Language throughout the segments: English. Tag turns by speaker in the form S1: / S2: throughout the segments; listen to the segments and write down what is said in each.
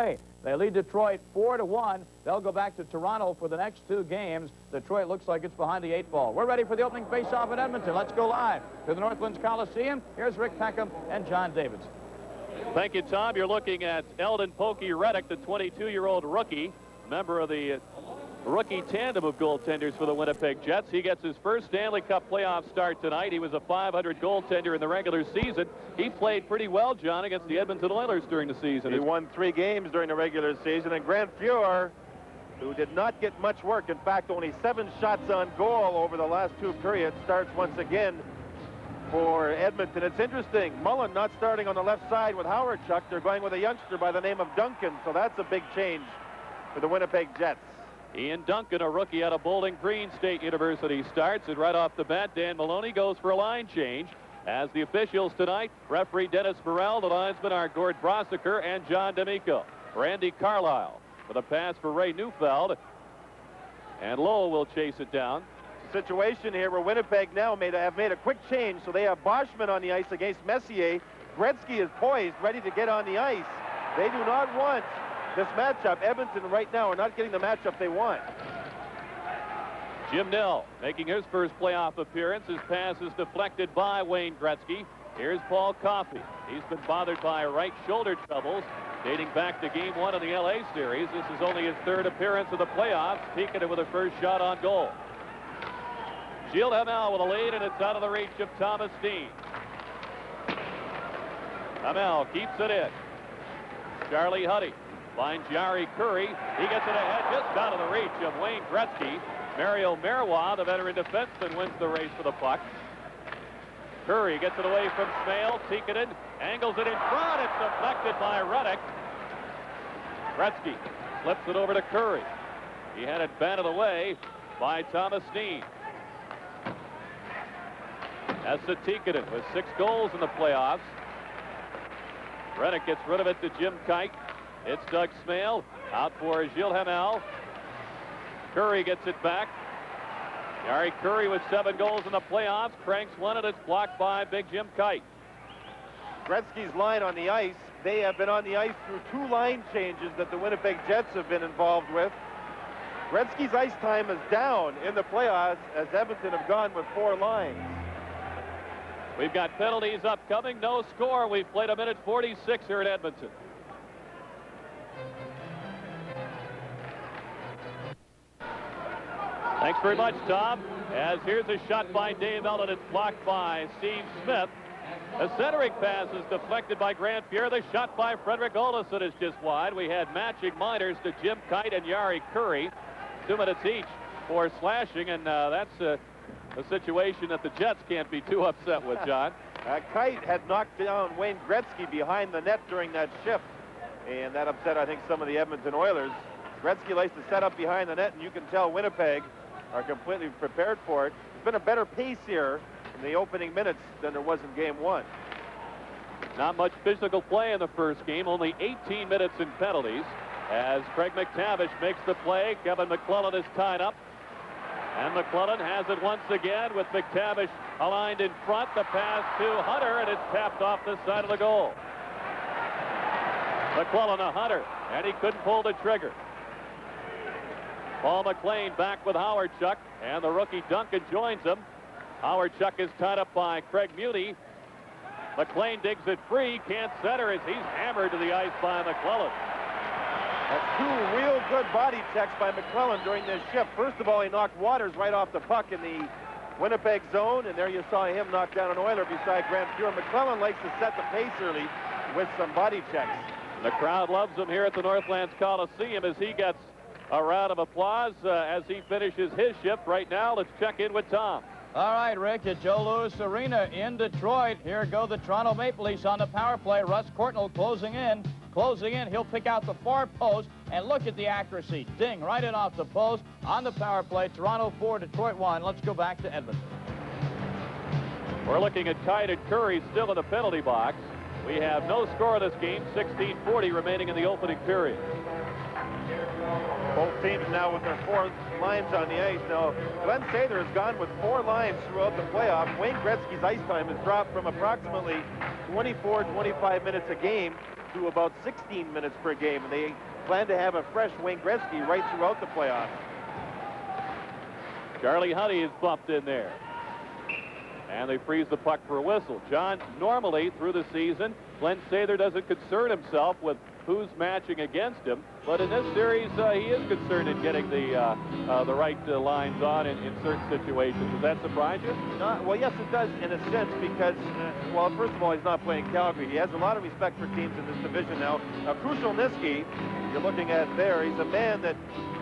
S1: way. They lead Detroit 4-1. They'll go back to Toronto for the next 2 games. Detroit looks like it's behind the 8 ball. We're ready for the opening face-off in Edmonton. Let's go live to the Northlands Coliseum. Here's Rick Peckham and John Davidson.
S2: Thank you, Tom. You're looking at Eldon Pokey Reddick, the 22-year-old rookie, member of the rookie tandem of goaltenders for the Winnipeg Jets. He gets his first Stanley Cup playoff start tonight. He was a .500 goaltender in the regular season. He played pretty well, John, against the Edmonton Oilers during the season.
S3: He won 3 games during the regular season, and Grant Fuhr, who did not get much work, in fact, only 7 shots on goal over the last 2 periods, starts once again for Edmonton. It's interesting, Mullen not starting on the left side with Howard Chuck. They're going with a youngster by the name of Duncan, so that's a big change for the Winnipeg Jets.
S2: Ian Duncan, a rookie out of Bowling Green State University, starts, and right off the bat, Dan Maloney goes for a line change. As the officials tonight, referee Dennis Burrell, the linesmen are Gord Brossiker and John D'Amico. Randy Carlisle with a pass for Ray Neufeld, and Lowell will chase it down.
S3: Situation here where Winnipeg now have made a quick change, so they have Boschman on the ice against Messier. Gretzky is poised, ready to get on the ice. They do not want this matchup. Edmonton right now are not getting the matchup they want.
S2: Jim Nill making his first playoff appearance. His pass is deflected by Wayne Gretzky. Here's Paul Coffey. He's been bothered by right shoulder troubles dating back to Game 1 of the LA series. This is only his 3rd appearance of the playoffs. Peeking it with a first shot on goal. Gilles Hamel with a lead, and it's out of the reach of Thomas Dean. Hamel keeps it in. Charlie Huddy finds Jari Kurri. He gets it ahead, just out of the reach of Wayne Gretzky. Mario Marois, the veteran defenseman, wins the race for the puck. Kurri gets it away from Smale. Tikkanen angles it in front. It's deflected by Reddick. Gretzky flips it over to Kurri. He had it batted away by Thomas Dean. Esa Tikkanen with 6 goals in the playoffs. Reddick gets rid of it to Jim Kite. It's Doug Smale out for Gilles Hamel. Kurri gets it back. Jari Kurri with 7 goals in the playoffs. Cranks one, and it's blocked by Big Jim Kite.
S3: Gretzky's line on the ice. They have been on the ice through 2 line changes that the Winnipeg Jets have been involved with. Gretzky's ice time is down in the playoffs as Edmonton have gone with 4 lines.
S2: We've got penalties upcoming. No score. We've played 1:46 here at Edmonton. Thanks very much, Tom. As here's a shot by Dave Eldon. It's blocked by Steve Smith. A centering pass is deflected by Grant Fuhr. The shot by Frederick Olofsson is just wide. We had matching minors to Jim Kite and Jari Kurri. 2 minutes each for slashing, and that's a situation that the Jets can't be too upset with, John.
S3: Kite had knocked down Wayne Gretzky behind the net during that shift, and that upset, I think, some of the Edmonton Oilers. Gretzky likes to set up behind the net, and you can tell Winnipeg are completely prepared for it. There's been a better pace here in the opening minutes than there was in Game 1.
S2: Not much physical play in the first game, only 18 minutes in penalties. As Craig McTavish makes the play, Kevin McClellan is tied up. And McClellan has it once again with McTavish aligned in front. The pass to Hunter, and it's tapped off the side of the goal. McClellan to Hunter, and he couldn't pull the trigger. Paul McLean back with Howard Chuck, and the rookie Duncan joins him. Howard Chuck is tied up by Craig Muni. McLean digs it free, can't center as he's hammered to the ice by McClellan.
S3: That's 2 real good body checks by McClellan during this shift. First of all, he knocked Waters right off the puck in the Winnipeg zone, and there you saw him knock down an Oiler beside Grant Fuhr. McClellan likes to set the pace early with some body checks.
S2: The crowd loves him here at the Northlands Coliseum as he gets a round of applause as he finishes his shift. Right now, let's check in with Tom.
S1: All right, Rick, at Joe Louis Arena in Detroit. Here go the Toronto Maple Leafs on the power play. Russ Courtnall closing in. He'll pick out the far post, and look at the accuracy. Ding, right in off the post on the power play. Toronto 4, Detroit 1. Let's go back to Edmonton.
S2: We're looking at Kite and Kurri still in the penalty box. We have no score in this game, 16:40 remaining in the opening period.
S3: Both teams now with their 4 lines on the ice. Now, Glenn Sather has gone with 4 lines throughout the playoffs. Wayne Gretzky's ice time has dropped from approximately 24, 25 minutes a game to about 16 minutes per game, and they plan to have a fresh Wayne Gretzky right throughout the playoffs.
S2: Charlie Huddy is bumped in there. And they freeze the puck for a whistle. John, normally through the season, Glenn Sather doesn't concern himself with who's matching against him, but in this series, he is concerned in getting the right lines on in certain situations. Does that surprise you?
S3: Well, yes, it does in a sense because, well, first of all, he's not playing Calgary. He has a lot of respect for teams in this division now. Now, Krushelnyski, you're looking at there, he's a man that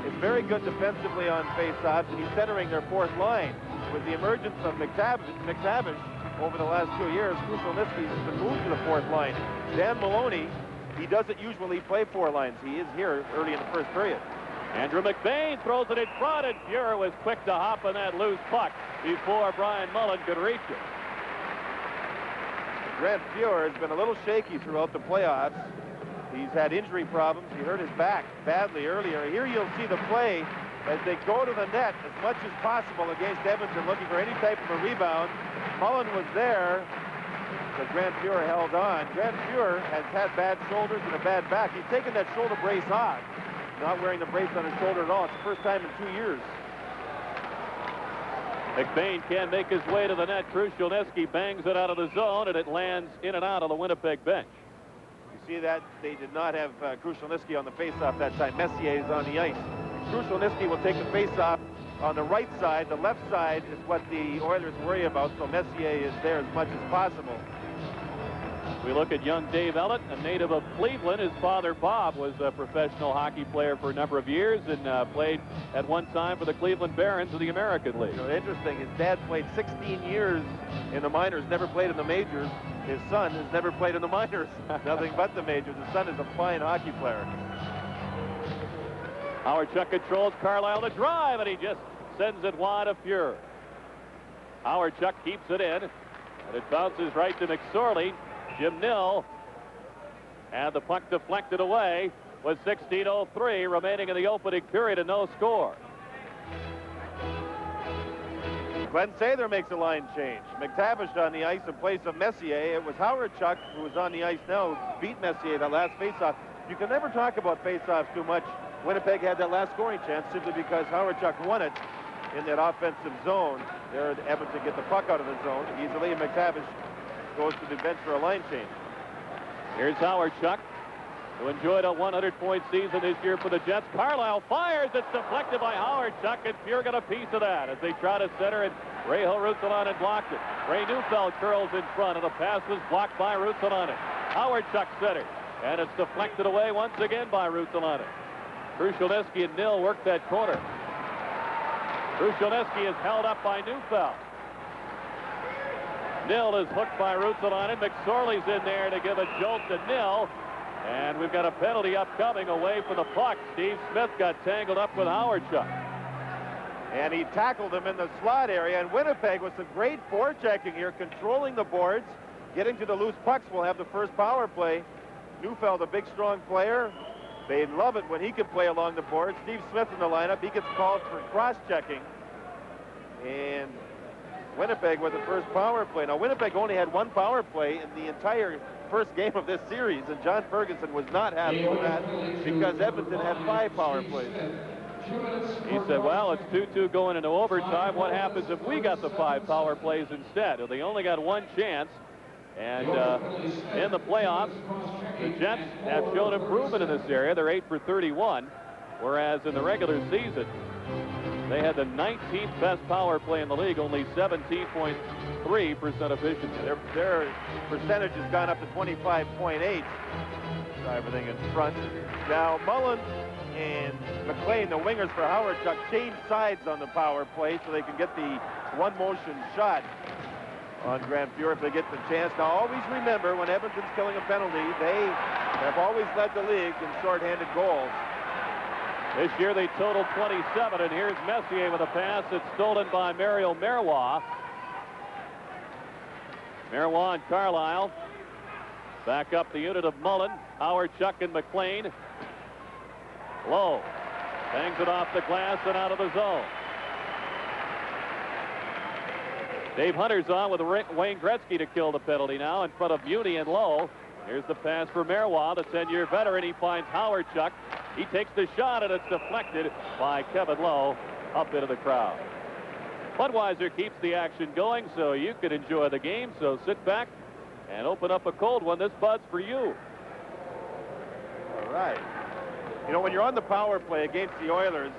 S3: is very good defensively on face-offs, and he's centering their fourth line. With the emergence of McTavish over the last 2 years, Krushelnyski has been moved to the fourth line. Dan Maloney, he doesn't usually play four lines. He is here early in the first period.
S2: Andrew McBain throws it in front, and Fuhrer was quick to hop on that loose puck before Brian Mullen could reach it.
S3: Grant Fuhrer has been a little shaky throughout the playoffs. He's had injury problems. He hurt his back badly earlier. Here you'll see the play as they go to the net as much as possible against Edmonton, looking for any type of a rebound. Mullen was there, but Grant Fuhrer held on. Grant Fuhrer has had bad shoulders and a bad back. He's taken that shoulder brace off, not wearing the brace on his shoulder at all. It's the first time in 2 years.
S2: McBain can't make his way to the net. Krushelnyski bangs it out of the zone, and it lands in and out of the Winnipeg bench.
S3: You see that? They did not have Krushelnyski on the faceoff that time. Messier is on the ice. Krushelnyski will take the faceoff on the right side. The left side is what the Oilers worry about, so Messier is there as much as possible.
S2: We look at young Dave Ellett, a native of Cleveland. His father, Bob, was a professional hockey player for a number of years and played at one time for the Cleveland Barons of the American League.
S3: You know, interesting, his dad played 16 years in the minors, never played in the majors. His son has never played in the minors, nothing but the majors. His son is a fine hockey player.
S2: Howard Chuck controls Carlisle to drive, and he just sends it wide of Fuhrer. Howard Chuck keeps it in, and it bounces right to McSorley. Jim Nill, and the puck deflected away with 16:03 remaining in the opening period and no score.
S3: Glenn Sather makes a line change. McTavish on the ice in place of Messier. It was Howard Chuck who was on the ice now, who beat Messier that last faceoff. You can never talk about faceoffs too much. Winnipeg had that last scoring chance simply because Howard Chuck won it in that offensive zone. There, Edmonton get the puck out of the zone easily, and McTavish goes to the bench for a line change.
S2: Here's Howard Chuck, who enjoyed a 100-point season this year for the Jets. Carlisle fires. It's deflected by Howard Chuck, and Fuhrer got a piece of that as they try to center, and Ray Ruutalainen blocked it. Ray Neufeld curls in front, and the pass was blocked by Ruutalainen. Howard Chuck centered, and it's deflected away once again by Ruutalainen. Krushelnyski and Nill work that corner. Krushelnyski is held up by Neufeld. Nill is hooked by Ruutalainen. McSorley's in there to give a jolt to Nill. And we've got a penalty upcoming away from the puck. Steve Smith got tangled up with Howard Chuck.
S3: And he tackled him in the slot area. And Winnipeg with some great forechecking here, controlling the boards, getting to the loose pucks. Will have the first power play. Neufeld, a big, strong player. They love it when he can play along the board. Steve Smith in the lineup. He gets called for cross-checking. And Winnipeg with the first power play. Now, Winnipeg only had one power play in the entire first game of this series, and John Ferguson was not happy with that because Edmonton had 5 power plays.
S2: He said, well, it's 2-2 going into overtime. What happens if we got the 5 power plays instead? Well, they only got one chance. And in the playoffs, the Jets have shown improvement in this area. They're 8 for 31, whereas in the regular season, they had the 19th best power play in the league, only 17.3% efficiency.
S3: Their percentage has gone up to 25.8. Everything in front. Now, Mullen and McLean, the wingers for Howard Chuck, change sides on the power play so they can get the one-motion shot on Grant Fuhrer if they get the chance. Now, always remember, when Edmonton's killing a penalty, they have always led the league in shorthanded goals.
S2: This year they totaled 27, and here's Messier with a pass. It's stolen by Mario Marois. Marois and Carlisle back up the unit of Mullen, Howard Chuck, and McLean. Lowe bangs it off the glass and out of the zone. Dave Hunter's on with Wayne Gretzky to kill the penalty now in front of Muni and Lowe. Here's the pass for Merwa, the 10-year veteran. He finds Howard-Chuck. He takes the shot, and it's deflected by Kevin Lowe up into the crowd. Budweiser keeps the action going so you can enjoy the game. So sit back and open up a cold one. This Bud's for you.
S3: All right. You know, when you're on the power play against the Oilers,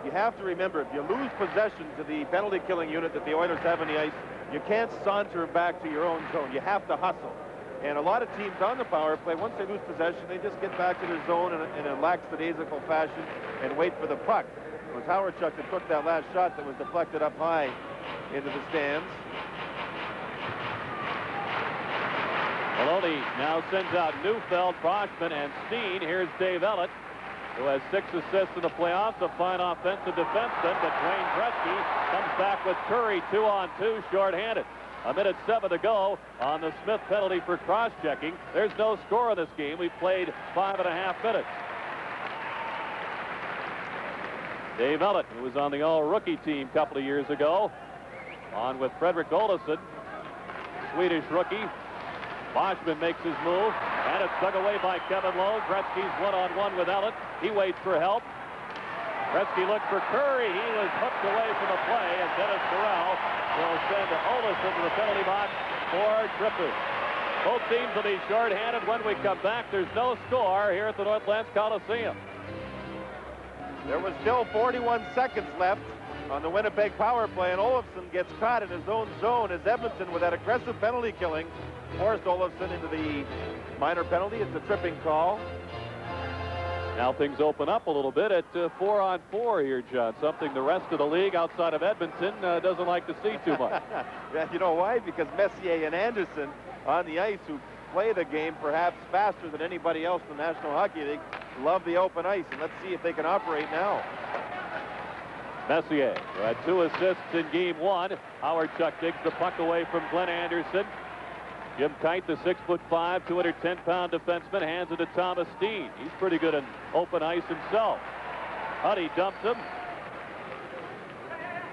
S3: you have to remember, if you lose possession to the penalty-killing unit that the Oilers have on the ice, you can't saunter back to your own zone. You have to hustle. And a lot of teams on the power play, once they lose possession, they just get back to their zone in a lackadaisical fashion and wait for the puck. It was Howard-Chuck that took that last shot that was deflected up high into the stands.
S2: Maloney now sends out Neufeld, Broshman, and Steen. Here's Dave Ellett, who has 6 assists in the playoffs, a fine offensive defenseman, but Wayne Gretzky comes back with Curry 2-on-2, shorthanded. 1:07 to go on the Smith penalty for cross-checking. There's no score in this game. We've played 5.5 minutes. Dave Ellett, who was on the all-rookie team a couple of years ago, on with Fredrik Olofsson, Swedish rookie. Boschman makes his move, and it's dug away by Kevin Lowe. Gretzky's one-on-one with Ellett. He waits for help. Gretzky looked for Curry. He was hooked away from the play, and Dennis Corral will send Olofsson to the penalty box for tripping. Both teams will be short-handed when we come back. There's no score here at the Northlands Coliseum.
S3: There was still 41 seconds left on the Winnipeg power play, and Olofsson gets caught in his own zone as Edmonton, with that aggressive penalty killing, forced Olofsson into the minor penalty. It's a tripping call.
S2: Now things open up a little bit at 4-on-4 here, John. Something the rest of the league outside of Edmonton doesn't like to see too much.
S3: Yeah, you know why? Because Messier and Anderson on the ice, who play the game perhaps faster than anybody else in the National Hockey League, love the open ice, and let's see if they can operate now.
S2: Messier, who had 2 assists in game 1. Howard-Chuck digs the puck away from Glenn Anderson. Jim Kite, the 6'5", 210-pound defenseman, hands it to Thomas Steen. He's pretty good in open ice himself. Huddy dumps him.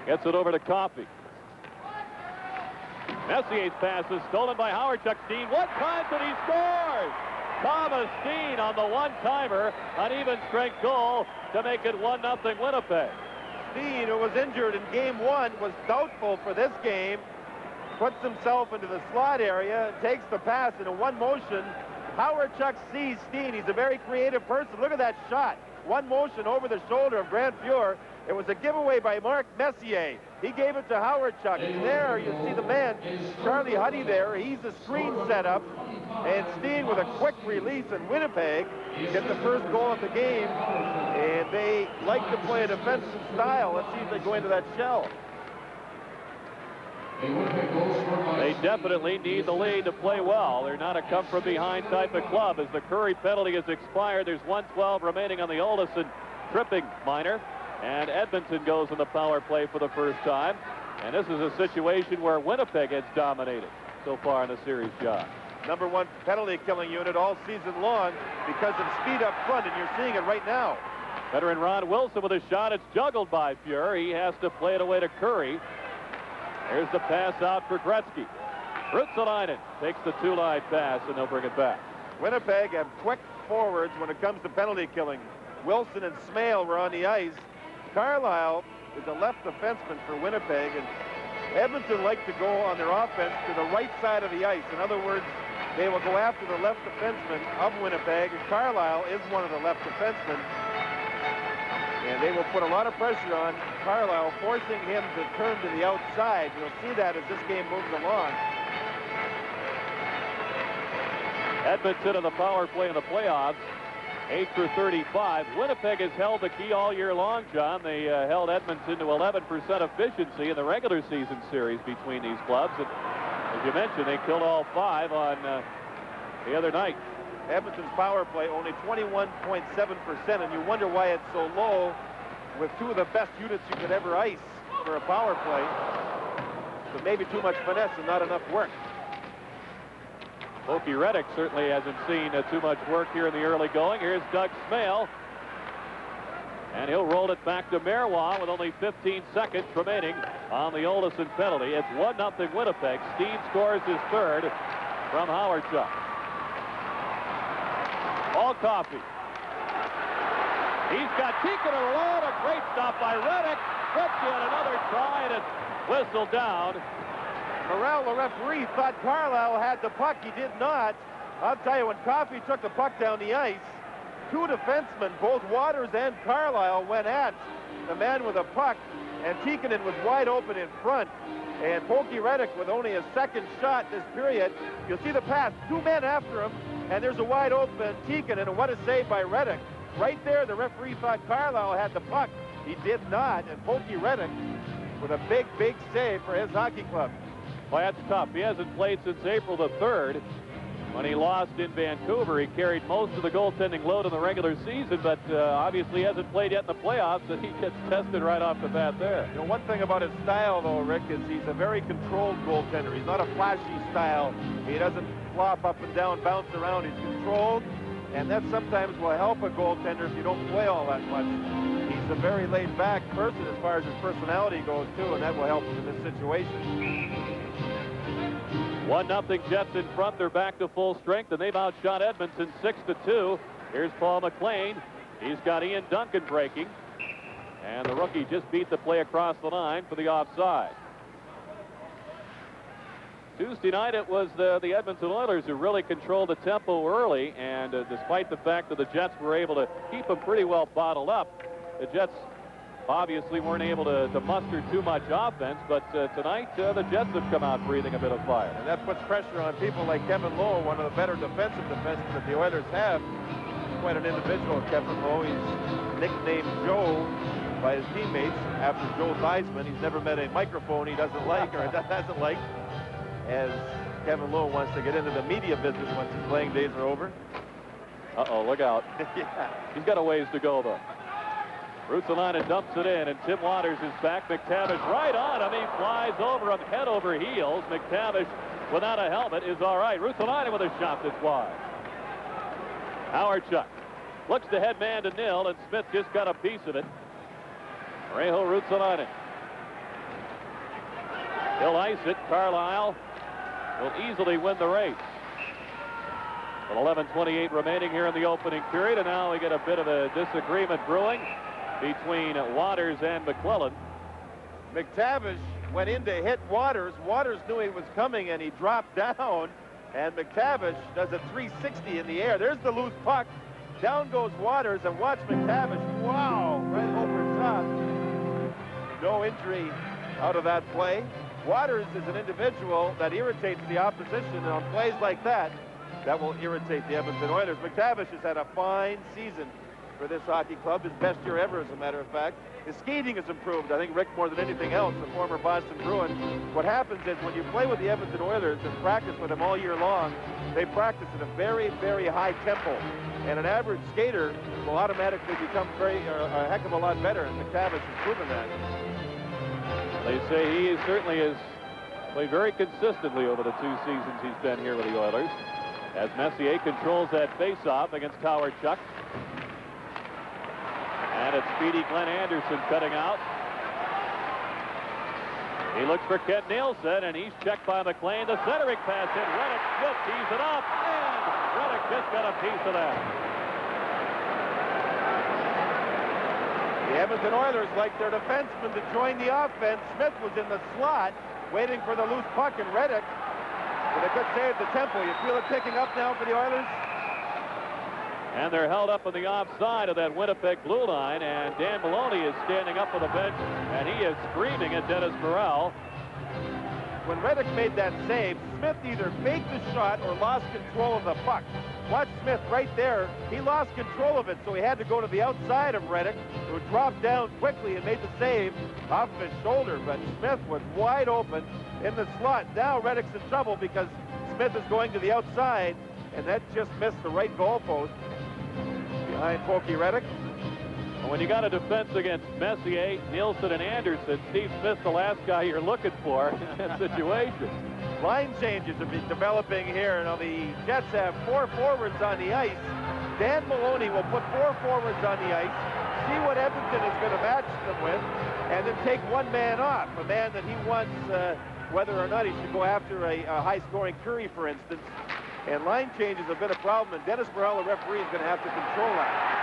S2: Gets it over to Coffey. Messier's pass is stolen by Howard-Chuck. Steen, what time did he score? Thomas Steen on the one-timer, an even-strength goal to make it 1-0 Winnipeg.
S3: Steen, who was injured in game 1, was doubtful for this game. Puts himself into the slot area, takes the pass in a one motion. Howard-Chuck sees Steen. He's a very creative person. Look at that shot. One motion over the shoulder of Grant Fuhr. It was a giveaway by Mark Messier. He gave it to Howard-Chuck. And there you see the man, Charlie Huddy there. He's a screen setup. And Steen with a quick release in Winnipeg gets the first goal of the game. And they like to play a defensive style. Let's see if they go into that shell.
S2: They definitely need the lead to play well. They're not a come-from-behind type of club. As the Curry penalty has expired, there's 1:12 remaining on the Olofsson tripping minor. And Edmonton goes in the power play for the first time. And this is a situation where Winnipeg has dominated so far in the series, John.
S3: #1 penalty-killing unit all season long because of speed up front, and you're seeing it right now.
S2: Veteran Ron Wilson with a shot. It's juggled by Fuhr. He has to play it away to Curry. Here's the pass out for Gretzky. Ruotsalainen takes the 2-line pass, and they'll bring it back.
S3: Winnipeg have quick forwards when it comes to penalty killing. Wilson and Smale were on the ice. Carlisle is a left defenseman for Winnipeg, and Edmonton like to go on their offense to the right side of the ice. In other words, they will go after the left defenseman of Winnipeg, and Carlisle is one of the left defensemen. And they will put a lot of pressure on Carlisle, forcing him to turn to the outside. You'll see that as this game moves along.
S2: Edmonton in the power play in the playoffs, 8-for-35. Winnipeg has held the key all year long, John. They held Edmonton to 11% efficiency in the regular season series between these clubs. And as you mentioned, they killed all 5 on the other night.
S3: Edmonton's power play only 21.7%, and you wonder why it's so low with 2 of the best units you could ever ice for a power play. But maybe too much finesse and not enough work.
S2: Okie Reddick certainly hasn't seen too much work here in the early going. Here's Doug Smale. And he'll roll it back to Merwa with only 15 seconds remaining on the Olofsson penalty. It's 1-0 Winnipeg. Steen scores his 3rd from Howard-Chuck. Paul Coffey. He's got Teakin alone. A great stop by Reddick. Gretzky had another try, and it's whistled down.
S3: Morrell, the referee, thought Carlisle had the puck. He did not. I'll tell you, when Coffey took the puck down the ice, two defensemen, both Waters and Carlisle, went at the man with a puck, and Tikkanen was wide open in front. And Pokey Reddick, with only a second shot this period, you'll see the pass, two men after him, and there's a wide open Tikkanen, and what a save by Reddick. Right there, the referee thought Carlisle had the puck. He did not, and Pokey Reddick with a big, big save for his hockey club.
S2: Well, that's tough. He hasn't played since April the 3rd. When he lost in Vancouver, he carried most of the goaltending load in the regular season, but obviously hasn't played yet in the playoffs, and he gets tested right off the bat there.
S3: You know, one thing about his style, though, Rick, is he's a very controlled goaltender. He's not a flashy style. He doesn't flop up and down, bounce around. He's controlled, and that sometimes will help a goaltender if you don't play all that much. He's a very laid-back person as far as his personality goes, too, and that will help him in this situation.
S2: 1-0 Jets in front. They're back to full strength, and they've outshot Edmonton 6-2. Here's Paul McLean. He's got Ian Duncan breaking, and the rookie just beat the play across the line for the offside. Tuesday night, it was the Edmonton Oilers who really controlled the tempo early, and despite the fact that the Jets were able to keep them pretty well bottled up, the Jets obviously weren't able to muster too much offense, but tonight the Jets have come out breathing a bit of fire.
S3: And that puts pressure on people like Kevin Lowe, one of the better defensive defensemen that the Oilers have. Quite an individual, Kevin Lowe. He's nicknamed Joe by his teammates after Joe Theismann. He's never met a microphone he doesn't like or doesn't like, as Kevin Lowe wants to get into the media business once his playing days are over.
S2: Uh-oh, look out.
S3: Yeah.
S2: He's got a ways to go, though. Ruotsalainen dumps it in, and Tim Waters is back. McTavish right on him. He flies over him head over heels. McTavish, without a helmet, is all right. Ruotsalainen with a shot that's wide. Howard Chuck looks to head man to nil, and Smith just got a piece of it. Reijo Ruotsalainen. He'll ice it. Carlisle will easily win the race. With 11:28 remaining here in the opening period, and now we get a bit of a disagreement brewing between Waters and McClellan.
S3: McTavish went in to hit Waters. Waters knew he was coming, and he dropped down, and McTavish does a 360 in the air. There's the loose puck. Down goes Waters, and watch McTavish. Wow, right over top. No injury out of that play. Waters is an individual that irritates the opposition, and on plays like that, that will irritate the Edmonton Oilers. McTavish has had a fine season for this hockey club, his best year ever, as a matter of fact. His skating has improved, I think, Rick, more than anything else, the former Boston Bruin. What happens is when you play with the Edmonton Oilers and practice with them all year long, they practice at a very, very high tempo. And an average skater will automatically become a heck of a lot better, and McTavish has proven that.
S2: They say he certainly has played very consistently over the 2 seasons he's been here with the Oilers, as Messier controls that face-off against Howard Chuck. And it's speedy Glenn Anderson cutting out. He looks for Kent Nielsen, and he's checked by McLean. The centering pass in. Reddick just tees it up, and Reddick just got a piece of that.
S3: The Edmonton Oilers like their defenseman to join the offense. Smith was in the slot, waiting for the loose puck, and Reddick with a good save at the tempo. You feel it picking up now for the Oilers?
S2: And they're held up on the offside of that Winnipeg blue line, and Dan Maloney is standing up on the bench, and he is screaming at Dennis Morrell.
S3: When Reddick made that save, Smith either faked the shot or lost control of the puck. Watch Smith right there. He lost control of it, so he had to go to the outside of Reddick, who dropped down quickly and made the save off of his shoulder. But Smith was wide open in the slot. Now Reddick's in trouble because Smith is going to the outside, and that just missed the right goalpost behind Pokey Reddick.
S2: When you got a defense against Messier, Nielsen, and Anderson, Steve Smith's the last guy you're looking for in that situation.
S3: Line changes are developing here. Now the Jets have 4 forwards on the ice. Dan Maloney will put 4 forwards on the ice, see what Edmonton is going to match them with, and then take one man off, a man that he wants, whether or not he should go after a high-scoring Curry, for instance. And line changes have been a problem, and Dennis Morel, the referee, is going to have to control that.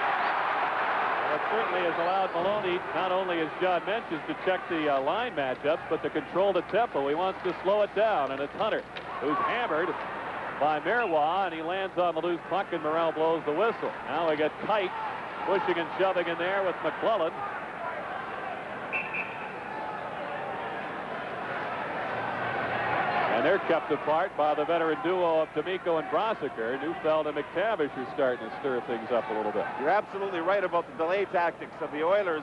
S2: It certainly has allowed Maloney, not only as John mentions, to check the line matchups, but to control the tempo. He wants to slow it down, and it's Hunter who's hammered by Marois, and he lands on the loose puck, and Morel blows the whistle. Now we get Kite pushing and shoving in there with McClellan. And they're kept apart by the veteran duo of D'Amico and Brossiker. Neufeld and McTavish are starting to stir things up a little bit.
S3: You're absolutely right about the delay tactics of the Oilers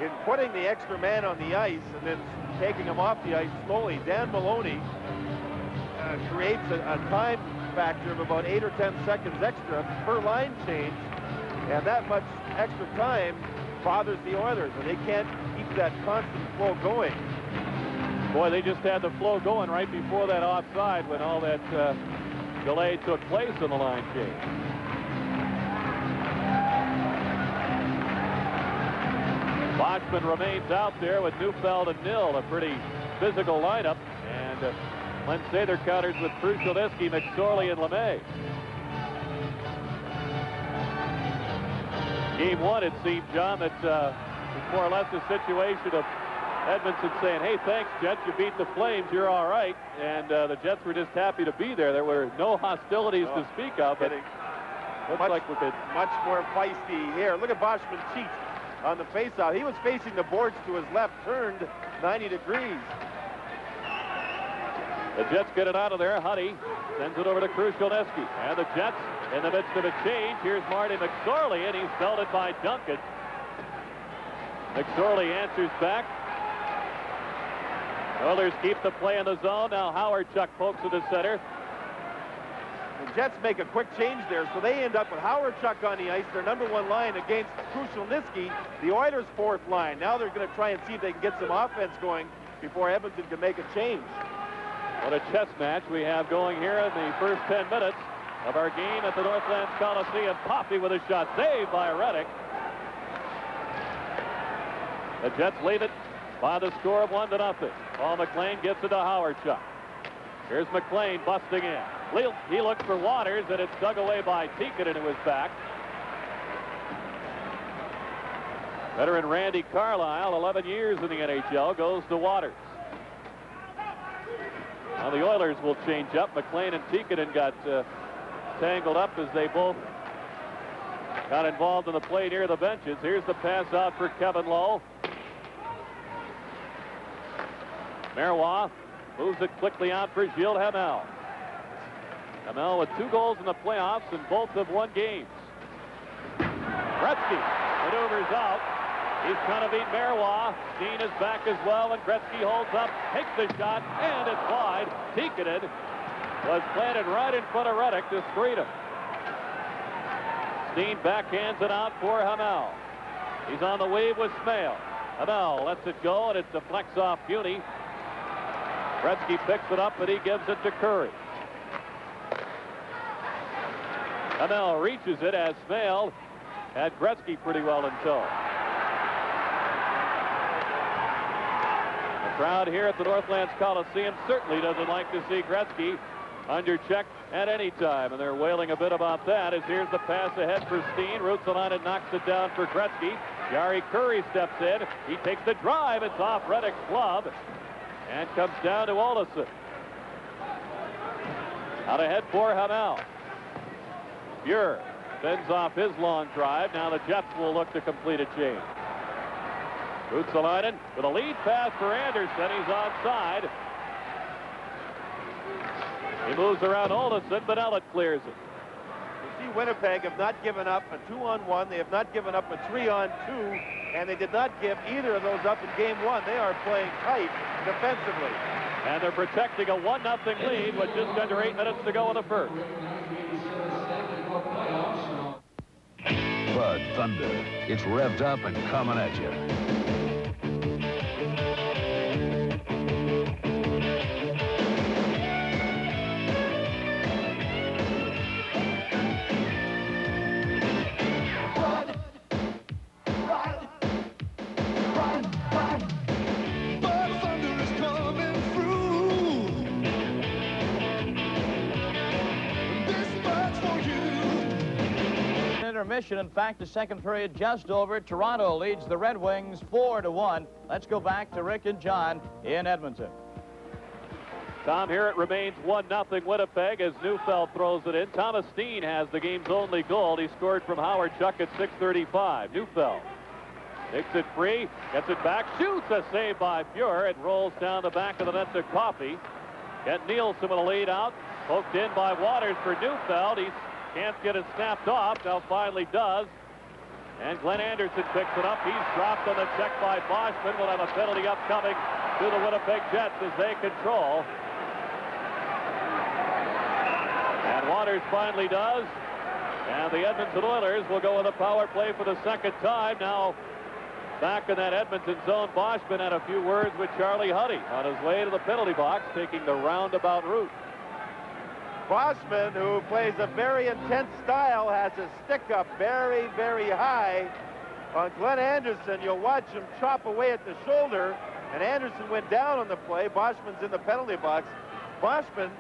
S3: in putting the extra man on the ice and then taking him off the ice slowly. Dan Maloney creates a time factor of about 8 or 10 seconds extra per line change, and that much extra time bothers the Oilers, and they can't keep that constant flow going.
S2: Boy, they just had the flow going right before that offside when all that delay took place on the line change. Boschman remains out there with Neufeld and Nill, a pretty physical lineup, and Lensather counters with Krushelnyski, McSorley, and LeMay. Game one, it seemed, John, that was more or less a situation of Edmonton saying, hey, thanks, Jets, you beat the Flames, you're all right. And the Jets were just happy to be there. There were no hostilities to speak of, but looks like we could.
S3: Much more feisty here. Look at Boschman cheat on the faceoff. He was facing the boards to his left, turned 90 degrees.
S2: The Jets get it out of there. Huddy sends it over to Krushelnyski. And the Jets in the midst of a change. Here's Marty McSorley, and he's belted by Duncan. McSorley answers back. Oilers keep the play in the zone. Now Howard Chuck pokes to the center.
S3: The Jets make a quick change there, so they end up with Howard Chuck on the ice, their number one line against Krushelnyski, the Oilers' fourth line. Now they're going to try and see if they can get some offense going before Edmonton can make a change.
S2: What a chess match we have going here in the first 10 minutes of our game at the Northlands Coliseum. Poppy with a shot saved by Reddick. The Jets lead it by the score of 1-0. Paul McLean gets it to Howard Chuck. Here's McLean busting in. He looks for Waters, and it's dug away by Teakin into his back. Veteran Randy Carlyle, 11 years in the NHL, goes to Waters. Now the Oilers will change up. McLean and Teakin got tangled up as they both got involved in the play near the benches. Here's the pass out for Kevin Lowe. Marois moves it quickly out for Gilles Hamel. Hamel with 2 goals in the playoffs, and both have won games. Gretzky maneuvers out. He's trying to beat Marois. Steen is back as well, and Gretzky holds up, takes the shot, and it's wide. Tikkanen was planted right in front of Reddick to screen him. Steen backhands it out for Hamel. He's on the wave with Smale. Hamel lets it go, and it deflects off Buny. Gretzky picks it up, and he gives it to Curry. Hamel reaches it as Smale had Gretzky pretty well in tow. The crowd here at the Northlands Coliseum certainly doesn't like to see Gretzky under check at any time, and they're wailing a bit about that as here's the pass ahead for Steen. Ruotsalainen knocks it down for Gretzky. Jari Kurri steps in. He takes the drive. It's off Reddick's glove and comes down to Olofsson. Out ahead for Hamel. Buer sends off his long drive. Now the Jets will look to complete a change. Ruotsalainen with a lead pass for Anderson. He's onside. He moves around Olofsson, but Ellett clears it.
S3: You see, Winnipeg have not given up a 2-on-1. They have not given up a 3-on-2, and they did not give either of those up in game one. They are playing tight defensively.
S2: And they're protecting a 1-0 lead with just under 8 minutes to go in the first.
S4: Bud Thunder. It's revved up and coming at you.
S1: intermission. In fact, the second period just over. Toronto leads the Red Wings 4-1. Let's go back to Rick and John in Edmonton.
S2: Tom, here it remains 1-0 Winnipeg as Neufeld throws it in. Thomas Steen has the game's only goal. He scored from Howard Chuck at 6:35. Neufeld takes it free, gets it back, shoots, a save by Fuhr. It rolls down the back of the net to Coffey. Kent Nielsen with a lead out. Poked in by Waters for Neufeld. He can't get it snapped off. Now finally does. And Glenn Anderson picks it up. He's dropped on the check by Boschman. Will have a penalty upcoming to the Winnipeg Jets as they control. And Waters finally does. And the Edmonton Oilers will go with a power play for the second time. Now back in that Edmonton zone, Boschman had a few words with Charlie Huddy on his way to the penalty box, taking the roundabout route.
S3: Boschman, who plays a very intense style, has his stick up very, very high on Glenn Anderson. You'll watch him chop away at the shoulder, and Anderson went down on the play. Boschman's in the penalty box. Boschman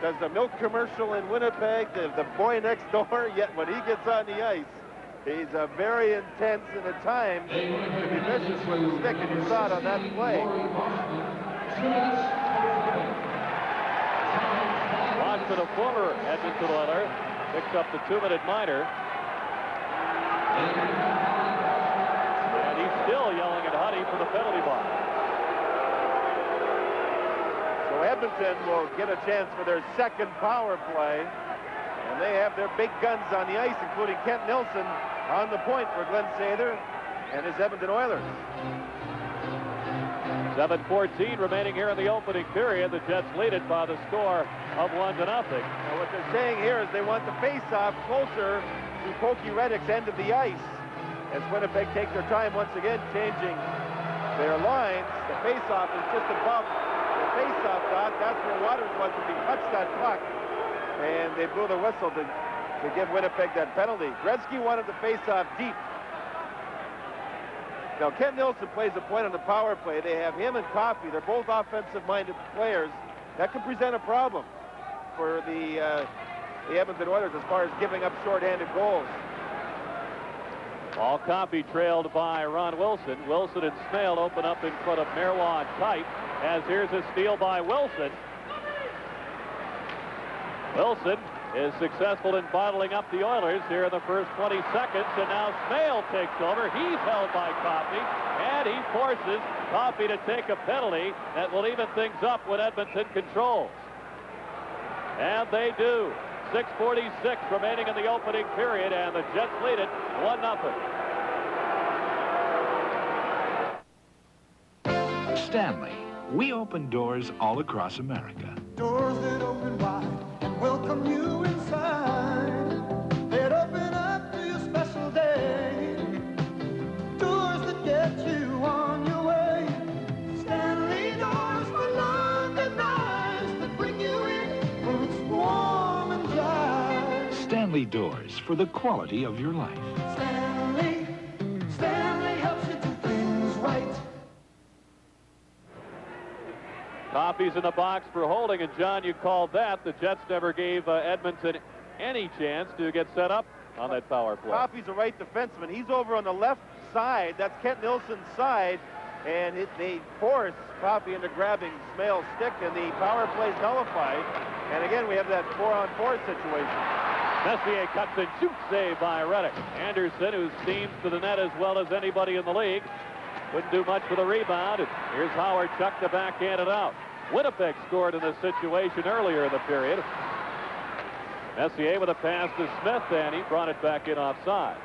S3: does the milk commercial in Winnipeg, the boy next door, yet when he gets on the ice, he's a very intense and at times to be vicious with the stick, and you saw it on that play.
S2: Boschman, a former Edmonton Oiler, picks up the 2-minute minor. And he's still yelling at Huddy for the penalty box.
S3: So Edmonton will get a chance for their second power play. And they have their big guns on the ice, including Kent Nielsen on the point for Glenn Sather and his Edmonton Oilers.
S2: 7:14 remaining here in the opening period. The Jets lead it by the score of 1-0.
S3: Now what they're saying here is they want the face-off closer to Pokey Reddick's end of the ice. As Winnipeg take their time once again changing their lines, the face-off is just above the face-off dot. That's where Waters was when he touched that puck. And they blew the whistle to give Winnipeg that penalty. Gretzky wanted the face-off deep. Now, Kent Nielsen plays a point on the power play. They have him and Coffey. They're both offensive-minded players. That could present a problem for the Edmonton Oilers as far as giving up short-handed goals.
S2: Paul Coffey trailed by Ron Wilson. Wilson and Smale open up in front of Marois and Kite, as here's a steal by Wilson. Wilson is successful in bottling up the Oilers here in the first 20 seconds, and now Smale takes over. He's held by Coffey, and he forces Coffey to take a penalty that will even things up when Edmonton controls. And they do. 6:46 remaining in the opening period, and the Jets lead it 1-0.
S5: Stanley, we open doors all across America.
S6: Doors that open wide and welcome you inside. That open up to your special day. Doors that get you on your way. Stanley doors for London nights that bring you in when it's warm and dry.
S5: Stanley doors for the quality of your life.
S6: Stanley helps you do things right.
S2: Coffey's in the box for holding, and John, you called that. The Jets never gave Edmonton any chance to get set up on that power play.
S3: Coffey's a right defenseman. He's over on the left side. That's Kent Nielsen's side, and they force Coffey into grabbing Smale's stick, and the power play's nullified. And again, we have that 4-on-4 situation.
S2: Messier cuts and shoots, save by Reddick. Anderson, who seems to the net as well as anybody in the league, couldn't do much for the rebound. And here's Howard Chuck to backhand it out. Winnipeg scored in this situation earlier in the period. Messier with a pass to Smith, and he brought it back in offside.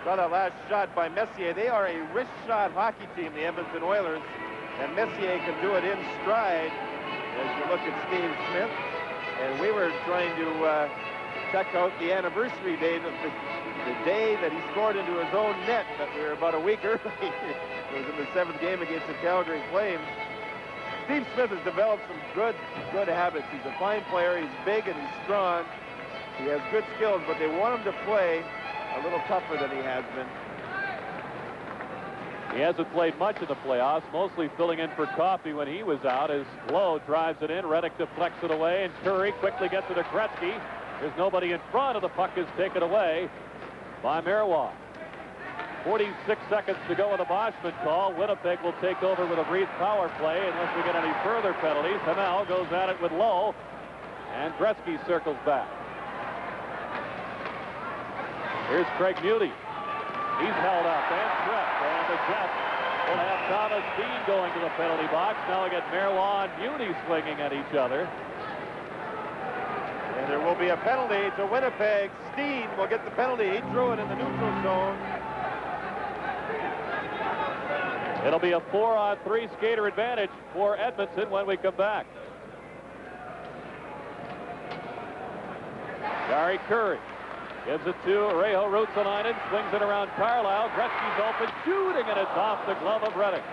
S3: Saw that last shot by Messier. They are a wrist shot hockey team, the Edmonton Oilers, and Messier can do it in stride as you look at Steve Smith. And we were trying to check out the anniversary date of the day that he scored into his own net, but we were about a week early. It was in the 7th game against the Calgary Flames. Steve Smith has developed some good habits. He's a fine player. He's big and he's strong. He has good skills, but they want him to play a little tougher than he has been.
S2: He hasn't played much in the playoffs, mostly filling in for Coffey when he was out, as Lowe drives it in. Reddick deflects it away, and Curry quickly gets it to Gretzky. There's nobody in front of the puck is taken away. by Marois. 46 seconds to go with a Boschman call. Winnipeg will take over with a brief power play unless we get any further penalties. Hamel goes at it with Lowe, and Gretzky circles back. Here's Craig Muty. He's held up and stripped, and the Jets will have Thomas Steen going to the penalty box. Now we get Marois and Muty swinging at each other.
S3: And there will be a penalty to Winnipeg. Steen will get the penalty. He threw it in the neutral zone.
S2: It'll be a 4-on-3 skater advantage for Edmonton when we come back. Gary Curry gives it to Reijo Ruotsalainen, swings it around Carlisle. Gretzky's open, shooting, and it's off the glove of Reddick.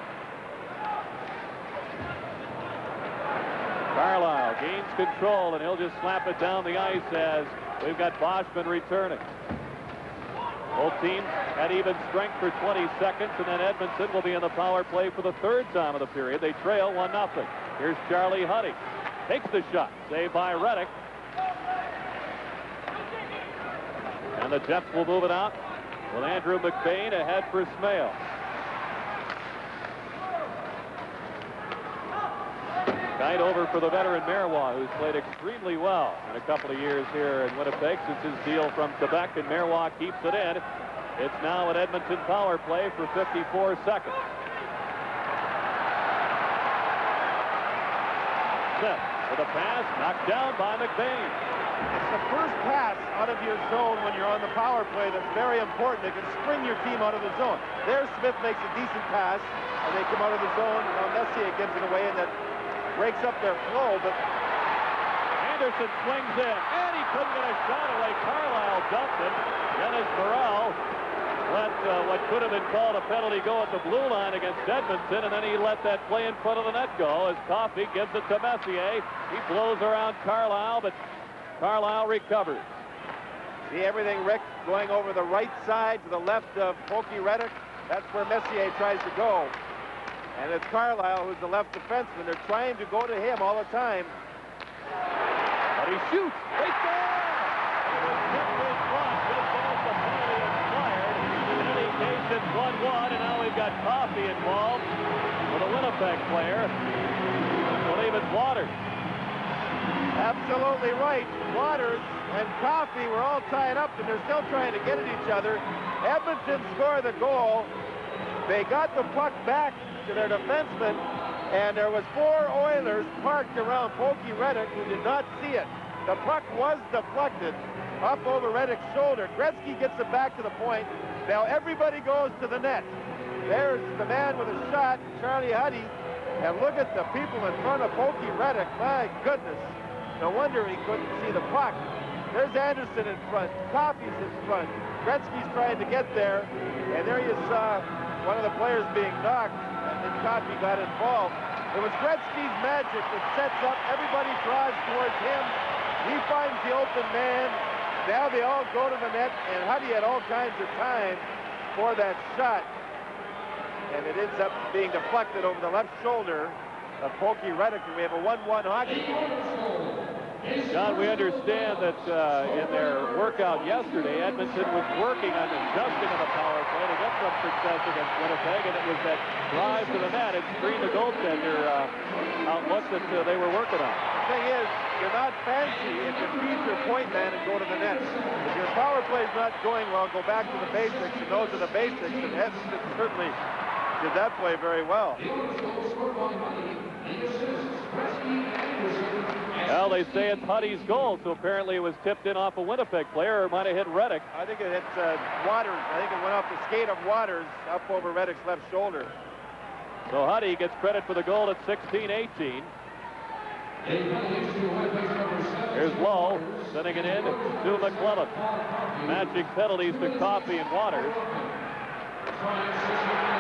S2: Carlisle gains control, and he'll just slap it down the ice as we've got Boschman returning. Both teams at even strength for 20 seconds, and then Edmonton will be in the power play for the third time of the period. They trail 1-0. Here's Charlie Huddy. Takes the shot. Saved by Reddick. And the Jets will move it out with Andrew McBain ahead for Smale. Night over for the veteran Marois, who's played extremely well in a couple of years here in Winnipeg since his deal from Quebec, and Marois keeps it in. It's now an Edmonton power play for 54 seconds. Smith with a pass, knocked down by McBain.
S3: It's the first pass out of your zone when you're on the power play that's very important. It can spring your team out of the zone. There, Smith makes a decent pass, and they come out of the zone. Now Messier gives it away, and that breaks up their flow, but
S2: Anderson swings in, and he couldn't get a shot away. Carlisle dumped it. Dennis Burrell let what could have been called a penalty go at the blue line against Edmonton, and then he let that play in front of the net go as Coffey gives it to Messier. He blows around Carlisle, but Carlisle recovers.
S3: see everything, Rick, going over the right side to the left of Pokey Reddick. That's where Messier tries to go. And it's Carlisle who's the left defenseman. They're trying to go to him all the time.
S2: But he shoots. They score! It was tipped in front just as the penalty expired. In any case, it's 1-1, and now we've got Coffey involved with a Winnipeg player. I believe it's Waters.
S3: Absolutely right. Waters and Coffey were all tied up, and they're still trying to get at each other. Edmonton scored the goal. They got the puck back to their defenseman, and there was 4 Oilers parked around Pokey Reddick who did not see it. The puck was deflected up over Reddick's shoulder. Gretzky gets it back to the point. Now everybody goes to the net. There's the man with a shot, Charlie Huddy, and look at the people in front of Pokey Reddick. My goodness, no wonder he couldn't see the puck. There's Anderson in front, Coffey's in front, Gretzky's trying to get there, and there you saw one of the players being knocked, and Coffey got involved. It was Gretzky's magic that sets up, everybody draws towards him. He finds the open man. Now they all go to the net, and Huddy had all kinds of time for that shot. And it ends up being deflected over the left shoulder of Pokey Reddick, and we have a 1-1 hockey game.
S2: John, we understand that in their workout yesterday, Edmonton was working on adjusting on the power play to get some success against Winnipeg, and it was that drive to the net and screen the goaltender outlook that they were working on.
S3: The thing is, you're not fancy if you feed your point man and go to the net. If your power play is not going well, go back to the basics, and those are the basics, and Edmonton certainly did that play very well.
S2: Well, they say it's Huddy's goal, so apparently it was tipped in off a Winnipeg player, or it might have hit Reddick.
S3: I think it hit Waters. I think it went off the skate of Waters up over Reddick's left shoulder.
S2: So Huddy gets credit for the goal at 16-18. Here's Lowe sending it in to McClellan. Matching penalties to Coffey and Waters.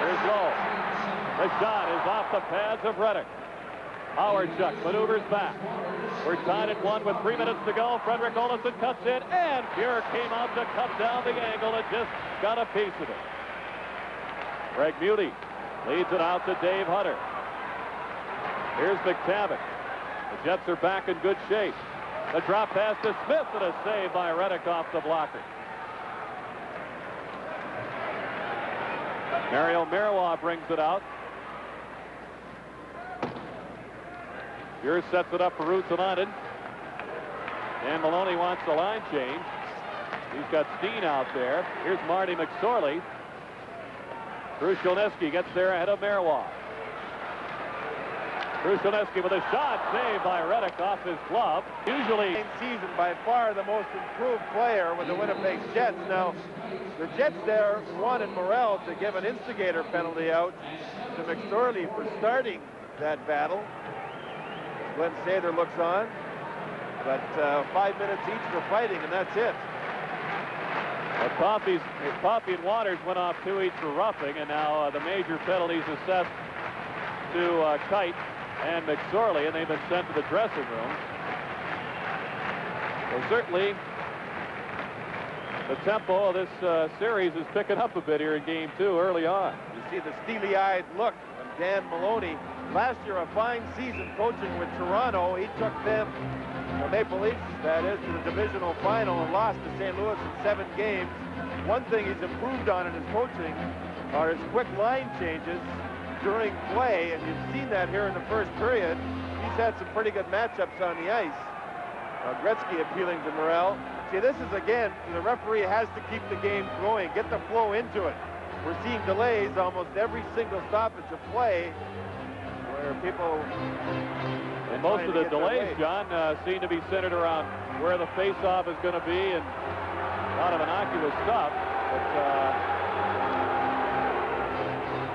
S2: Here's Lowe. The shot is off the pads of Reddick. Howard-Chuck maneuvers back. We're tied at 1 with 3 minutes to go. Frederick Olofsson cuts in, and Fuhr came out to cut down the angle and just got a piece of it. Greg Muty leads it out to Dave Hunter. Here's McTavish. The Jets are back in good shape. The drop pass to Smith and a save by Reddick off the blocker. Mario Marois brings it out. Here sets it up for Roots United. And Maloney wants the line change. He's got Steen out there. Here's Marty McSorley. Krushelnyski gets there ahead of Marois. Krushelnyski with a shot, saved by Reddick off his glove. Usually
S3: season, by far the most improved player with the Winnipeg Jets. Now, the Jets there wanted Morrell to give an instigator penalty out to McSorley for starting that battle. Glenn Sather looks on, but 5 minutes each for fighting, and that's it.
S2: Coffey and Waters went off 2 each for roughing, and now the major penalties assessed to Kite and McSorley, and they've been sent to the dressing room. So certainly the tempo of this series is picking up a bit here in Game 2 early on.
S3: You see the steely-eyed look of Dan Maloney. Last year, a fine season coaching with Toronto. He took them, the Maple Leafs, that is, to the divisional final and lost to St. Louis in 7 games. One thing he's improved on in his coaching are his quick line changes during play, and you've seen that here in the first period. He's had some pretty good matchups on the ice. Gretzky appealing to Morrell. See, this is, again, the referee has to keep the game going, get the flow into it. We're seeing delays almost every single stoppage of play where people...
S2: And most of the delays, John, seem to be centered around where the face-off is going to be and a lot of innocuous stuff. But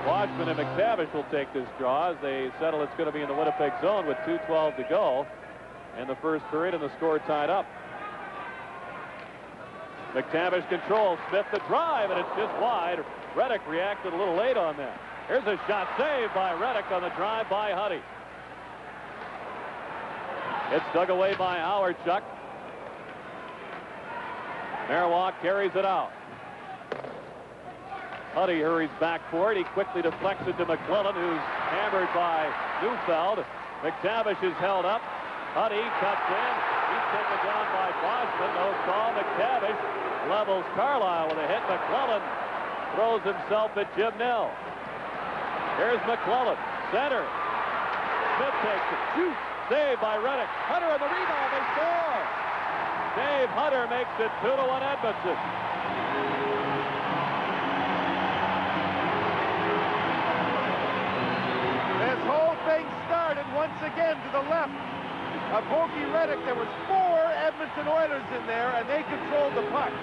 S2: Washman and McTavish will take this draw as they settle it's going to be in the Winnipeg zone with 2:12 to go in the first period, and the score tied up. McTavish controls. Smith the drive, and it's just wide. Reddick reacted a little late on that. Here's a shot saved by Reddick on the drive by Huddy. It's dug away by Howard Chuck. Marois carries it out. Huddy hurries back for it. He quickly deflects it to McClellan, who's hammered by Neufeld. McTavish is held up. Huddy cuts in. He's taken down by Boston. No call. McTavish levels Carlisle with a hit. McClellan throws himself at Jim Nell. Here's McClellan. Center. Smith takes it. Shoots. Saved by Reddick. Hunter on the rebound. They score. Dave Hunter makes it 2-1 Edmonton.
S3: This whole thing started once again to the left of Hokie Reddick. There was 4 Edmonton Oilers in there, and they controlled the puck.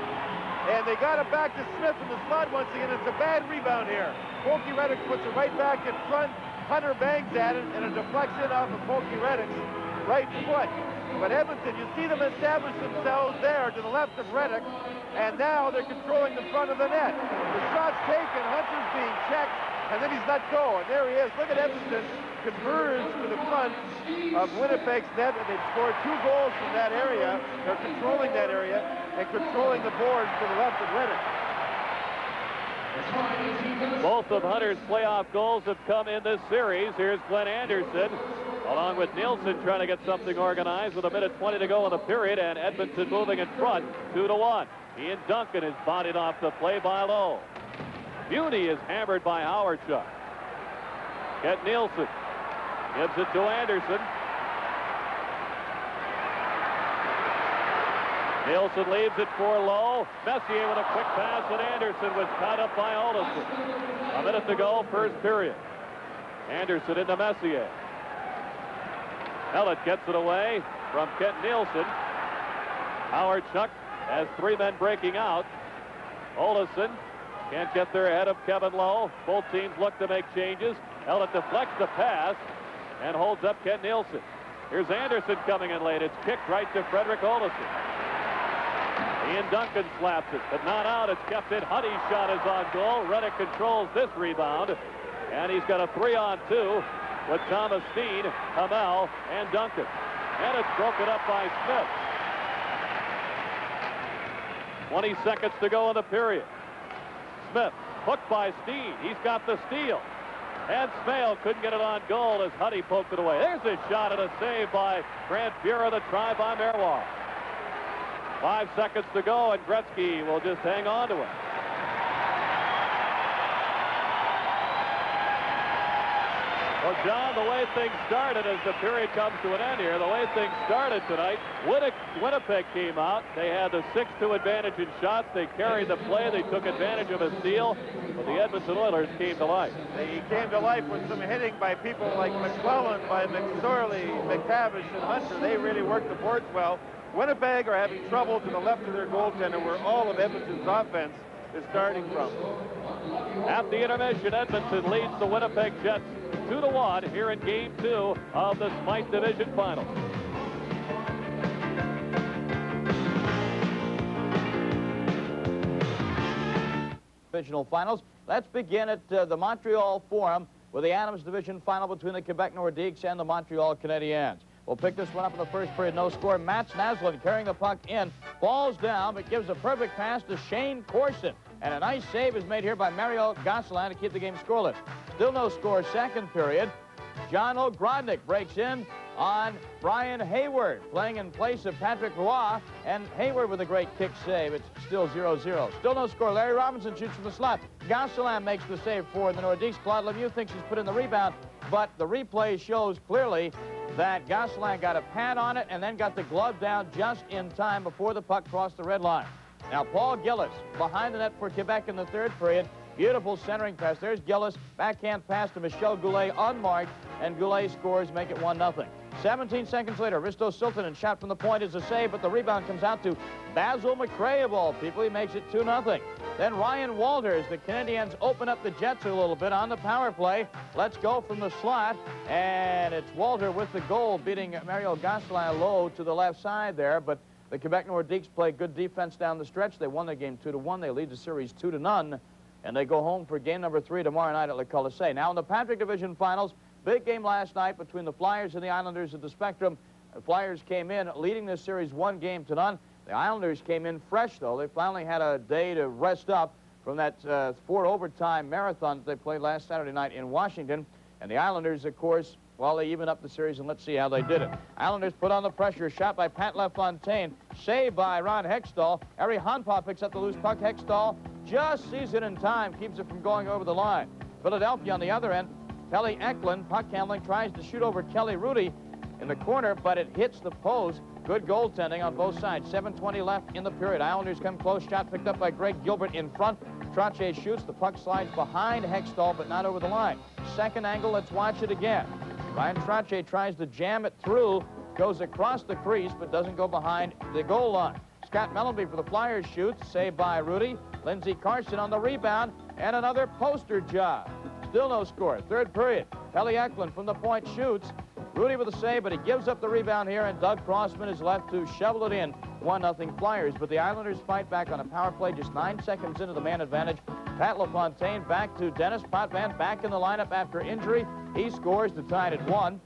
S3: And they got it back to Smith in the slot once again. It's a bad rebound here. Hokie Reddick puts it right back in front. Hunter bangs at it, and it deflects in off of Hokie Reddick's right foot. But Edmonton, you see them establish themselves there to the left of Reddick, and now they're controlling the front of the net. The shot's taken, Hunter's being checked, and then he's let go, and there he is. Look at Edmonton converge to the front of Winnipeg's net, and they've scored 2 goals from that area. They're controlling that area and controlling the boards to the left of Reddick.
S2: Both of Hunter's playoff goals have come in this series. Here's Glenn Anderson, along with Nielsen, trying to get something organized with 1:20 to go in the period, and Edmonton moving in front 2-1. Ian Duncan is bodied off the play by Lowe. Beauty is hammered by Howard Chuck. Get Nielsen. Gives it to Anderson. Nielsen leaves it for Lowe. Messier with a quick pass, and Anderson was tied up by Olofsson. 1 minute to go, first period. Anderson into Messier. Ellett gets it away from Kent Nielsen. Howard Chuck has 3 men breaking out. Olofsson can't get there ahead of Kevin Lowe. Both teams look to make changes. Ellett deflects the pass and holds up Kent Nielsen. Here's Anderson coming in late. It's kicked right to Frederick Olofsson. Ian Duncan slaps it, but not out. It's kept in. Huddy's shot is on goal. Reddick controls this rebound, and he's got a 3-on-2 with Thomas Steen, Hamel, and Duncan. And it's broken up by Smith. 20 seconds to go in the period. Smith, hooked by Steen. He's got the steal. And Smale couldn't get it on goal as Huddy poked it away. There's a shot and a save by Grant Fuhrer. The try by Marois. 5 seconds to go, and Gretzky will just hang on to it. Well, John, the way things started as the period comes to an end here, the way things started tonight, Winnipeg came out. They had the 6-2 advantage in shots. They carried the play. They took advantage of a steal. But the Edmonton Oilers came to life.
S3: They came to life with some hitting by people like McClellan, by McSorley, McTavish, and Hunter. They really worked the boards well. Winnipeg are having trouble to the left of their goaltender, where all of Edmonton's offense is starting from.
S2: At the intermission, Edmonton leads the Winnipeg Jets 2-1 here in Game 2 of the Smythe Division Final.
S1: Divisional finals. Let's begin at the Montreal Forum with the Adams Division Final between the Quebec Nordiques and the Montreal Canadiens. We'll pick this one up in the first period. No score. Mats Naslund carrying the puck in. Falls down, but gives a perfect pass to Shane Corson. And a nice save is made here by Mario Gosselin to keep the game scoreless. Still no score. Second period. John Ogrodnik breaks in on Brian Hayward, playing in place of Patrick Roy, and Hayward with a great kick save. It's still 0-0. Still no score. Larry Robinson shoots from the slot. Gosselin makes the save for the Nordiques. Claude Lemieux thinks he's put in the rebound, but the replay shows clearly that Gosselin got a pad on it and then got the glove down just in time before the puck crossed the red line. Now, Paul Gillis behind the net for Quebec in the third period. Beautiful centering pass. There's Gillis. Backhand pass to Michel Goulet unmarked, and Goulet scores, make it 1-0. 17 seconds later, Risto Siltanen shot from the point is a save, but the rebound comes out to Basil McRae of all people. He makes it 2-0. Then Ryan Walters. The Canadiens open up the Jets a little bit on the power play. Let's go from the slot, and it's Walter with the goal, beating Mario Gosselin low to the left side there, but the Quebec Nordiques play good defense down the stretch. They won the game 2-1. They lead the series 2-0, and they go home for game number 3 tomorrow night at Le Colisée. Now in the Patrick Division Finals, big game last night between the Flyers and the Islanders at the Spectrum. The Flyers came in leading this series 1-0. The Islanders came in fresh, though. They finally had a day to rest up from that 4-overtime marathon that they played last Saturday night in Washington. And the Islanders, of course, well, they even up the series, and let's see how they did it. Islanders put on the pressure. Shot by Pat LaFontaine. Saved by Ron Hextall. Harry Hanpa picks up the loose puck. Hextall just sees it in time. Keeps it from going over the line. Philadelphia on the other end. Kelly Eklund, puck handling, tries to shoot over Kelly Rudy in the corner, but it hits the post. Good goaltending on both sides. 7:20 left in the period. Islanders come close. Shot picked up by Greg Gilbert in front. Trottier shoots. The puck slides behind Hextall, but not over the line. Second angle, let's watch it again. Ryan Trottier tries to jam it through, goes across the crease, but doesn't go behind the goal line. Scott Mellenby for the Flyers shoots, saved by Rudy. Lindsey Carson on the rebound, and another poster job. Still no score. Third period. Kelly Eklund from the point shoots. Rudy with a save, but he gives up the rebound here, and Doug Crossman is left to shovel it in. 1-0 Flyers, but the Islanders fight back on a power play just 9 seconds into the man advantage. Pat LaFontaine back to Dennis Potvin, back in the lineup after injury. He scores to tie it at 1.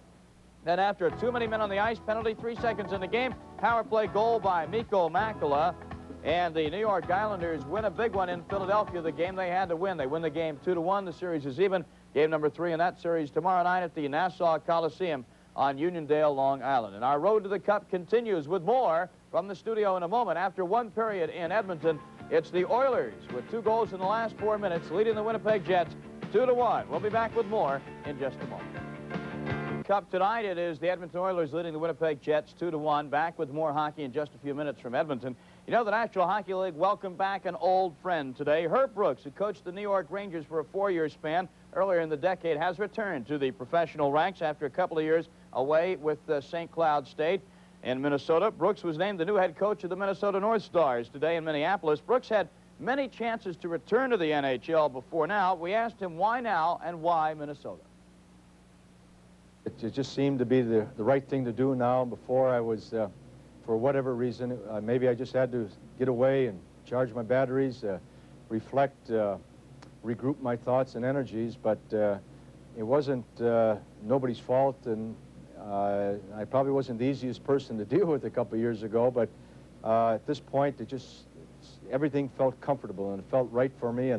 S1: Then after too many men on the ice penalty, 3 seconds in the game, power play goal by Mikko Makela. And the New York Islanders win a big one in Philadelphia, the game they had to win. They win the game 2-1. The series is even. Game number 3 in that series tomorrow night at the Nassau Coliseum on Uniondale, Long Island. And our road to the Cup continues with more from the studio in a moment. After one period in Edmonton, it's the Oilers with 2 goals in the last 4 minutes, leading the Winnipeg Jets 2-1. We'll be back with more in just a moment. Cup tonight, it is the Edmonton Oilers leading the Winnipeg Jets 2-1. Back with more hockey in just a few minutes from Edmonton. You know, the National Hockey League welcomed back an old friend today. Herb Brooks, who coached the New York Rangers for a 4-year span earlier in the decade, has returned to the professional ranks after a couple of years away with St. Cloud State in Minnesota. Brooks was named the new head coach of the Minnesota North Stars today in Minneapolis. Brooks had many chances to return to the NHL before now. We asked him why now and why Minnesota.
S7: It just seemed to be the right thing to do now. Before I was, for whatever reason, maybe I just had to get away and charge my batteries, reflect, regroup my thoughts and energies, but it wasn't nobody's fault, and I probably wasn't the easiest person to deal with a couple of years ago, but at this point, everything felt comfortable and it felt right for me,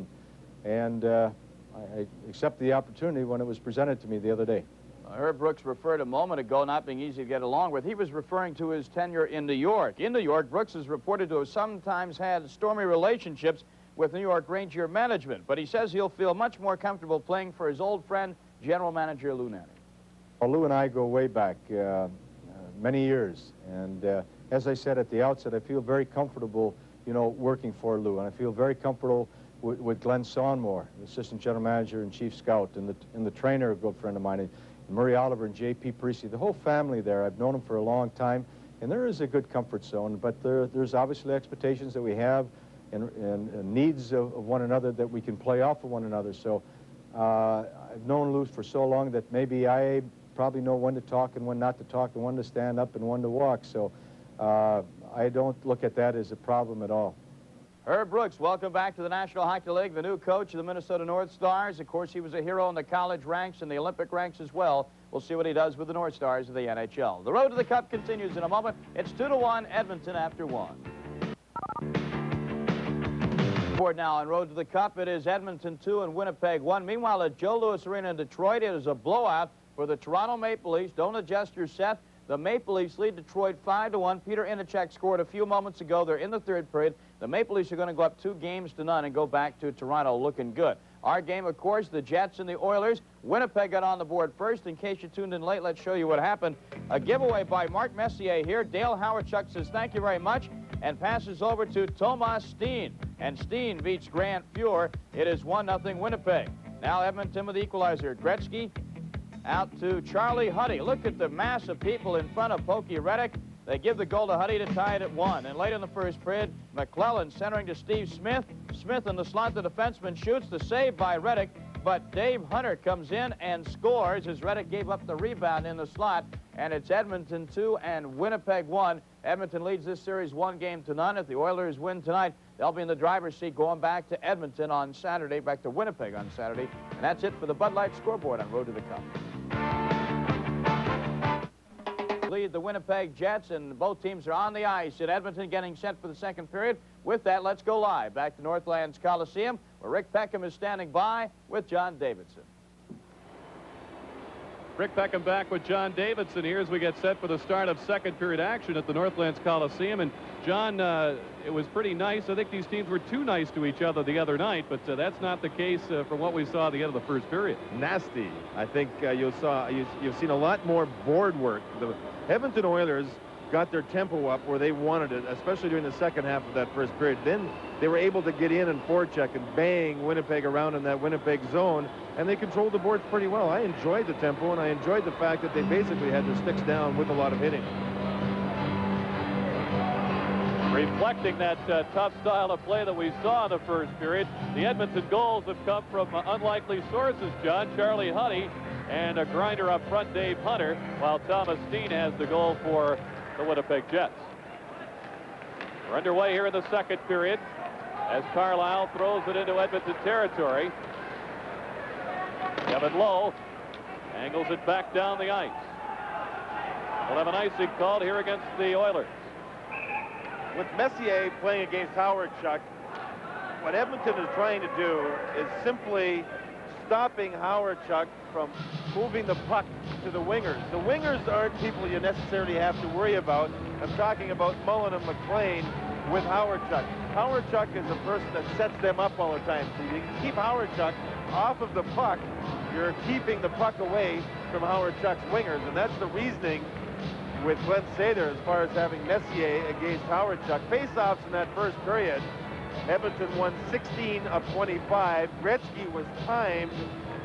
S7: and I accepted the opportunity when it was presented to me the other day.
S1: Herb Brooks referred a moment ago not being easy to get along with. He was referring to his tenure in New York. In New York, Brooks is reported to have sometimes had stormy relationships with New York Ranger management, but he says he'll feel much more comfortable playing for his old friend general manager Lou Nanne?
S7: Well, Lou and I go way back, many years. And as I said at the outset, I feel very comfortable, working for Lou. And I feel very comfortable with Glenn Sonmore, the assistant general manager and chief scout, and the trainer, a good friend of mine, and Murray Oliver and J.P. Parisi. The whole family there, I've known them for a long time. And there is a good comfort zone, but there's obviously expectations that we have and needs of one another that we can play off of one another. So I've known Lou for so long that maybe I probably know when to talk and when not to talk and when to stand up and when to walk. So I don't look at that as a problem at all.
S1: Herb Brooks, welcome back to the National Hockey League, the new coach of the Minnesota North Stars. Of course, he was a hero in the college ranks and the Olympic ranks as well. We'll see what he does with the North Stars of the NHL. The road to the Cup continues in a moment. It's 2-1, Edmonton after 1. Board now on road to the Cup. It is Edmonton 2 and Winnipeg 1. Meanwhile, at Joe Louis Arena in Detroit, it is a blowout for the Toronto Maple Leafs. Don't adjust your set. The Maple Leafs lead Detroit 5-1. Peter Inachek scored a few moments ago. They're in the third period. The Maple Leafs are going to go up 2-0 and go back to Toronto looking good. Our game, of course, the Jets and the Oilers. Winnipeg got on the board first. In case you tuned in late, let's show you what happened. A giveaway by Mark Messier here. Dale Howardchuk says thank you very much and passes over to Thomas Steen. And Steen beats Grant Fuhr. It is 1-0 Winnipeg. Now Edmonton with the equalizer. Gretzky out to Charlie Huddy. Look at the mass of people in front of Pokey Reddick. They give the goal to Huddy to tie it at 1. And late in the first period, McClellan centering to Steve Smith. Smith in the slot, the defenseman shoots. The save by Reddick, but Dave Hunter comes in and scores as Reddick gave up the rebound in the slot. And it's Edmonton 2 and Winnipeg 1. Edmonton leads this series 1-0. If the Oilers win tonight, they'll be in the driver's seat going back to Edmonton on Saturday, back to Winnipeg on Saturday. And that's it for the Bud Light scoreboard on Road to the Cup. Lead the Winnipeg Jets, and both teams are on the ice at Edmonton getting set for the second period. With that, let's go live back to Northlands Coliseum, where Rick Peckham is standing by with John Davidson.
S2: Rick Peckham back with John Davidson here as we get set for the start of second period action at the Northlands Coliseum. And John, it was pretty nice. I think these teams were too nice to each other the other night, but that's not the case from what we saw at the end of the first period.
S3: Nasty. I think you've seen a lot more board work. The Edmonton Oilers got their tempo up where they wanted it, especially during the second half of that first period. Then they were able to get in and forecheck and bang Winnipeg around in that Winnipeg zone, and they controlled the boards pretty well. I enjoyed the tempo, and I enjoyed the fact that they basically had their sticks down with a lot of hitting.
S2: Reflecting that tough style of play that we saw in the first period, the Edmonton goals have come from unlikely sources, John. Charlie Huddy and a grinder up front, Dave Hunter, while Thomas Steen has the goal for the Winnipeg Jets. We're underway here in the second period as Carlisle throws it into Edmonton territory. Kevin Lowe angles it back down the ice. We'll have an icing called here against the Oilers.
S3: With Messier playing against Howardchuk, what Edmonton is trying to do is simply stopping Howardchuk from moving the puck to the wingers. The wingers aren't people you necessarily have to worry about. I'm talking about Mullen and McLean with Howardchuk. Howardchuk is a person that sets them up all the time. So you can keep Howardchuk off of the puck. You're keeping the puck away from Howardchuk's wingers, and that's the reasoning with Glenn Sather as far as having Messier against Howardchuk. Face-offs in that first period, Edmonton won 16 of 25. Gretzky was timed,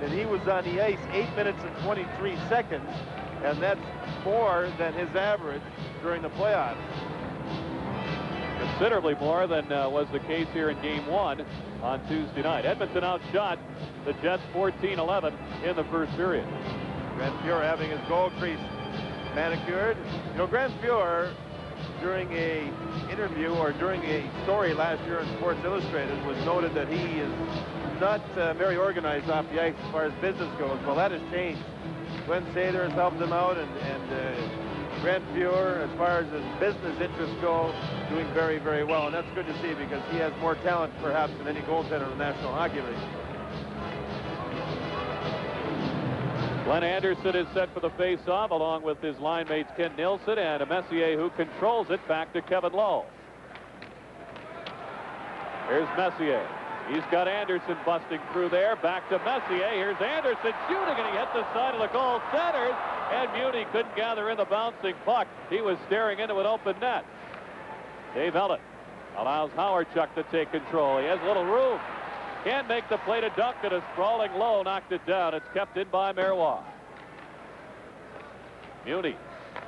S3: and he was on the ice 8 minutes and 23 seconds, and that's more than his average during the playoffs.
S2: Considerably more than was the case here in Game 1 on Tuesday night. Edmonton outshot the Jets 14-11 in the first period.
S3: Grant Fuhr having his goal crease manicured. You know, Grant Fuhr, during a interview or during a story last year in Sports Illustrated, was noted that he is not very organized off the ice as far as business goes. Well, that has changed. Glenn Sather has helped him out, and Grant Fuhr, as far as his business interests go, doing very, very well. And that's good to see because he has more talent, perhaps, than any goaltender in the National Hockey League.
S2: Glenn Anderson is set for the face-off along with his line mates Ken Nilsson and a Messier who controls it back to Kevin Lowe. Here's Messier. He's got Anderson busting through there. Back to Messier. Here's Anderson shooting, and he hit the side of the goal centers. And Muni couldn't gather in the bouncing puck. He was staring into an open net. Dave Ellett allows Howard-Chuck to take control. He has a little room. Can't make the play to dunk it. A sprawling low knocked it down. It's kept in by Marois. Muni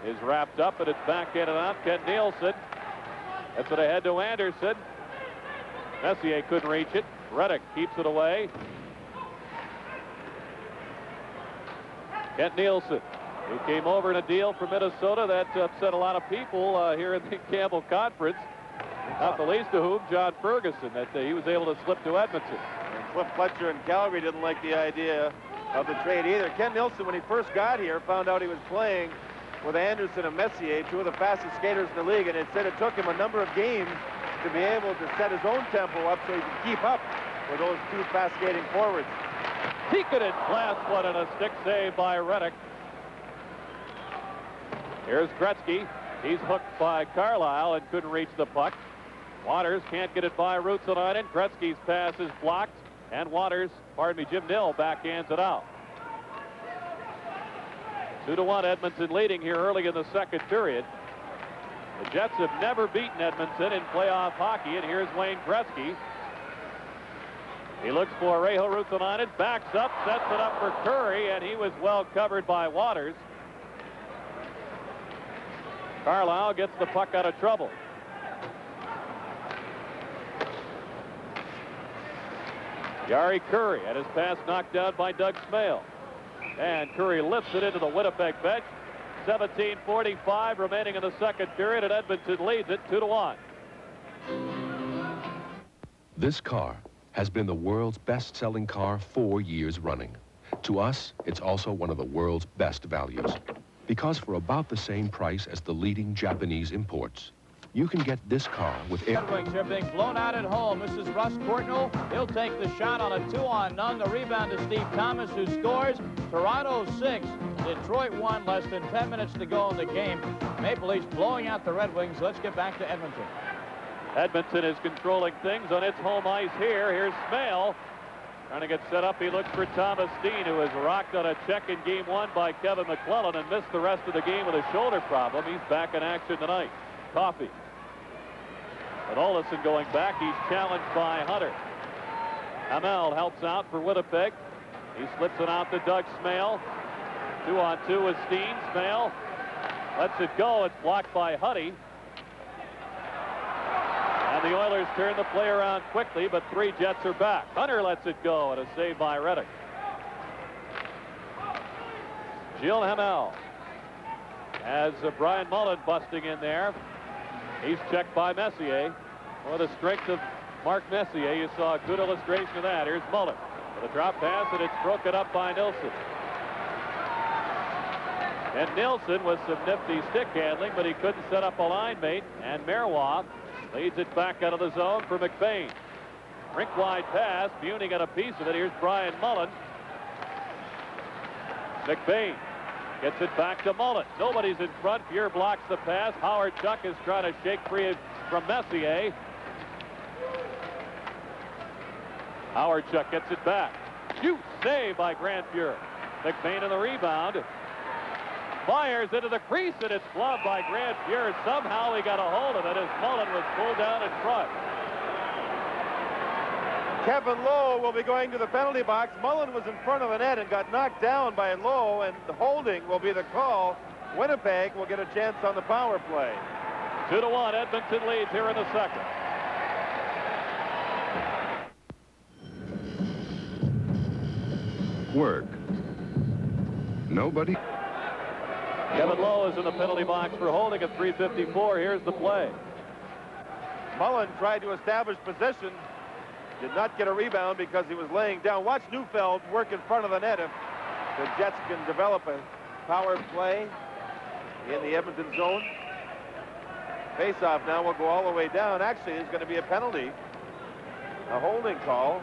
S2: is wrapped up, and it's backhanded out. Ken Nielsen. That's it ahead to Anderson. Messier couldn't reach it. Reddick keeps it away. Kent Nielsen, who came over in a deal from Minnesota that upset a lot of people here in the Campbell Conference. Not the least of whom, John Ferguson, that he was able to slip to Edmonton.
S3: And Cliff Fletcher in Calgary didn't like the idea of the trade either. Ken Nielsen, when he first got here, found out he was playing with Anderson and Messier, two of the fastest skaters in the league, and it said it took him a number of games to be able to set his own tempo up so he could keep up with those two fast skating forwards.
S2: Tikkanen blast one and a stick save by Reddick. Here's Gretzky. He's hooked by Carlisle and couldn't reach the puck. Waters can't get it by Ruotsalainen. Gretzky's pass is blocked, and Jim Nill backhands it out. 2-1 Edmonton leading here early in the second period. The Jets have never beaten Edmonton in playoff hockey, and here's Wayne Gretzky. He looks for Reijo Ruotsalainen, backs up, sets it up for Curry, and he was well covered by Waters. Carlisle gets the puck out of trouble. Jari Curry had his pass knocked down by Doug Smale. And Curry lifts it into the Winnipeg bench. 17:45 remaining in the second period, and Edmonton leads it 2-1.
S8: This car has been the world's best-selling car 4 years running. To us, it's also one of the world's best values. Because for about the same price as the leading Japanese imports, you can get this car with air.
S1: Red Wings are being blown out at home. This is Russ Courtnall. He'll take the shot on a 2-on-none. The rebound to Steve Thomas, who scores. Toronto 6, Detroit 1, less than 10 minutes to go in the game. Maple Leafs blowing out the Red Wings. Let's get back to Edmonton.
S2: Edmonton is controlling things on its home ice here. Here's Smale trying to get set up. He looks for Thomas Dean, who was rocked on a check in game 1 by Kevin McClellan and missed the rest of the game with a shoulder problem. He's back in action tonight. Coffey. But Olesen going back. He's challenged by Hunter. Hamel helps out for Winnipeg. He slips it out to Doug Smale. 2-on-2 with Steen. Smale lets it go. It's blocked by Huddy. And the Oilers turn the play around quickly, but 3 Jets are back. Hunter lets it go, and a save by Reddick. Gilles Hamel has Brian Mullen busting in there. He's checked by Messier. For the strength of Mark Messier, you saw a good illustration of that. Here's Mullen with a drop pass, and it's broken up by Nilsson. And Nilsson with some nifty stick handling, but he couldn't set up a line mate. And Marois leads it back out of the zone for McBain. Rink-wide pass. Muni got a piece of it. Here's Brian Mullen. McBain gets it back to Mullen. Nobody's in front. Fuhr blocks the pass. Howard-Chuck is trying to shake free from Messier. Howard-Chuck gets it back. Shoot! Save by Grant Fuhr. McBain in the rebound. Fires into the crease, and it's gloved by Grant Fuhr. Somehow he got a hold of it as Mullen was pulled down in front.
S3: Kevin Lowe will be going to the penalty box. Mullen was in front of the net and got knocked down by Lowe, and the holding will be the call. Winnipeg will get a chance on the power play.
S2: 2-1, Edmonton leads here in the second.
S4: Work. Nobody.
S2: Kevin Lowe is in the penalty box for holding at 3:54. Here's the play.
S3: Mullen tried to establish position. Did not get a rebound because he was laying down. Watch Neufeld work in front of the net if the Jets can develop a power play in the Edmonton zone. Face-off now will go all the way down. Actually, there's going to be a penalty. A holding call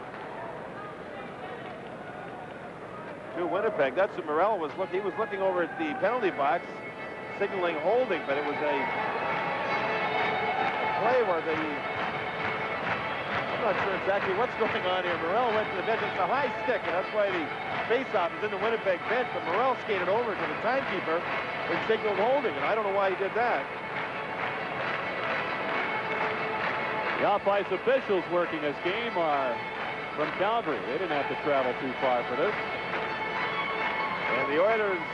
S3: to Winnipeg. That's what Morello was looking. He was looking over at the penalty box, signaling holding, but it was a play where I'm not sure exactly what's going on here. Morrell went to the bench. It's a high stick, and that's why the faceoff is in the Winnipeg bench. But Morrell skated over to the timekeeper and signaled holding, and I don't know why he did that.
S2: The off-ice officials working this game are from Calgary. They didn't have to travel too far for this.
S3: And the Oilers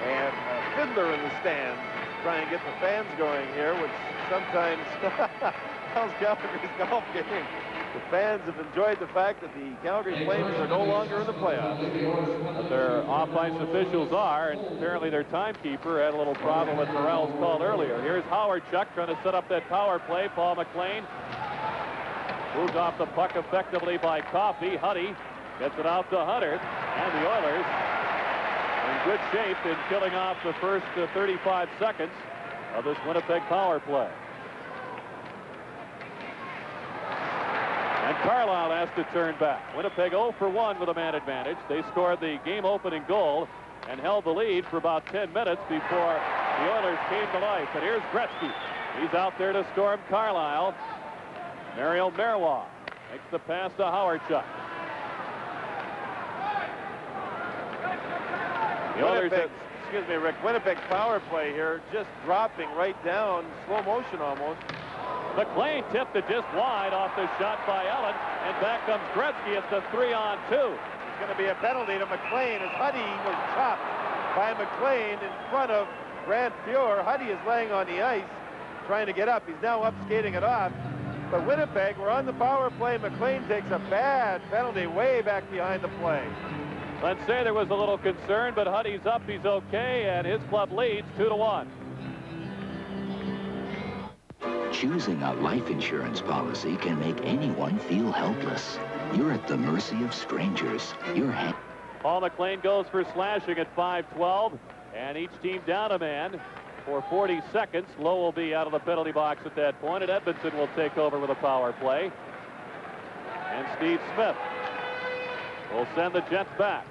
S3: and Fiddler in the stands trying to get the fans going here, which sometimes tells Calgary's golf game. The fans have enjoyed the fact that the Calgary Flames are no longer in the playoffs.
S2: But their off-ice officials are, and apparently their timekeeper had a little problem with Morrell's call earlier. Here's Howard Chuck trying to set up that power play. Paul McLean moved off the puck effectively by Coffey. Huddy gets it out to Hunter, and the Oilers in good shape in killing off the first 35 seconds of this Winnipeg power play. And Carlisle has to turn back. Winnipeg 0 for 1 with a man advantage. They scored the game-opening goal and held the lead for about 10 minutes before the Oilers came to life. And here's Gretzky. He's out there to storm Carlisle. Mario Marois makes the pass to Howard Chuck. The Oilers have,
S3: excuse me, Rick, Winnipeg's power play here just dropping right down, slow motion almost.
S2: McLean tipped it just wide off the shot by Ellen, and back comes Gretzky. It's the 3-on-2.
S3: It's going to be a penalty to McLean as Huddy was chopped by McLean in front of Grant Fuhr. Huddy is laying on the ice trying to get up. He's now up skating it off. But Winnipeg, we're on the power play. McLean takes a bad penalty way back behind the play.
S2: Let's say there was a little concern, but Huddy's up. He's okay, and his club leads 2-1.
S9: Choosing a life insurance policy can make anyone feel helpless. You're at the mercy of strangers.
S2: Paul McLean goes for slashing at 5:12, and each team down a man for 40 seconds. Lowe will be out of the penalty box at that point, and Edmonton will take over with a power play. And Steve Smith will send the Jets back.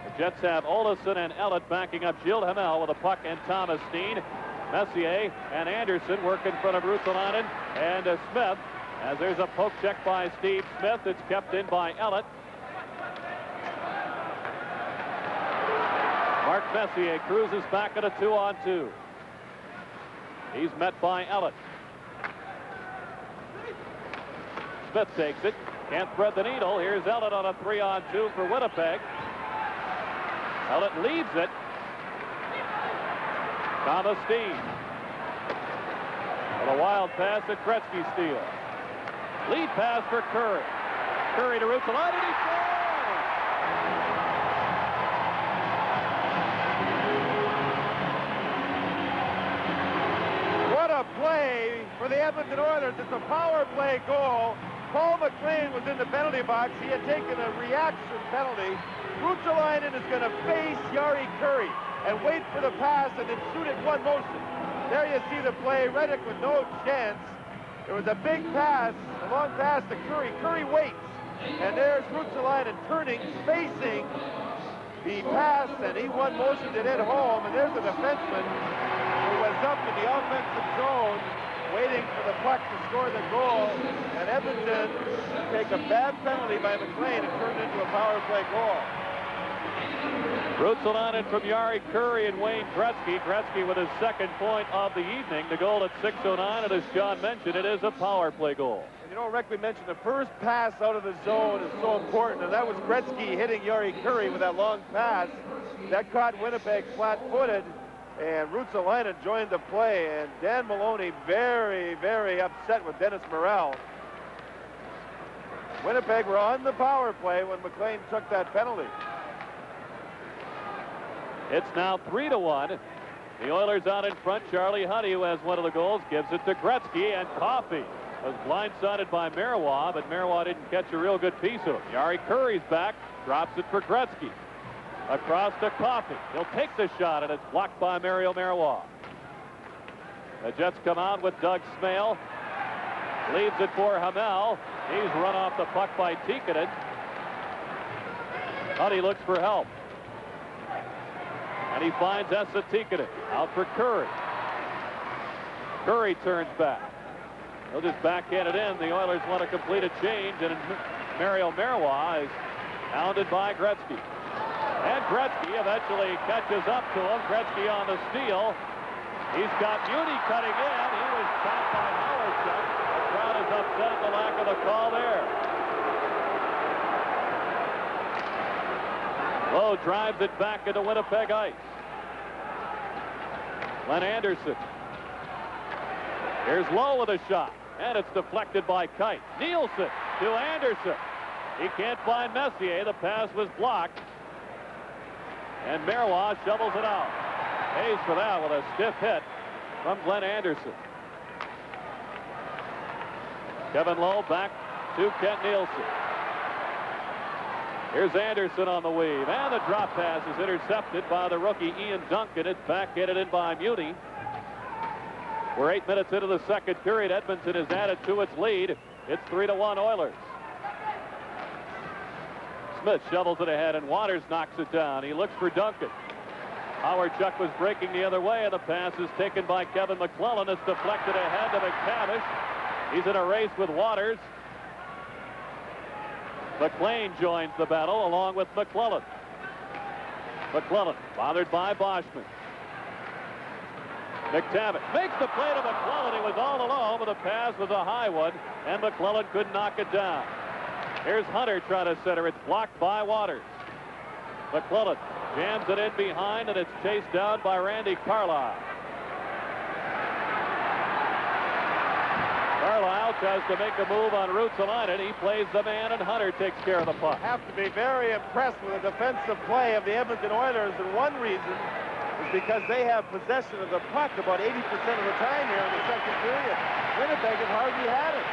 S2: The Jets have Olesen and Ellett backing up Gilles Hamel with a puck and Thomas Steen. Messier and Anderson work in front of Ruotsalainen and Smith. As there's a poke check by Steve Smith. It's kept in by Ellett. Mark Messier cruises back at a 2-on-2. He's met by Ellett. Smith takes it. Can't thread the needle. Here's Ellett on a 3-on-2 for Winnipeg. Ellett leads it. Thomas Steen. With a wild pass that Gretzky steals. Lead pass for Curry. Curry to Ruotsalainen, and he scores!
S3: What a play for the Edmonton Oilers. It's a power play goal. Paul McLean was in the penalty box. He had taken a reaction penalty. Ruotsalainen is going to face Jari Kurri and wait for the pass and then shoot it one motion. There you see the play. Reddick with no chance. It was a big pass, a long pass to Kurri. Kurri waits. And there's Ruotsalainen turning, facing the pass, and he one motion to hit home. And there's a defenseman who was up in the offensive zone waiting for the puck to score the goal. And Edmonton take a bad penalty by McLean and turn it into a power play goal.
S2: Ruotsalainen from Jari Kurri and Wayne Gretzky. Gretzky with his second point of the evening. The goal at 6:09, and as John mentioned, it is a power play goal.
S3: And you know, Rick, we mentioned the first pass out of the zone is so important, and that was Gretzky hitting Jari Kurri with that long pass. That caught Winnipeg flat-footed, and Ruotsalainen joined the play, and Dan Maloney very, very upset with Dennis Morrell. Winnipeg were on the power play when McLean took that penalty.
S2: It's now 3-1. The Oilers out in front. Charlie Huddy, who has one of the goals, gives it to Gretzky, and Coffey was blindsided by Marois, but Marois didn't catch a real good piece of him. Jari Kurri's back, drops it for Gretzky. Across to Coffey. He'll take the shot, and it's blocked by Mario Marois. The Jets come out with Doug Smale. Leaves it for Hamel. He's run off the puck by Tikkanen. Huddy looks for help. And he finds Esa Tikkanen out for Kurri. Kurri turns back. He'll just backhand it in. The Oilers want to complete a change, and Mario Marois is hounded by Gretzky. And Gretzky eventually catches up to him. Gretzky on the steal. He's got Muni cutting in. He was stopped by Howard. The crowd is upset at the lack of a call there. Lowe drives it back into Winnipeg ice. Glenn Anderson. Here's Lowe with a shot, and it's deflected by Kite. Nielsen to Anderson. He can't find Messier. The pass was blocked. And Marois shovels it out. Pays for that with a stiff hit from Glenn Anderson. Kevin Lowe back to Kent Nielsen. Here's Anderson on the weave, and the drop pass is intercepted by the rookie Ian Duncan. It's backhanded in by Muni. We're 8 minutes into the second period. Edmonton has added to its lead. It's 3-1 Oilers. Smith shovels it ahead, and Waters knocks it down. He looks for Duncan. Howard Chuck was breaking the other way, and the pass is taken by Kevin McClellan. It's deflected ahead to McTavish. He's in a race with Waters. McLean joins the battle along with McClellan. McClellan bothered by Boschman. McTavish makes the play to McClellan. He was all alone, but the pass was a high one, and McClellan couldn't knock it down. Here's Hunter trying to center. It's blocked by Waters. McClellan jams it in behind, and it's chased down by Randy Carlyle. Carlyle tries to make a move on Ruotsalainen. He plays the man, and Hunter takes care of the puck.
S3: Have to be very impressed with the defensive play of the Edmonton Oilers, and one reason is because they have possession of the puck about 80% of the time here in the second period. Winnipeg has hardly had it.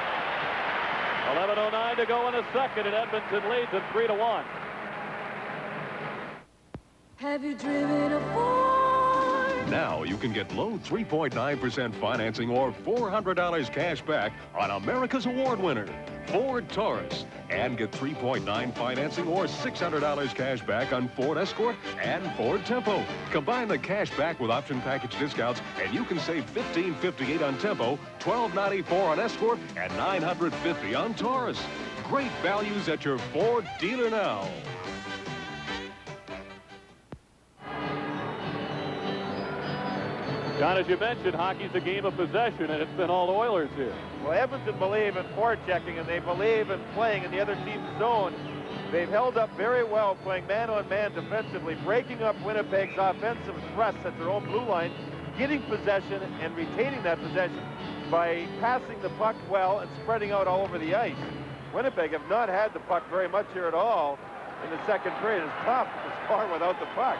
S2: 11:09 to go in the second, and Edmonton leads at 3-1.
S10: Have you driven a Ford?
S8: Now you can get low 3.9% financing or $400 cash back on America's award winner, Ford Taurus. And get 3.9 financing or $600 cash back on Ford Escort and Ford Tempo. Combine the cash back with option package discounts, and you can save $1,558 on Tempo, $1,294 on Escort, and $950 on Taurus. Great values at your Ford dealer now.
S2: John, as you mentioned, hockey's a game of possession, and it's been all Oilers here.
S3: Well, Edmonton believe in forechecking, and they believe in playing in the other team's zone. They've held up very well playing man-on-man defensively, breaking up Winnipeg's offensive thrusts at their own blue line, getting possession and retaining that possession by passing the puck well and spreading out all over the ice. Winnipeg have not had the puck very much here at all in the second period. It's tough to score without the puck.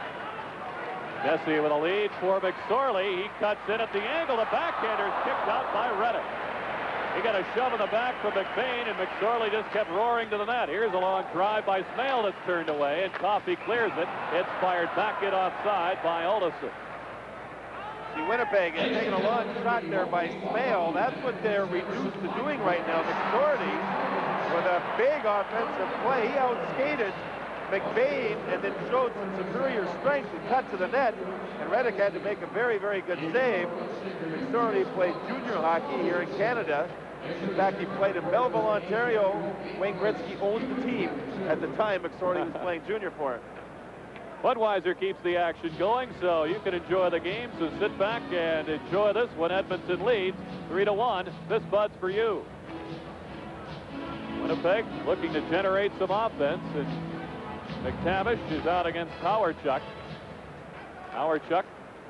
S2: Messier with a lead for McSorley. He cuts in at the angle. The backhander is kicked out by Reddick. He got a shove in the back from McBain, and McSorley just kept roaring to the net. Here's a long drive by Smale that's turned away, and Coffey clears it. It's fired back in offside by Olofsson.
S3: See, Winnipeg is taking a long shot there by Smale. That's what they're reduced to doing right now. McSorley with a big offensive play. He outskated McBain and then showed some superior strength and cut to the net, and Reddick had to make a very, very good save. McSorley played junior hockey here in Canada. In fact, he played in Belleville, Ontario. Wayne Gretzky owned the team at the time McSorley was playing junior for him.
S2: Budweiser keeps the action going, so you can enjoy the game. So sit back and enjoy this one. Edmonton leads 3-1. This Bud's for you. Winnipeg looking to generate some offense, and McTavish is out against Howard Chuck. Howard Chuck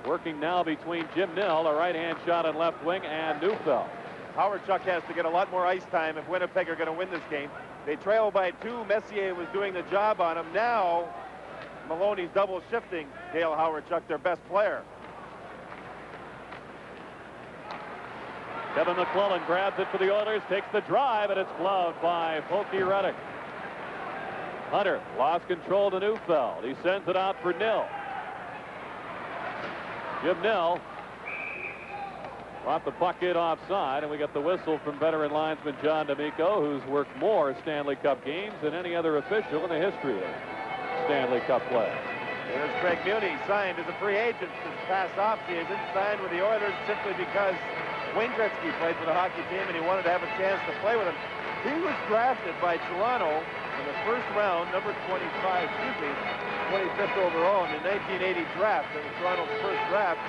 S2: working now between Jim Nill, a right-hand shot on left wing, and Neufeld.
S3: Howard Chuck has to get a lot more ice time if Winnipeg are going to win this game. They trail by 2. Messier was doing the job on him. Now Maloney's double shifting Dale Howard Chuck, their best player.
S2: Kevin McClellan grabs it for the Oilers, takes the drive, and it's gloved by Folke Reddick. Hunter lost control to Neufeld. He sends it out for Nill. Jim Nill brought the puck in offside, and we got the whistle from veteran linesman John D'Amico, who's worked more Stanley Cup games than any other official in the history of Stanley Cup play.
S3: There's Craig Muni, signed as a free agent this past offseason, signed with the Oilers simply because Wayne Gretzky played for the hockey team, and he wanted to have a chance to play with him. He was drafted by Toronto in the first round, number 25th overall in the 1980 draft. It was Toronto's first draft.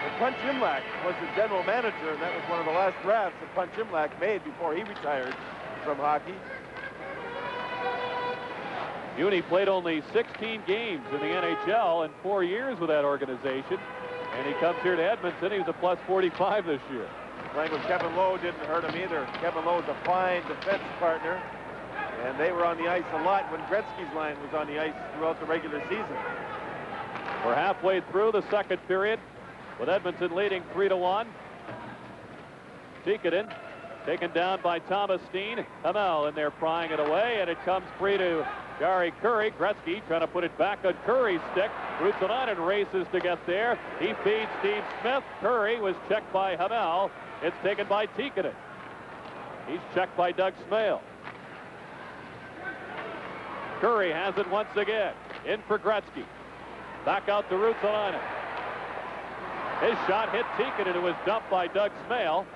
S3: And Punch Imlach was the general manager, and that was one of the last drafts that Punch Imlach made before he retired from hockey.
S2: Uni played only 16 games in the NHL in 4 years with that organization. And he comes here to Edmonton. He was a plus 45 this year.
S3: Playing with Kevin Lowe didn't hurt him either. Kevin Lowe is a fine defense partner. And they were on the ice a lot when Gretzky's line was on the ice throughout the regular season.
S2: We're halfway through the second period with Edmonton leading 3-1. Tikkanen taken down by Thomas Steen. Hamel in there prying it away, and it comes free to Jari Kurri. Gretzky trying to put it back on Curry's stick. Ruotsalainen races to get there. He feeds Steve Smith. Kurri was checked by Hamel. It's taken by Tikkanen. He's checked by Doug Smale. Kurri has it once again. In for Gretzky. Back out to Ruotsalainen. His shot hit Tikkanen, who was dumped by Doug Smale.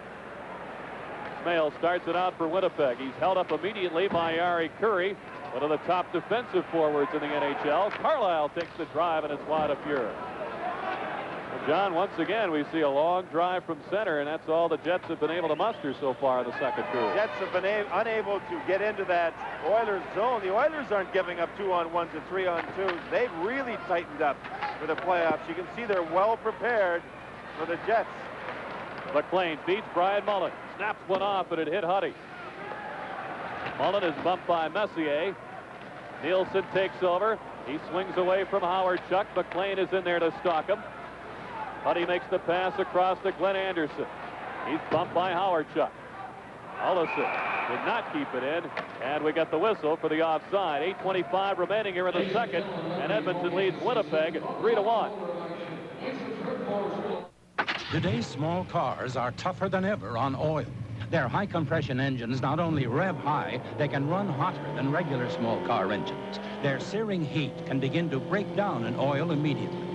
S2: Smale starts it out for Winnipeg. He's held up immediately by Jari Kurri, one of the top defensive forwards in the NHL. Carlisle takes the drive, and it's wide of Fuhrer. Well, John, once again, we see a long drive from center, and that's all the Jets have been able to muster so far in the second period.
S3: Jets have been unable to get into that Oilers zone. The Oilers aren't giving up 2-on-1s and 3-on-2s. They've really tightened up for the playoffs. You can see they're well prepared for the Jets.
S2: McLean beats Brian Mullen. Snaps one off, and it hit Huddy. Mullen is bumped by Messier. Nielsen takes over. He swings away from Howard Chuck. McLean is in there to stalk him. Huddy makes the pass across to Glenn Anderson. He's bumped by Howard Chuck. Ullison did not keep it in, and we got the whistle for the offside. 8:25 remaining here in the second, and Edmonton leads Winnipeg 3-1.
S11: Today's small cars are tougher than ever on oil. Their high-compression engines not only rev high, they can run hotter than regular small car engines. Their searing heat can begin to break down an oil immediately.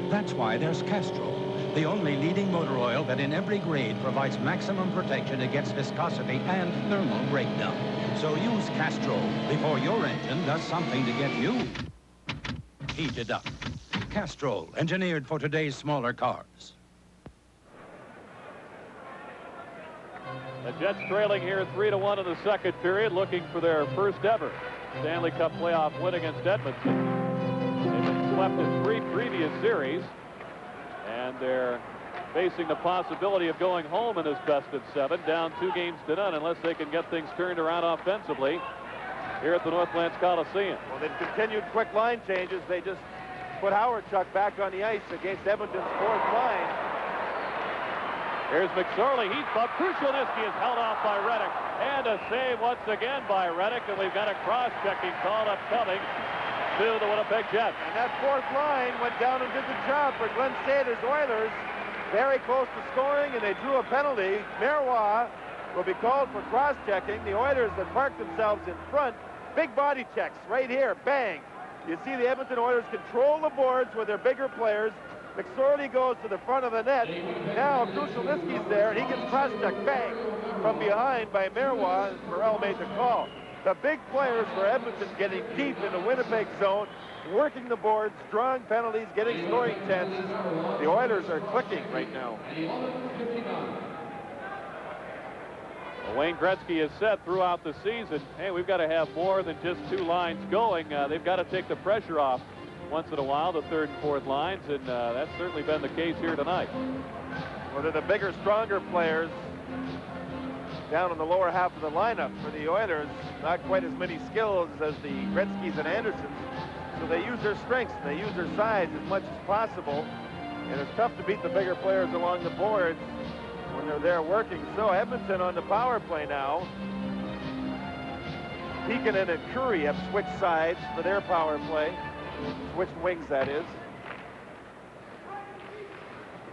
S11: That's why there's Castrol, the only leading motor oil that in every grade provides maximum protection against viscosity and thermal breakdown. So use Castrol before your engine does something to get you heated up. Castrol, engineered for today's smaller cars.
S2: The Jets trailing here 3-1 in the second period, looking for their first ever Stanley Cup playoff win against Edmonton. They've been swept in 3 previous series, and they're facing the possibility of going home in this best-of-7, down 2-0 unless they can get things turned around offensively here at the Northlands Coliseum.
S3: Well, they've continued quick line changes. They just put Howard Chuck back on the ice against Edmonton's fourth line.
S2: Here's McSorley. He's bumped. Krushelnyski is held off by Reddick. And a save once again by Reddick. And we've got a cross-checking call upcoming to the Winnipeg Jets.
S3: And that fourth line went down and did the job for Glenn Sather's Oilers. Very close to scoring, and they drew a penalty. Marois will be called for cross-checking. The Oilers that parked themselves in front. Big body checks right here. Bang. You see the Edmonton Oilers control the boards with their bigger players. McSorley goes to the front of the net. Now Krushelnyski's there, and he gets cross-checked, bang, from behind by Marois, and Morel made the call. The big players for Edmonton getting deep in the Winnipeg zone, working the boards, drawing penalties, getting scoring chances. The Oilers are clicking right now.
S2: Well, Wayne Gretzky has said throughout the season, hey, we've got to have more than just 2 lines going. They've got to take the pressure off once in a while, the third and fourth lines, and that's certainly been the case here tonight.
S3: Well, they're the bigger, stronger players down in the lower half of the lineup for the Oilers. Not quite as many skills as the Gretzkys and Andersons, so they use their strengths, and they use their size as much as possible, and it's tough to beat the bigger players along the boards when they're there working. So Edmonton on the power play now. Tikkanen and Kurri have switched sides for their power play. Switched wings, that is.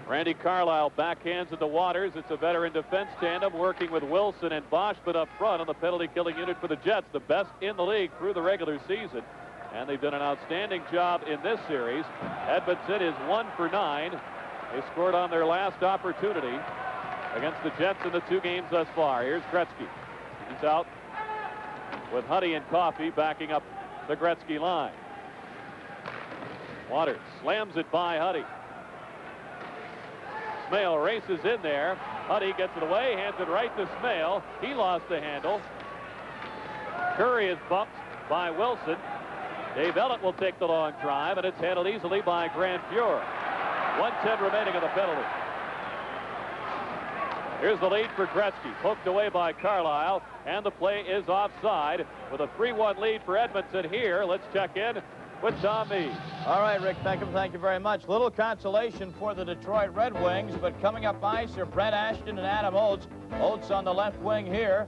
S2: Randy Carlisle backhands it to Waters. It's a veteran defense tandem working with Wilson and Boschman up front on the penalty-killing unit for the Jets, the best in the league through the regular season. And they've done an outstanding job in this series. Edmonton is 1 for 9. They scored on their last opportunity. against the Jets in the 2 games thus far. Here's Gretzky. He's out with Huddy and Coffey backing up the Gretzky line. Waters slams it by Huddy. Smale races in there. Huddy gets it away, hands it right to Smale. He lost the handle. Curry is bumped by Wilson. Dave Ellett will take the long drive, and it's handled easily by Grant Fuhr. 1:10 remaining in the penalty. Here's the lead for Gretzky, poked away by Carlisle, and the play is offside with a 3-1 lead for Edmonton here. Let's check in with Tom Meade.
S1: All right, Rick Beckham, thank you very much. Little consolation for the Detroit Red Wings, but coming up ice are Brent Ashton and Adam Oates. Oates on the left wing here.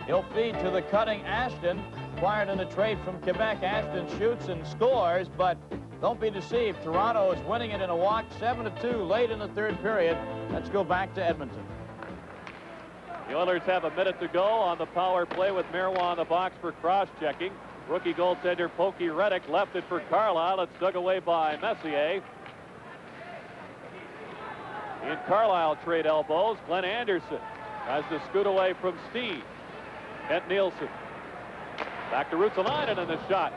S1: He'll feed to the cutting Ashton. Acquired in a trade from Quebec, Ashton shoots and scores, but don't be deceived. Toronto is winning it in a walk, 7-2 late in the 3rd period. Let's go back to Edmonton.
S2: The Oilers have a minute to go on the power play with Marois in the box for cross-checking. Rookie goaltender Pokey Reddick left it for Carlisle. It's dug away by Messier. In Carlisle trade elbows, Glenn Anderson tries to scoot away from Steen. Kent Nielsen. Back to Ruotsalainen, and the shot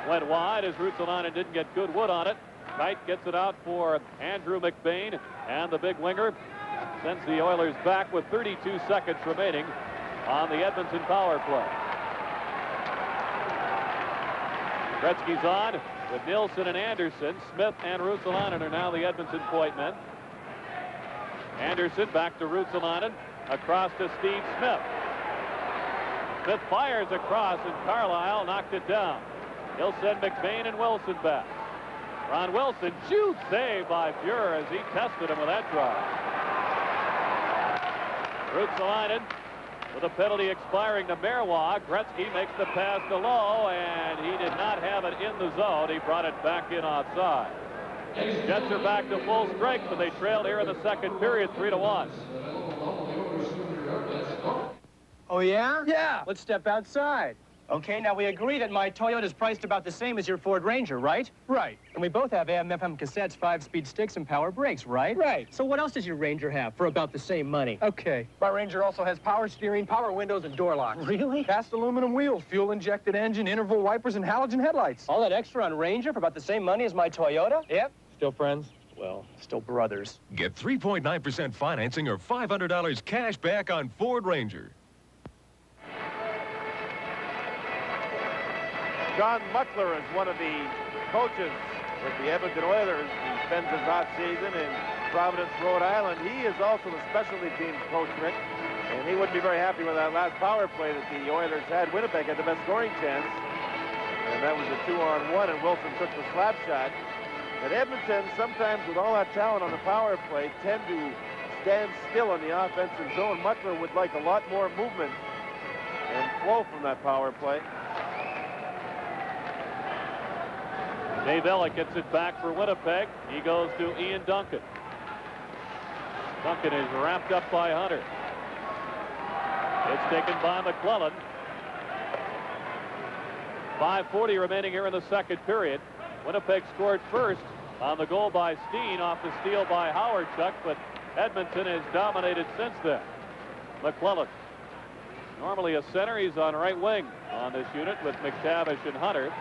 S2: went wide as Ruotsalainen didn't get good wood on it. Knight gets it out for Andrew McBain, and the big winger sends the Oilers back with 32 seconds remaining on the Edmonton power play. Gretzky's on with Nielsen and Anderson. Smith and Ruotsalainen are now the Edmonton point men. Anderson back to Ruotsalainen, across to Steve Smith. Smith fires across, and Carlisle knocked it down. He'll send McBain and Wilson back. Ron Wilson shoots, saved by Fuhr as he tested him with that drive. Ruotsalainen with a penalty expiring to Marois. Gretzky makes the pass to Lowe, and he did not have it in the zone. He brought it back in offside. Jets are back to full strength, but they trailed here in the 2nd period, 3-1.
S12: Oh, yeah? Yeah. Let's step outside. Okay, now we agree that my Toyota's priced about the same as your Ford Ranger, right? Right. And we both have AM/FM cassettes, 5-speed sticks, and power brakes, right? Right. So what else does your Ranger have for about the same money? Okay. My Ranger also has power steering, power windows, and door locks. Really? Cast aluminum wheels, fuel-injected engine, interval wipers, and halogen headlights. All that extra on Ranger for about the same money as my Toyota? Yep. Still friends? Well, still brothers.
S13: Get 3.9% financing or $500 cash back on Ford Ranger.
S3: John Muckler is one of the coaches with the Edmonton Oilers. He spends his off-season in Providence, Rhode Island. He is also the specialty teams coach, Rick, and he wouldn't be very happy with that last power play that the Oilers had. Winnipeg had the best scoring chance, and that was a 2-on-1, and Wilson took the slap shot. But Edmonton, sometimes with all that talent on the power play, tend to stand still in the offensive zone. Muckler would like a lot more movement and flow from that power play.
S2: Dave Ellett gets it back for Winnipeg. He goes to Ian Duncan. Duncan is wrapped up by Hunter. It's taken by McClellan. 5:40 remaining here in the 2nd period. Winnipeg scored first on the goal by Steen off the steal by Howardchuk, but Edmonton has dominated since then. McClellan, normally a center, he's on right wing on this unit with McTavish and Hunter.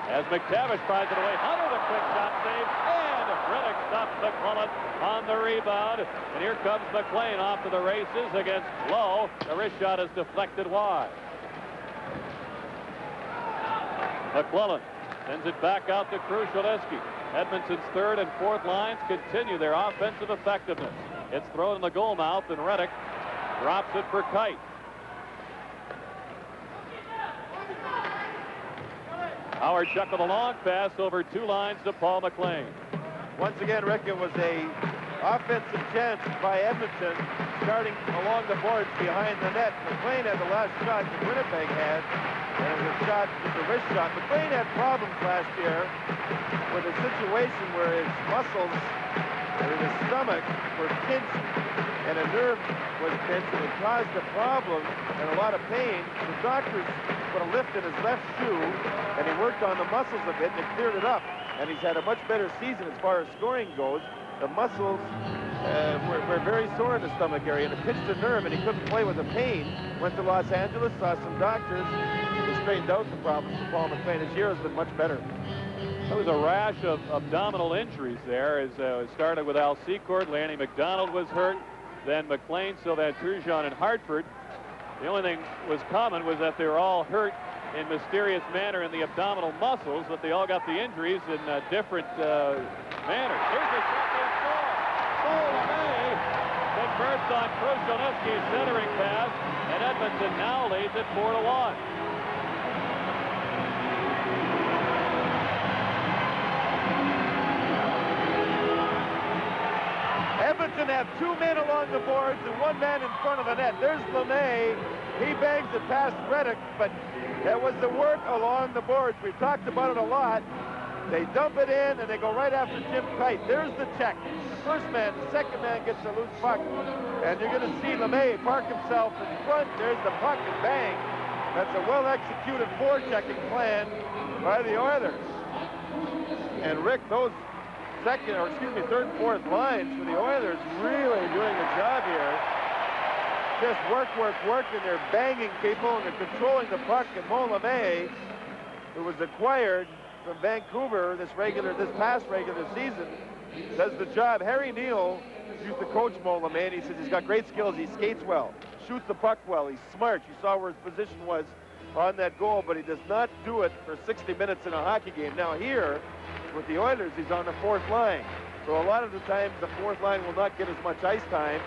S2: As McTavish tries it away, Hunter the quick shot save, and Reddick stops McClellan on the rebound. And here comes McLean off to the races against Lowe. The wrist shot is deflected wide. McClellan sends it back out to Krushelewski. Edmonton's 3rd and 4th lines continue their offensive effectiveness. It's thrown in the goal mouth, and Reddick drops it for Kite. Howardchuk with a long pass over 2 lines to Paul McLean.
S3: Once again, Rick, it was a offensive chance by Edmonton starting along the boards behind the net. McLean had the last shot that Winnipeg had, and it was a shot, it was a wrist shot. McLean had problems last year with a situation where his muscles in his stomach were pinched and a nerve was pinched, and it caused a problem and a lot of pain. The doctors put a lift in his left shoe, and he worked on the muscles a bit, and it cleared it up. And he's had a much better season as far as scoring goes. the muscles were very sore in the stomach area, and it pinched a nerve, and he couldn't play with the pain. Went to Los Angeles, saw some doctors. He straightened out the problems for Paul McLean. His year has been much better.
S2: There was a rash of abdominal injuries there. As it started with Al Secord, Lanny McDonald was hurt, then McLean, Sylvain Turgeon, and Hartford. The only thing was common was that they were all hurt in mysterious manner in the abdominal muscles, but they all got the injuries in different manners. Here's the second score. LeMay converts on Krushelnyski's centering pass, and Edmonton now leads it 4-1.
S3: Edmonton have 2 men along the boards and 1 man in front of the net. There's LeMay. He bangs it past Reddick, but that was the work along the boards. We've talked about it a lot. They dump it in, and they go right after Jim Kite. There's the check. The first man, the second man gets a loose puck. And you're going to see LeMay park himself in front. There's the puck, and bang. That's a well-executed forechecking plan by the Oilers. And Rick, those third and fourth lines for the Oilers really doing a job here. Just work, and they're banging people, and they're controlling the puck. And Mo LeMay, who was acquired from Vancouver this past regular season, does the job. Harry Neal used to coach Mo LeMay, and he says he's got great skills. He skates well, shoots the puck well, he's smart. You saw where his position was on that goal, but he does not do it for 60 minutes in a hockey game. Now here, with the Oilers, he's on the fourth line. So a lot of the times, the fourth line will not get as much ice time.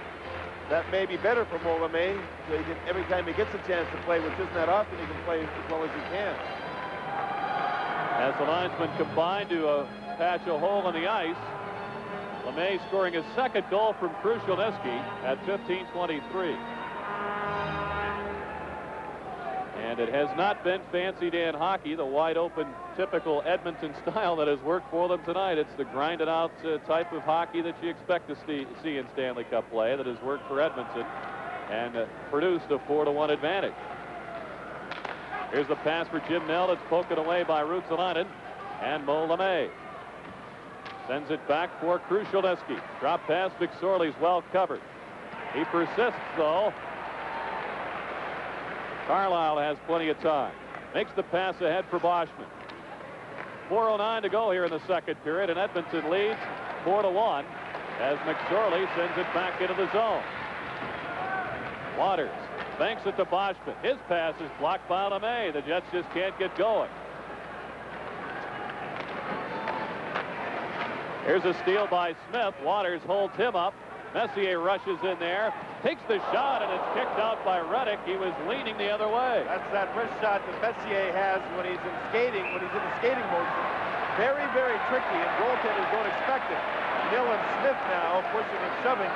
S3: That may be better for Mo LeMay. So every time he gets a chance to play, which isn't that often, he can play as well as he can.
S2: As the linesmen combine to patch a hole in the ice, LeMay scoring his second goal from Krushelnyski at 15:23. And it has not been Fancy Dan hockey, the wide-open, typical Edmonton style that has worked for them tonight. It's the grinded-out type of hockey that you expect to see in Stanley Cup play that has worked for Edmonton and produced a 4-1 advantage. Here's the pass for Jim Nell. It's poked away by Ruotsalainen, and Mo LeMay sends it back for Krushelnyski. Drop pass, McSorley's well covered. He persists, though. Carlisle has plenty of time. Makes the pass ahead for Boschman. 4:09 to go here in the second period, and Edmonton leads 4-1 as McSorley sends it back into the zone. Waters banks it to Boschman. His pass is blocked by LeMay. The Jets just can't get going. Here's a steal by Smith. Waters holds him up. Messier rushes in there, takes the shot, and it's kicked out by Reddick. He was leaning the other way.
S3: That's that wrist shot that Messier has when he's in skating, when he's in the skating motion. Very, very tricky, and goaltenders don't expect it. Mill and Smith now pushing and shoving.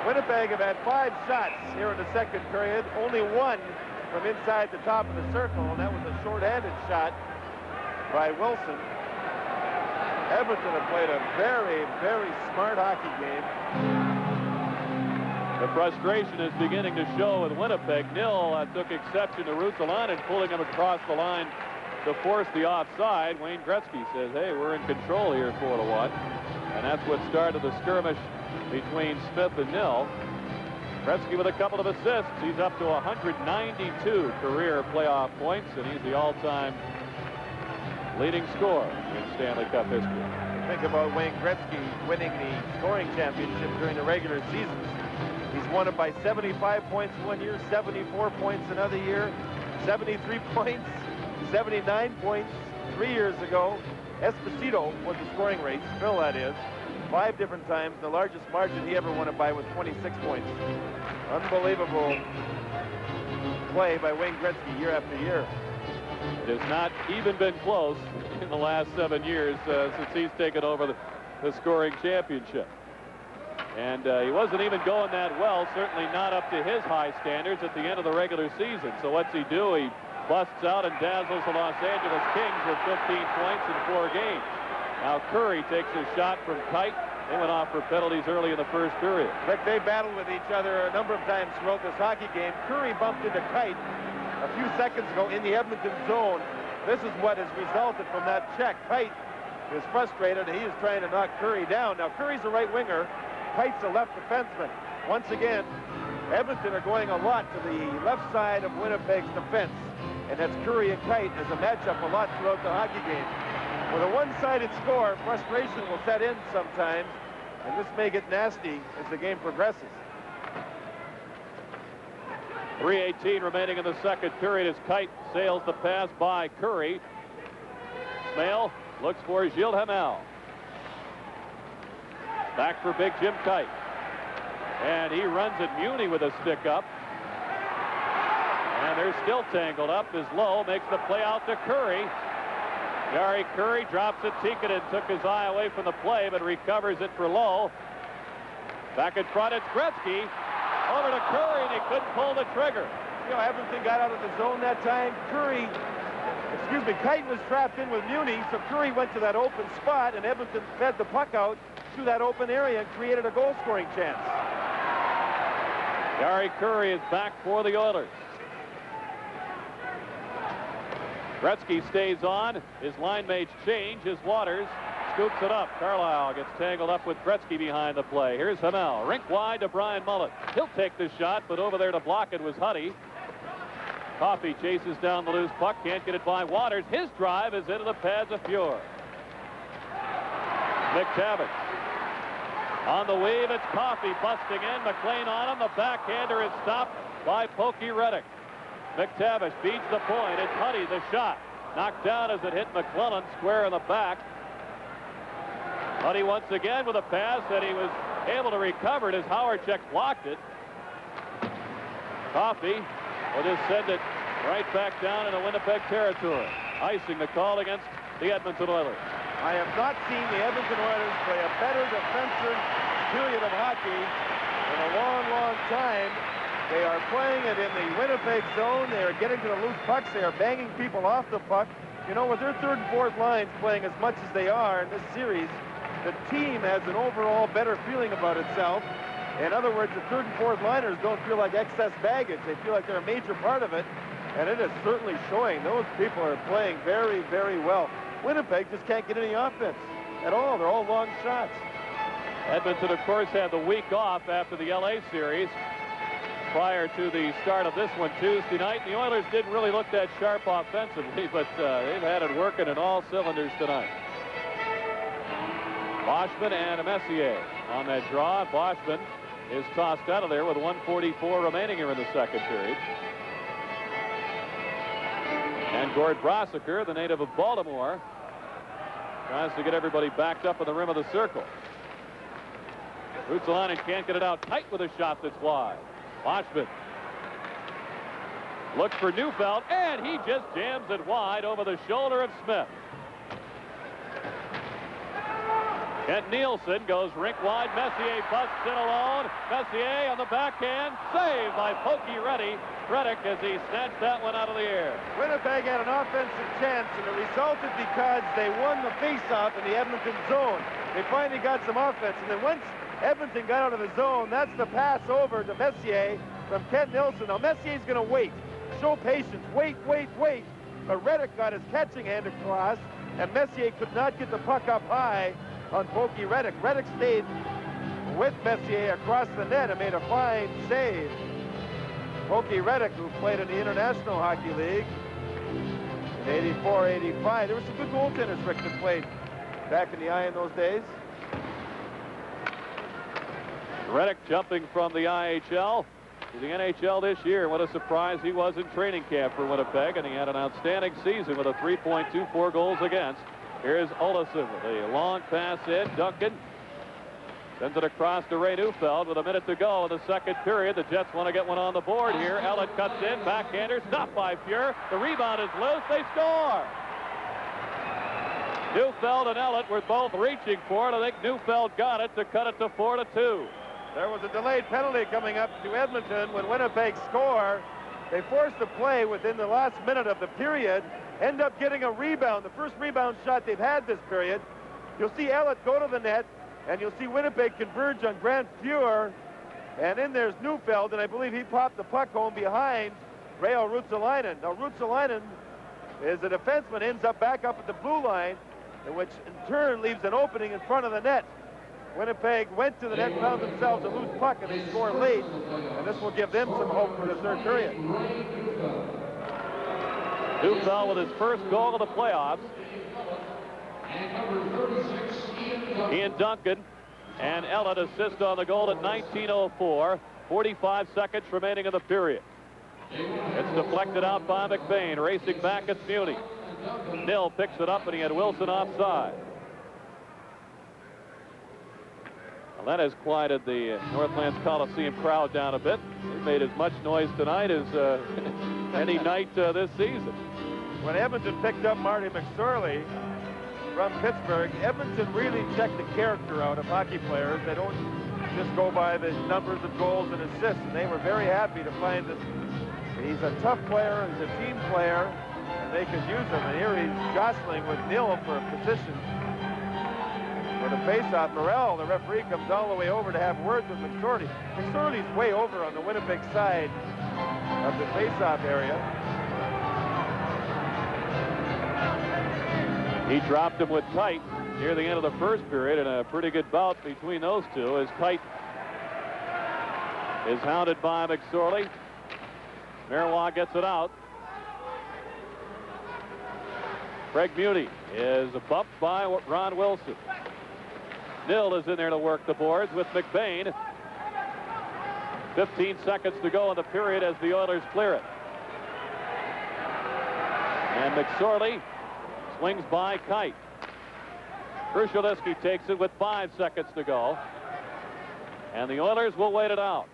S3: Winnipeg have had 5 shots here in the second period, only 1 from inside the top of the circle, and that was a short-handed shot by Wilson. Edmonton have played a very, very smart hockey game.
S2: The frustration is beginning to show with Winnipeg. Nil took exception to Ruotsalainen pulling him across the line to force the offside. Wayne Gretzky says, hey, we're in control here 4-1. And that's what started the skirmish between Smith and Nil. Gretzky with a couple of assists. He's up to 192 career playoff points, and he's the all-time leading scorer in Stanley Cup history.
S3: Think about Wayne Gretzky winning the scoring championship during the regular seasons. He's won it by 75 points one year, 74 points another year, 73 points, 79 points 3 years ago. Esposito was the scoring race, Phil that is, 5 different times. The largest margin he ever won it by was 26 points. Unbelievable play by Wayne Gretzky year after year.
S2: It has not even been close in the last 7 years since he's taken over the scoring championship. And he wasn't even going that well, certainly not up to his high standards at the end of the regular season. So what's he do? He busts out and dazzles the Los Angeles Kings with 15 points in 4 games. Now Curry takes a shot from Kite. They went off for penalties early in the first period.
S3: But they battled with each other a number of times throughout this hockey game. Curry bumped into Kite a few seconds ago in the Edmonton zone. This is what has resulted from that check. Kite is frustrated. He is trying to knock Curry down. Now, Curry's a right winger. Kite's a left defenseman. Once again, Edmonton are going a lot to the left side of Winnipeg's defense. And that's Curry and Kite as a matchup a lot throughout the hockey game. With a one-sided score, frustration will set in sometimes, and this may get nasty as the game progresses.
S2: 3:18 remaining in the second period as Kite sails the pass by Curry. Smale looks for Gilles Hamel. Back for Big Jim Kite. And he runs at Muni with a stick up. And they're still tangled up as Lowe makes the play out to Curry. Gary Curry drops it. Tikkanen took his eye away from the play, but recovers it for Lowe. Back in front, it's Gretzky. Over to Curry, and he couldn't pull the trigger.
S3: You know, Edmonton got out of the zone that time. Kite was trapped in with Muni, so Curry went to that open spot, and Edmonton fed the puck out to that open area and created a goal-scoring chance.
S2: Gary Curry is back for the Oilers. Gretzky stays on. His line mates change. His Waters scoops it up. Carlisle gets tangled up with Gretzky behind the play. Here's Hamel. Rink wide to Brian Mullet. He'll take the shot, but over there to block it was Huddy. Coffey chases down the loose puck. Can't get it by Waters. His drive is into the pads of Fuhr. McTavish. On the weave, it's Coffey busting in. McLean on him. The backhander is stopped by Pokey Reddick. McTavish beats the point. It's Huddy, the shot. Knocked down as it hit McClellan square in the back. Huddy once again with a pass that he was able to recover it as Howard-Check blocked it. Coffey will just send it right back down into Winnipeg territory. Icing the call against the Edmonton Oilers.
S3: I have not seen the Edmonton Oilers play a better defensive period of hockey in a long, long time. They are playing it in the Winnipeg zone. They are getting to the loose pucks. They are banging people off the puck. You know, with their third and fourth lines playing as much as they are in this series, the team has an overall better feeling about itself. In other words, the third and fourth liners don't feel like excess baggage. They feel like they're a major part of it, and it is certainly showing. Those people are playing very, very well. Winnipeg just can't get any offense at all. They're all long shots.
S2: Edmonton, of course, had the week off after the LA series prior to the start of this one Tuesday night. The Oilers didn't really look that sharp offensively, but they've had it working in all cylinders tonight. Boschman and Messier on that draw. Boschman is tossed out of there with 1:44 remaining here in the second period. And Gord Brasiker, the native of Baltimore, tries to get everybody backed up in the rim of the circle. Ruotsalainen can't get it out tight with a shot that's wide. Boschman looks for Neufeld, and he just jams it wide over the shoulder of Smith. Kent Nielsen goes rink wide. Messier busts in alone. Messier on the backhand. Saved by Pokey Reddick as he snatched that one out of the air.
S3: Winnipeg had an offensive chance, and it resulted because they won the faceoff in the Edmonton zone. They finally got some offense, and then once Edmonton got out of the zone, that's the pass over to Messier from Kent Nielsen. Now Messier's going to wait. Show patience. Wait. But Reddick got his catching hand across, and Messier could not get the puck up high on Pokey Reddick. Reddick stayed with Messier across the net and made a fine save. Pokey Reddick, who played in the International Hockey League in 84, 85. There were some good goaltenders Rick that played back in the eye in those days.
S2: Reddick jumping from the IHL to the NHL this year. What a surprise he was in training camp for Winnipeg, and he had an outstanding season with a 3.24 goals against. Here's Olesen with a long pass in. Duncan sends it across to Ray Neufeld with a minute to go in the second period. The Jets want to get one on the board here. Ellett cuts in. Backhander stopped by Fuhr. The rebound is loose. They score. Neufeld and Ellett were both reaching for it. I think Neufeld got it to cut it to 4-2.
S3: There was a delayed penalty coming up to Edmonton when Winnipeg score. They forced the play within the last minute of the period. End up getting a rebound, the first rebound shot they've had this period. You'll see Ellett go to the net, and you'll see Winnipeg converge on Grant Fuhr. And then there's Neufeld, and I believe he popped the puck home behind Reijo Ruotsalainen. Now, Ruotsalainen is a defenseman, ends up back up at the blue line. which in turn leaves an opening in front of the net. Winnipeg went to the net, found themselves a loose puck, and they score late, and this will give them some hope for the third period.
S2: Neufeld with his first goal of the playoffs. Ian Duncan and Ellett assist on the goal at 19:04. 45 seconds remaining in the period. It's deflected out by McBain. Racing back, it's Muni. Nill picks it up, and he had Wilson offside. Well, that has quieted the Northlands Coliseum crowd down a bit. They made as much noise tonight as any night this season.
S3: When Edmonton picked up Marty McSorley from Pittsburgh, Edmonton really checked the character out of hockey players. They don't just go by the numbers of goals and assists, and they were very happy to find that he's a tough player, he's a team player, and they could use him. And here he's jostling with Nill for a position for the face-off. Morrell, the referee, comes all the way over to have words with McSorley. McSorley's way over on the Winnipeg side of the face-off area.
S2: He dropped him with Kite near the end of the first period, and a pretty good bout between those two as Kite is hounded by McSorley. Marois gets it out. Craig Muni is bumped by Ron Wilson. Nill is in there to work the boards with McBain. 15 seconds to go in the period as the Oilers clear it. And McSorley swings by Kite. Krushelnyski takes it with 5 seconds to go. And the Oilers will wait it out.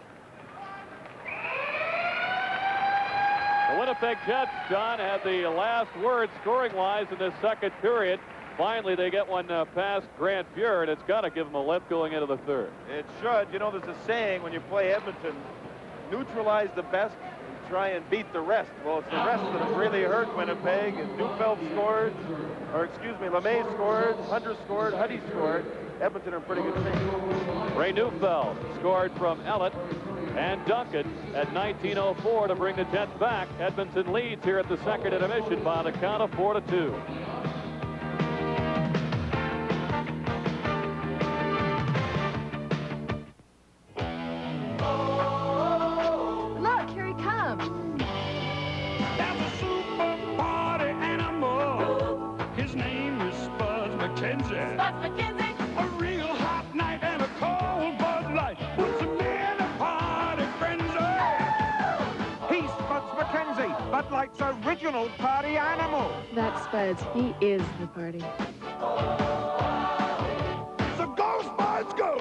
S2: The Winnipeg Jets, John, had the last word scoring-wise in this second period. Finally, they get one past Grant Fuhr, and it's got to give them a lift going into the third.
S3: It should. You know, there's a saying when you play Edmonton, neutralize the best and try and beat the rest. Well, it's the rest that have really hurt Winnipeg. And Neufeld scored, or excuse me, LeMay scored, Hunter scored, Huddy scored. Edmonton are in pretty good shape.
S2: Ray Neufeld scored from Ellett and Duncan at 19:04 to bring the Jets back. Edmonton leads here at the second intermission by the count of 4-2.
S10: Look, here he comes.
S14: There's a super party animal. His name is Spuds McKenzie.
S10: Spuds McKenzie.
S14: A real hot night and a cold Bud Light puts him in a party frenzy.
S15: He's Spuds McKenzie, Bud Light's original party animal.
S10: That's Spuds. He is the party.
S14: So go, Spuds, go!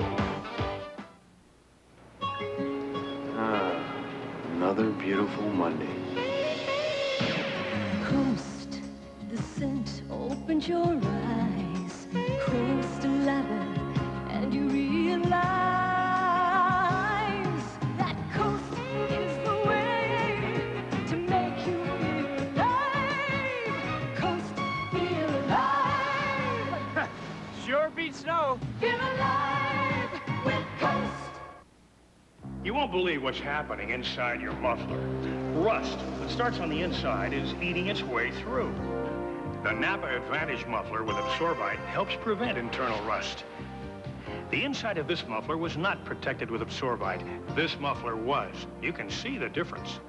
S16: Another beautiful Monday.
S10: Coast, the scent opens your eyes. Coast ladder, and you realize that coast is the way to make you feel alive. Coast, feel alive.
S12: Sure beats snow.
S10: Feel alive with Coast.
S17: You won't believe what's happening inside your muffler. Rust that starts on the inside is eating its way through. The Napa Advantage muffler with Absorbite helps prevent internal rust. The inside of this muffler was not protected with Absorbite. This muffler was. You can see the difference.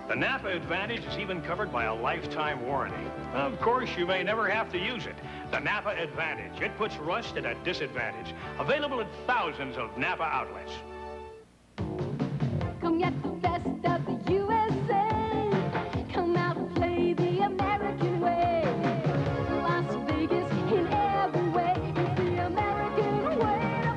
S17: The Napa Advantage is even covered by a lifetime warranty. Of course, you may never have to use it. The Napa Advantage. It puts rust at a disadvantage. Available at thousands of Napa outlets.
S10: Come get the best of the USA. Come out and play the American way. Las Vegas in every way. It's the American way to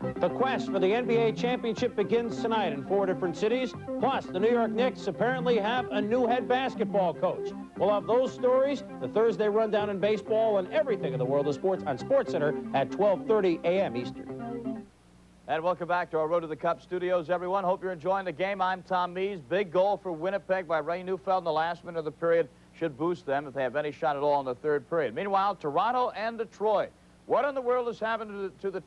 S10: play.
S18: The quest for the NBA championship begins tonight in 4 different cities. Plus, the New York Knicks apparently have a new head basketball coach. We'll have those stories, the Thursday rundown in baseball, and everything in the world of sports on SportsCenter at 12:30 a.m. Eastern.
S1: And welcome back to our Road to the Cup studios, everyone. Hope you're enjoying the game. I'm Tom Mees. Big goal for Winnipeg by Ray Neufeld in the last minute of the period should boost them if they have any shot at all in the third period. Meanwhile, Toronto and Detroit. What in the world has happened to the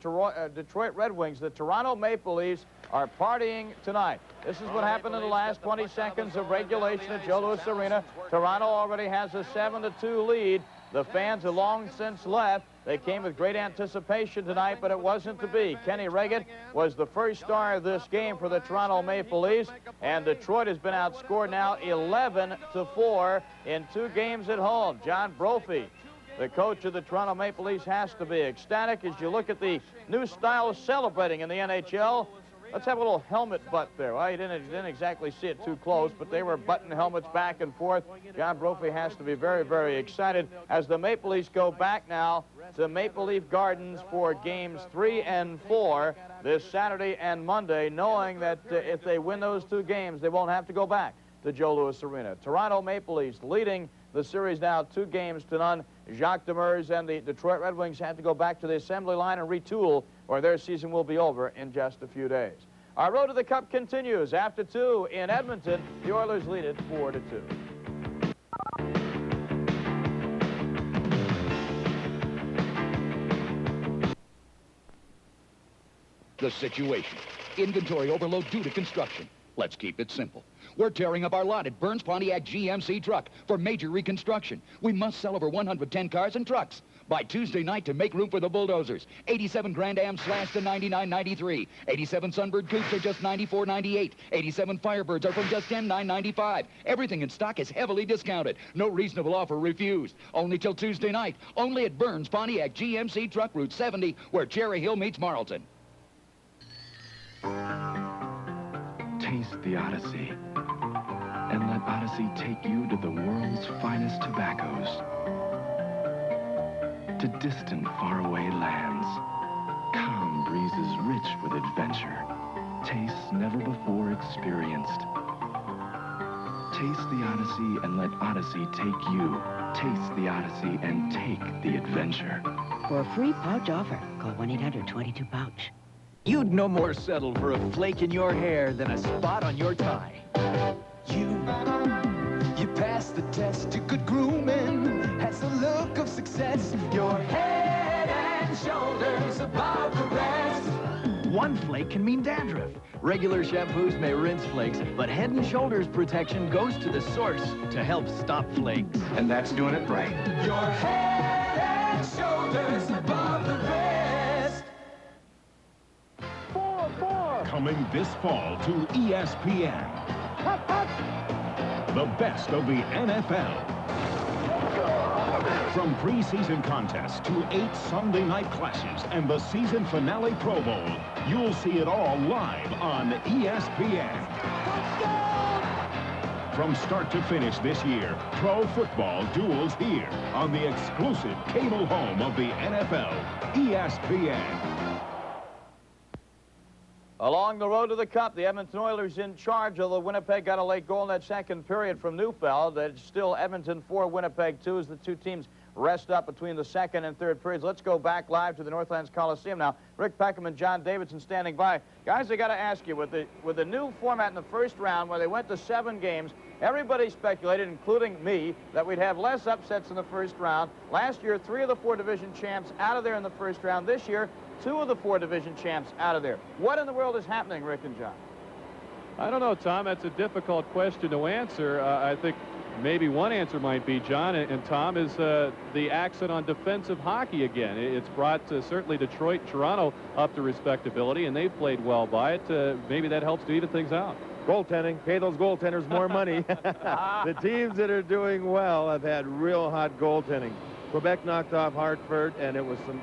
S1: Detroit Red Wings? The Toronto Maple Leafs are partying tonight. This is what happened in the last 20 seconds of regulation at Joe Louis Arena. Toronto already has a 7-2 lead. The fans have long since left. They came with great anticipation tonight, but it wasn't to be. Kenny Reggett was the first star of this game for the Toronto Maple Leafs, and Detroit has been outscored now 11-4 in 2 games at home. John Brophy, the coach of the Toronto Maple Leafs, has to be ecstatic as you look at the new style of celebrating in the NHL. Let's have a little helmet butt there. Well, you didn't exactly see it too close, but they were butting helmets back and forth. John Brophy has to be very, very excited as the Maple Leafs go back now to Maple Leaf Gardens for games 3 and 4 this Saturday and Monday, knowing that if they win those 2 games, they won't have to go back to Joe Louis Arena. Toronto Maple Leafs leading the series now 2-0. Jacques Demers and the Detroit Red Wings had to go back to the assembly line and retool, or their season will be over in just a few days. Our road to the Cup continues. After 2 in Edmonton, the Oilers lead it 4-2.
S19: The situation. Inventory overload due to construction. Let's keep it simple. We're tearing up our lot at Burns Pontiac GMC Truck for major reconstruction. We must sell over 110 cars and trucks by Tuesday night to make room for the bulldozers. 87 Grand Am slashed to $99.93. 87 Sunbird Coupes are just $94.98. 87 Firebirds are from just $10,995. Everything in stock is heavily discounted. No reasonable offer refused. Only till Tuesday night. Only at Burns Pontiac GMC Truck Route 70, where Cherry Hill meets Marlton.
S20: Taste the Odyssey, and let Odyssey take you to the world's finest tobaccos, to distant, faraway lands, calm breezes rich with adventure, tastes never before experienced. Taste the Odyssey and let Odyssey take you. Taste the Odyssey and take the adventure.
S21: For a free pouch offer, call 1-800-22-POUCH.
S22: You'd no more settle for a flake in your hair than a spot on your tie.
S6: You passed the test, you're good grooming, has the look of success. Your head and shoulders above the rest.
S22: One flake can mean dandruff. Regular shampoos may rinse flakes, but Head & Shoulders protection goes to the source to help stop flakes.
S20: And that's doing it right.
S6: Your head and shoulders above the rest.
S13: Coming this fall to ESPN. The best of the NFL. From preseason contests to 8 Sunday night clashes and the season finale Pro Bowl, you'll see it all live on ESPN. From start to finish this year, pro football duels here on the exclusive cable home of the NFL, ESPN.
S1: Along the road to the Cup, the Edmonton Oilers in charge, although Winnipeg got a late goal in that second period from Neufeld. It's still Edmonton 4, Winnipeg 2 as the 2 teams rest up between the second and third periods. Let's go back live to the Northlands Coliseum now. Rick Peckham and John Davidson standing by. Guys, I got to ask you, with the new format in the first round where they went to 7 games, everybody speculated, including me, that we'd have less upsets in the first round. Last year, 3 of the 4 division champs out of there in the first round. This year, 2 of the 4 division champs out of there. What in the world is happening, Rick and John?
S2: I don't know, Tom. That's a difficult question to answer. I think maybe one answer might be, John and Tom, is the accent on defensive hockey again. It's brought certainly Detroit and Toronto up to respectability, and they've played well by it. Maybe that helps to even things out.
S3: Goaltending. Pay those goaltenders more money. The teams that are doing well have had real hot goaltending. Quebec knocked off Hartford, and there was some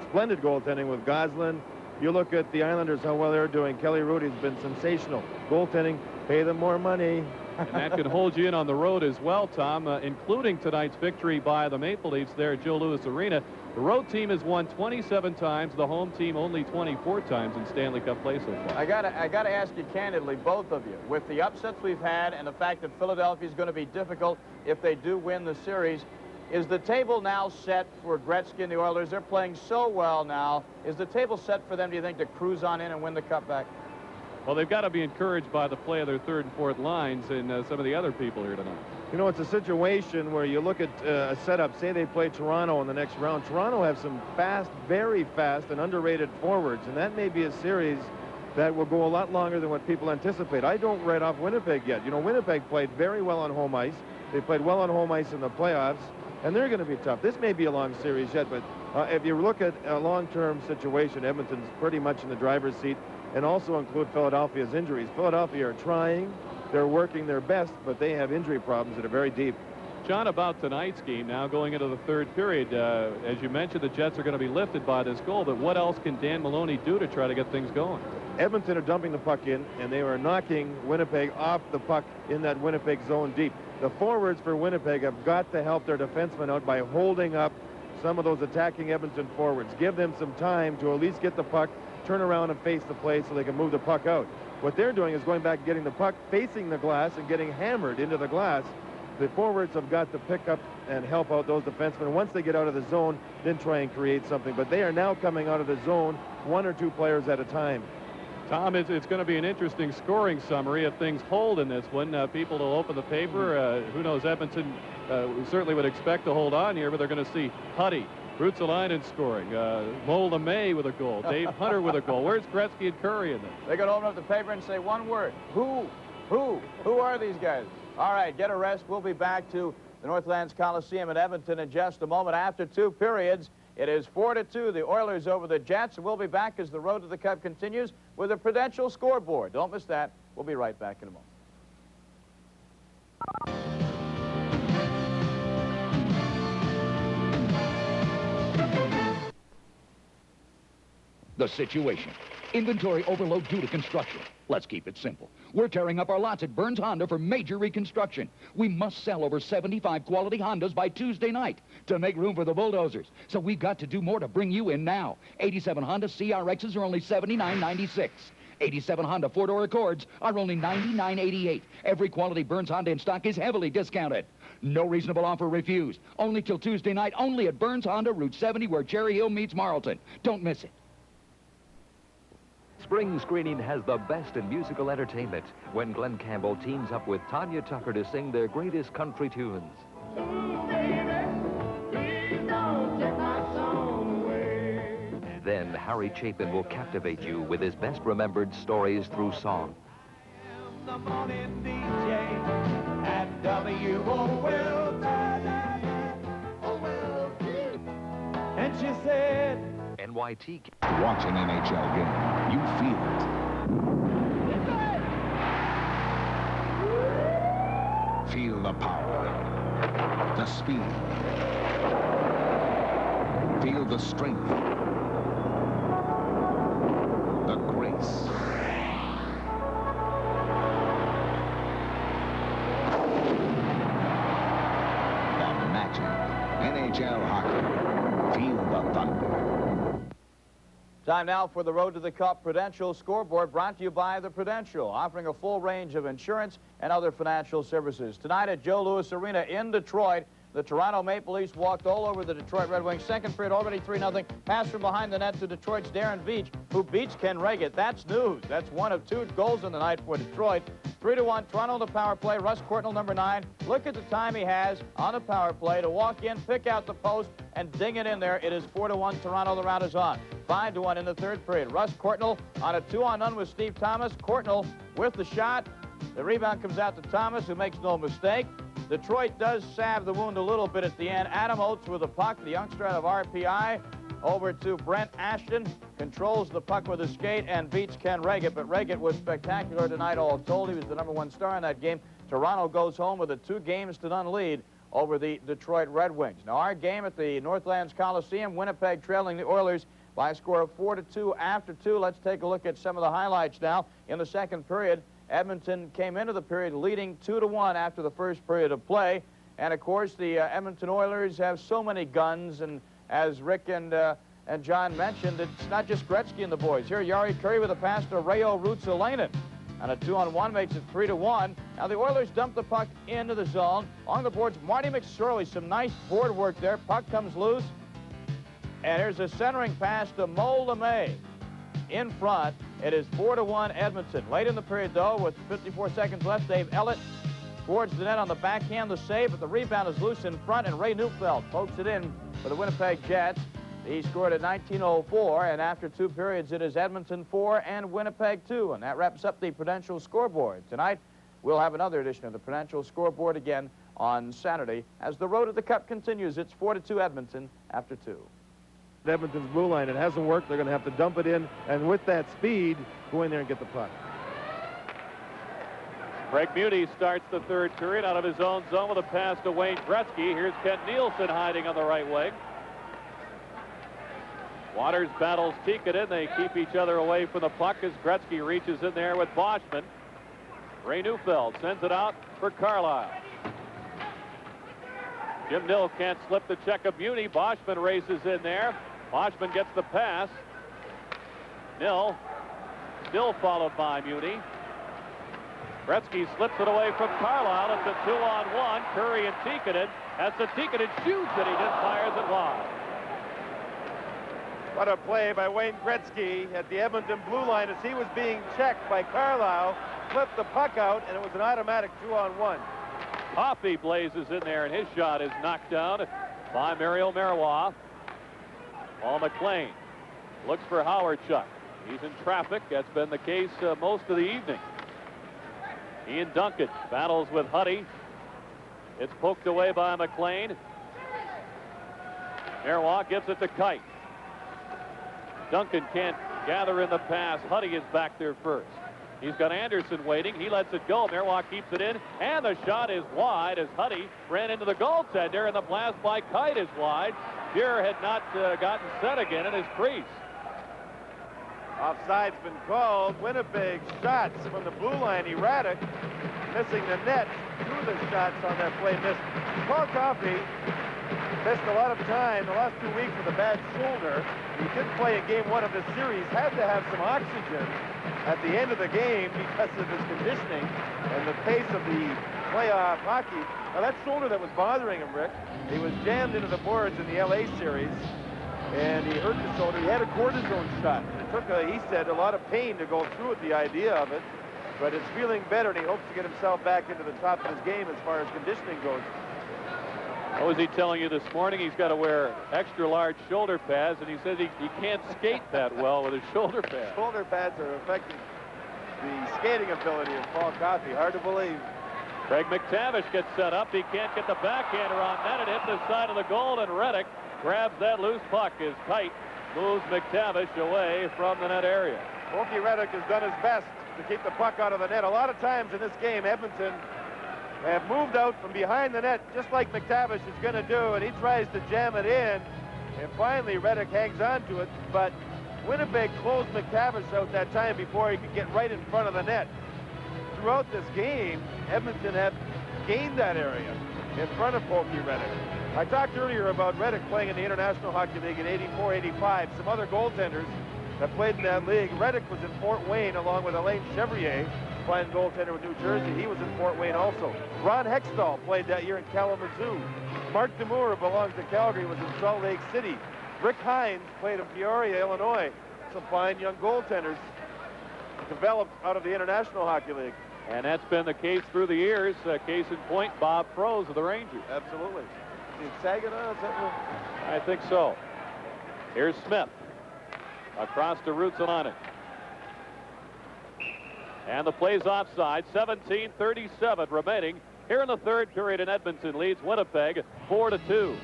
S3: splendid goaltending with Goslin. You look at the Islanders, how well they're doing. Kelly Rudy's been sensational. Goaltending, pay them more money.
S2: And that could hold you in on the road as well, Tom, including tonight's victory by the Maple Leafs there at Joe Louis Arena. The road team has won 27 times, the home team only 24 times in Stanley Cup play so far.
S1: I gotta ask you candidly, both of you, with the upsets we've had and the fact that Philadelphia is going to be difficult if they do win the series, is the table now set for Gretzky and the Oilers? They're playing so well now. Is the table set for them, do you think, to cruise on in and win the Cup back?
S2: Well, they've got to be encouraged by the play of their third and fourth lines and some of the other people here tonight.
S3: You know, it's a situation where you look at a setup. Say they play Toronto in the next round. Toronto have some fast, very fast, and underrated forwards, and that may be a series that will go a lot longer than what people anticipate. I don't write off Winnipeg yet. You know, Winnipeg played very well on home ice. They played well on home ice in the playoffs, and they're going to be tough. This may be a long series yet, but if you look at a long-term situation, Edmonton's pretty much in the driver's seat, and also include Philadelphia's injuries. Philadelphia are trying. They're working their best, but they have injury problems that are very deep.
S2: John, about tonight's game now going into the third period, as you mentioned, the Jets are going to be lifted by this goal, but what else can Dan Maloney do to try to get things going?
S3: Edmonton are dumping the puck in, and they are knocking Winnipeg off the puck in that Winnipeg zone deep. The forwards for Winnipeg have got to help their defensemen out by holding up some of those attacking Edmonton forwards. Give them some time to at least get the puck, turn around and face the play so they can move the puck out. What they're doing is going back and getting the puck, facing the glass, and getting hammered into the glass. The forwards have got to pick up and help out those defensemen. Once they get out of the zone, then try and create something. But they are now coming out of the zone, one or two players at a time.
S2: Tom, it's going to be an interesting scoring summary if things hold in this one. People will open the paper. Who knows, Edmonton certainly would expect to hold on here, but they're going to see Huddy, Ruotsalainen scoring, Mo LeMay with a goal, Dave Hunter with a goal. Where's Gretzky and Curry in this?
S1: They're going to open up the paper and say one word. Who are these guys? All right, get a rest. We'll be back to the Northlands Coliseum in Edmonton in just a moment. After two periods, it is 4-2, the Oilers over the Jets. And we'll be back as the road to the Cup continues with a Prudential scoreboard. Don't miss that. We'll be right back in a moment.
S19: The situation. Inventory overload due to construction. Let's keep it simple. We're tearing up our lots at Burns Honda for major reconstruction. We must sell over 75 quality Hondas by Tuesday night to make room for the bulldozers. So we've got to do more to bring you in now. 87 Honda CRXs are only $79.96. 87 Honda four-door Accords are only $99.88. Every quality Burns Honda in stock is heavily discounted. No reasonable offer refused. Only till Tuesday night, only at Burns Honda, Route 70, where Cherry Hill meets Marlton. Don't miss it.
S5: Spring Screening has the best in musical entertainment when Glenn Campbell teams up with Tanya Tucker to sing their greatest country tunes. Then Harry Chapin will captivate you with his best remembered stories through song.
S6: The morning DJ at WOL. And she said,
S5: NYT.
S13: Watch an NHL game. You feel it. Feel the power, the speed. Feel the strength, the grace. The magic. NHL hockey. Feel the thunder.
S1: Time now for the Road to the Cup Prudential scoreboard, brought to you by the Prudential, offering a full range of insurance and other financial services. Tonight at Joe Louis Arena in Detroit, the Toronto Maple Leafs walked all over the Detroit Red Wings. Second period, already 3-0. Pass from behind the net to Detroit's Darren Veach, who beats Ken Reggett. That's news. That's one of two goals in the night for Detroit. 3-1, Toronto on the power play. Russ Courtnall, number 9. Look at the time he has on the power play to walk in, pick out the post, and ding it in there. It is 4-1, Toronto. The round is on. 5-1 in the third period. Russ Courtnall on a 2-on-1 with Steve Thomas. Courtnall with the shot. The rebound comes out to Thomas, who makes no mistake. Detroit does salve the wound a little bit at the end. Adam Oates with the puck, the youngster out of RPI, over to Brent Ashton, controls the puck with a skate and beats Ken Reggett. But Reggett was spectacular tonight, all told. He was the #1 star in that game. Toronto goes home with a 2-0 lead over the Detroit Red Wings. Now, our game at the Northlands Coliseum, Winnipeg trailing the Oilers by a score of 4-2 after 2. Let's take a look at some of the highlights now. In the second period, Edmonton came into the period leading 2-1 after the first period of play. And, of course, the Edmonton Oilers have so many guns. And as Rick and John mentioned, it's not just Gretzky and the boys. Here, Jari Kurri with a pass to Reijo Ruotsalainen. And a 2-on-1 makes it 3-1. Now, the Oilers dump the puck into the zone. On the boards, Marty McSorley, some nice board work there. Puck comes loose. And here's a centering pass to Mo LeMay. in front. It is 4-1 Edmonton. Late in the period, though, with 54 seconds left, Dave Ellett towards the net on the backhand. The save, but the rebound is loose in front, and Ray Neufeld pokes it in for the Winnipeg Jets. He scored at 19:04, and after 2 periods, it is Edmonton 4 and Winnipeg 2. And that wraps up the Prudential scoreboard. Tonight, we'll have another edition of the Prudential scoreboard again on Saturday as the road to the Cup continues. It's 4-2 Edmonton after 2.
S3: Edmonton's blue line. It hasn't worked. They're going to have to dump it in, and with that speed, go in there and get the puck.
S2: Craig Muni starts the third period out of his own zone with a pass to Wayne Gretzky. Here's Kent Nielsen hiding on the right wing. Waters battles Tikkanen. They keep each other away from the puck as Gretzky reaches in there with Boschman. Ray Neufeld sends it out for Carlisle. Jim Nill can't slip the check of Muni. Boschman races in there. Boschman gets the pass. Nill still followed by Muni. Gretzky slips it away from Carlisle. It's a 2-on-1. Curry and Tikkanen. As the Tikkanen shoots it, he just fires it wide.
S3: What a play by Wayne Gretzky at the Edmonton blue line as he was being checked by Carlisle. Flipped the puck out, and it was an automatic 2-on-1.
S2: Hoffey blazes in there, and his shot is knocked down by Mario Marois. Paul McLean looks for Howard Chuck. He's in traffic. That's been the case most of the evening. Ian Duncan battles with Huddy. It's poked away by McLean. Marois gives it to Kite. Duncan can't gather in the pass. Huddy is back there first. He's got Anderson waiting. He lets it go. Marois keeps it in, and the shot is wide as Huddy ran into the goaltender, and the blast by Kite is wide. Shearer had not gotten set again in his crease.
S3: Offside's been called. Winnipeg shots from the blue line. Erratic, missing the net. 2 of the shots on that play missed. Paul Coffey missed a lot of time the last 2 weeks with a bad shoulder. He did play in game 1 of the series. Had to have some oxygen at the end of the game because of his conditioning and the pace of the playoff hockey. Now that shoulder that was bothering him, Rick, he was jammed into the boards in the LA series, and he hurt the shoulder. He had a cortisone shot. It took, he said, a lot of pain to go through with the idea of it, but it's feeling better, and he hopes to get himself back into the top of his game as far as conditioning goes.
S2: What was he telling you this morning? He's got to wear extra large shoulder pads, and he said he can't skate that well with his shoulder pads.
S3: Shoulder pads are affecting the skating ability of Paul Coffey. Hard to believe.
S2: Craig McTavish gets set up. He can't get the backhander on net. It hit the side of the goal, and Reddick grabs that loose puck as Kite moves McTavish away from the net area.
S3: Okie Reddick has done his best to keep the puck out of the net. A lot of times in this game, Edmonton have moved out from behind the net, just like McTavish is going to do, and he tries to jam it in, and finally Reddick hangs on to it, but Winnipeg closed McTavish out that time before he could get right in front of the net. Throughout this game, Edmonton have gained that area in front of Pokey Reddick. I talked earlier about Reddick playing in the International Hockey League in 84-85. Some other goaltenders that played in that league. Reddick was in Fort Wayne along with Alain Chevrier, playing goaltender with New Jersey. He was in Fort Wayne also. Ron Hextall played that year in Kalamazoo. Mark Demure, who belongs to Calgary, was in Salt Lake City. Rick Hines played in Peoria, Illinois. Some fine young goaltenders developed out of the International Hockey League.
S2: And that's been the case through the years. Case in point, Bob Froese of the Rangers.
S3: Absolutely. Is Saginaw, is that what?
S2: I think so. Here's Smith. Across to Rutsalanic. And the play's offside. 17:37 remaining here in the third period, and Edmonton leads Winnipeg 4-2.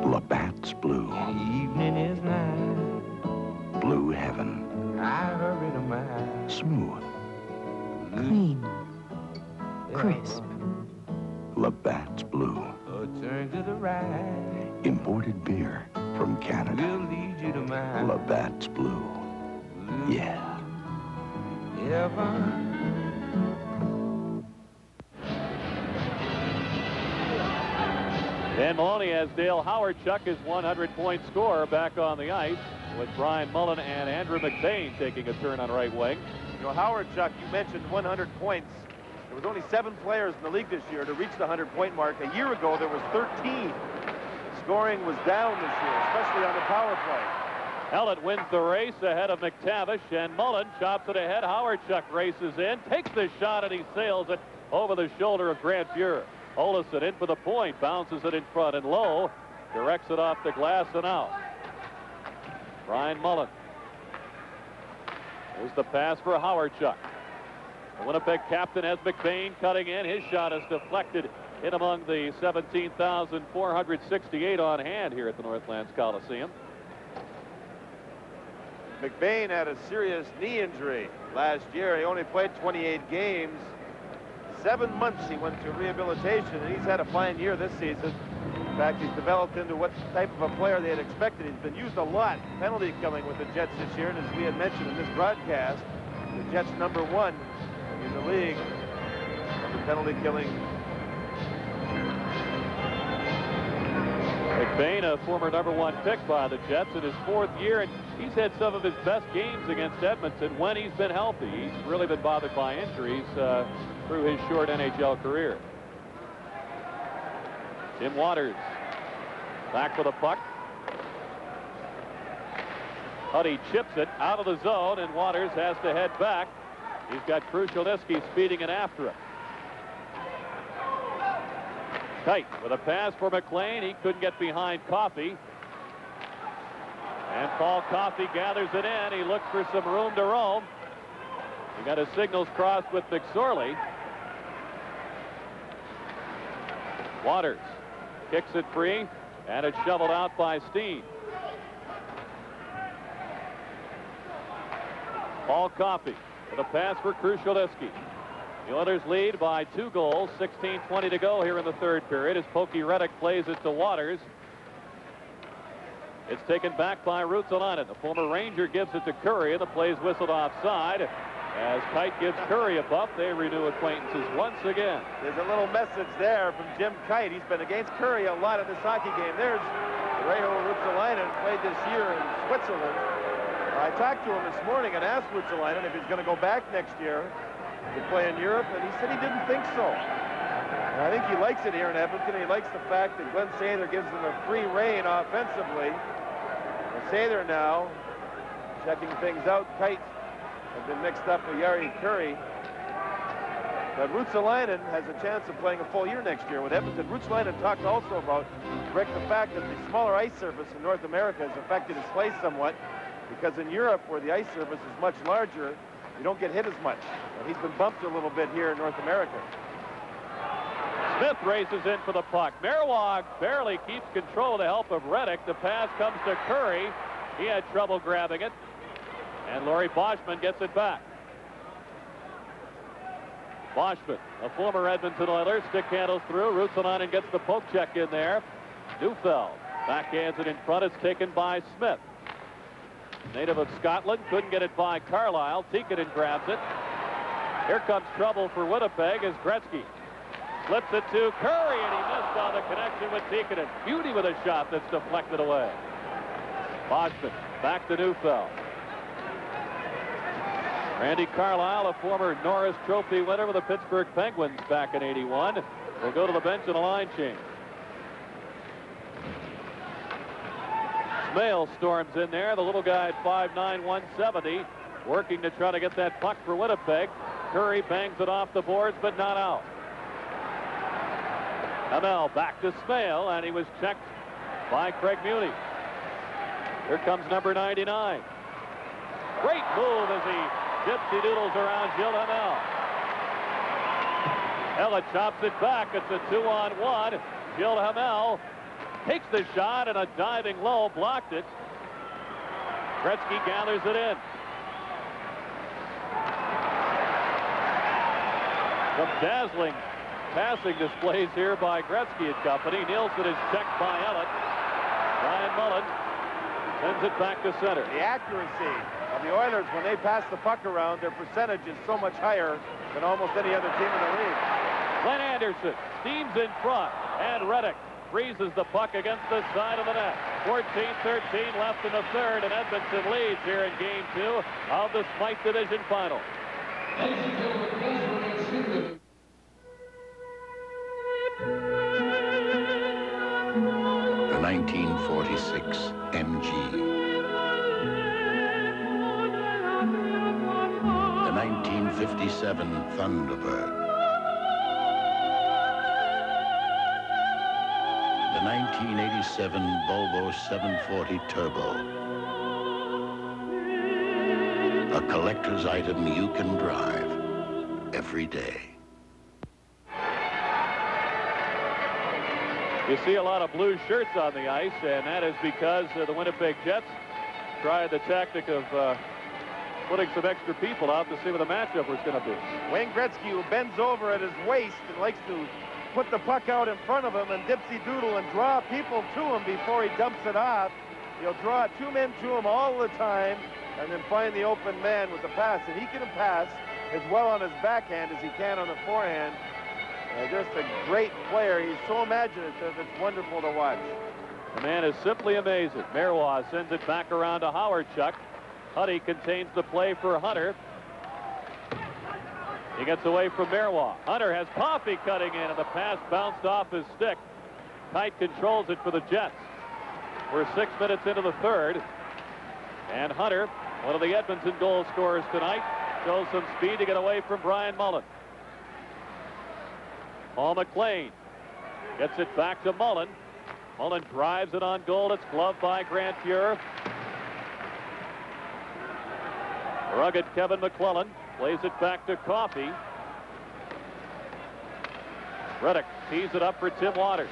S4: Labatt's blue.
S7: Evening is night.
S4: Blue heaven.
S7: I hurry to my
S4: Smooth.
S21: Clean. Crisp.
S4: Labatt's blue.
S7: turn to the right.
S4: Imported beer from Canada.
S7: We'll lead you to my
S4: Labatt's blue. Yeah.
S7: heaven.
S2: Dan Maloney has Dale Howard-Chuck, his 100-point scorer, back on the ice, with Brian Mullen and Andrew McBain taking a turn on right wing.
S3: You know, Howard-Chuck, you mentioned 100 points There was only 7 players in the league this year to reach the 100-point mark. A year ago, there was 13. Scoring was down this year, especially on the power play.
S2: Hellett wins the race ahead of McTavish, and Mullen chops it ahead. Howardchuk races in, takes the shot, and he sails it over the shoulder of Grant Fuhr. Olesen in for the point, bounces it in front and low, directs it off the glass and out. Brian Mullen. Here's the pass for Howardchuk. The Winnipeg captain, as McBain, cutting in. His shot is deflected in among the 17,468 on hand here at the Northlands Coliseum.
S3: McBain had a serious knee injury last year. He only played 28 games. 7 months he went to rehabilitation, and he's had a fine year this season. In fact, he's developed into what type of a player they had expected. He's been used a lot, penalty killing with the Jets this year, and as we had mentioned in this broadcast, the Jets #1 in the league for penalty killing.
S2: McBain, a former #1 pick by the Jets in his 4th year, and he's had some of his best games against Edmonton when he's been healthy. He's really been bothered by injuries through his short NHL career. Tim Waters back for the puck. Huddy chips it out of the zone, and Waters has to head back. He's got Krushelnyski speeding it after him. Tight with a pass for McLean. He couldn't get behind Coffey. And Paul Coffey gathers it in. He looks for some room to roam. He got his signals crossed with McSorley. Waters kicks it free, and it's shoveled out by Steen. Paul Coffey with a pass for Krushelnyski. The Oilers lead by 2 goals, 16:20 to go here in the 3rd period as Pokey Reddick plays it to Waters. It's taken back by Ruotsalainen. The former Ranger gives it to Curry, and the play's whistled offside. As Kite gives Curry a buff, they renew acquaintances once again.
S3: There's a little message there from Jim Kite. He's been against Curry a lot in this hockey game. There's Reijo Ruotsalainen, played this year in Switzerland. I talked to him this morning and asked Ruotsalainen if he's going to go back next year to play in Europe, and he said he didn't think so. And I think he likes it here in Edmonton. He likes the fact that Glenn Sather gives them a free rein offensively. And Sather now checking things out. Kite has been mixed up with Jari Curry. But Ruotsalainen has a chance of playing a full year next year with Edmonton. Ruotsalainen talked also about, Rick, the fact that the smaller ice surface in North America has affected his play somewhat, because in Europe, where the ice surface is much larger, you don't get hit as much. And he's been bumped a little bit here in North America.
S2: Smith races in for the puck. Merwag barely keeps control with the help of Reddick. The pass comes to Curry. He had trouble grabbing it. And Laurie Boschman gets it back. Boschman, a former Edmonton Oiler, stick handles through. Ruotsalainen gets the poke check in there. Neufeld backhands it in front. It's taken by Smith. Native of Scotland, couldn't get it by Carlisle. Tikkanen grabs it. Here comes trouble for Winnipeg as Gretzky flips it to Curry, and he missed on the connection with Tikkanen. Beauty with a shot that's deflected away. Boschman back to Neufeld. Randy Carlisle, a former Norris Trophy winner with the Pittsburgh Penguins back in '81, will go to the bench in a line change. Smale storms in there. The little guy at 5'9", 170, working to try to get that puck for Winnipeg. Curry bangs it off the boards, but not out. Hamel back to Smale, and he was checked by Craig Muni. Here comes number 99. Great move as he gypsy doodles around Gilles Hamel. Hellett chops it back. It's a 2-on-1. Gilles Hamel takes the shot, and a diving low blocked it. Gretzky gathers it in. Some dazzling passing displays here by Gretzky and company. Nielsen is checked by Hellett. Brian Mullen sends it back to center.
S3: The accuracy of the Oilers when they pass the puck around, their percentage is so much higher than almost any other team in the league.
S2: Glenn Anderson steams in front, and Reddick freezes the puck against the side of the net. 14-13 left in the 3rd, and Edmonton leads here in Game 2 of the Smythe Division Final.
S8: MG. The 1957 Thunderbird. The 1987 Volvo 740 Turbo. A collector's item you can drive every day.
S2: You see a lot of blue shirts on the ice, and that is because the Winnipeg Jets tried the tactic of putting some extra people out to see what the matchup was going to be.
S3: Wayne Gretzky, who bends over at his waist and likes to put the puck out in front of him and dipsy-doodle and draw people to him before he dumps it off. He'll draw two men to him all the time and then find the open man with the pass. And he can pass as well on his backhand as he can on the forehand. Just a great player. He's so imaginative. It's wonderful to watch.
S2: The man is simply amazing. Marois sends it back around to Howard Chuck. Huddy contains the play for Hunter. He gets away from Marois. Hunter has Coffey cutting in, and the pass bounced off his stick. Kite controls it for the Jets. We're 6 minutes into the third. And Hunter, one of the Edmonton goal scorers tonight, shows some speed to get away from Brian Mullen. Paul McLean gets it back to Mullen. Mullen drives it on goal. It's gloved by Grant Fuhr. Rugged Kevin McClellan plays it back to Coffey. Reddick tees it up for Tim Waters.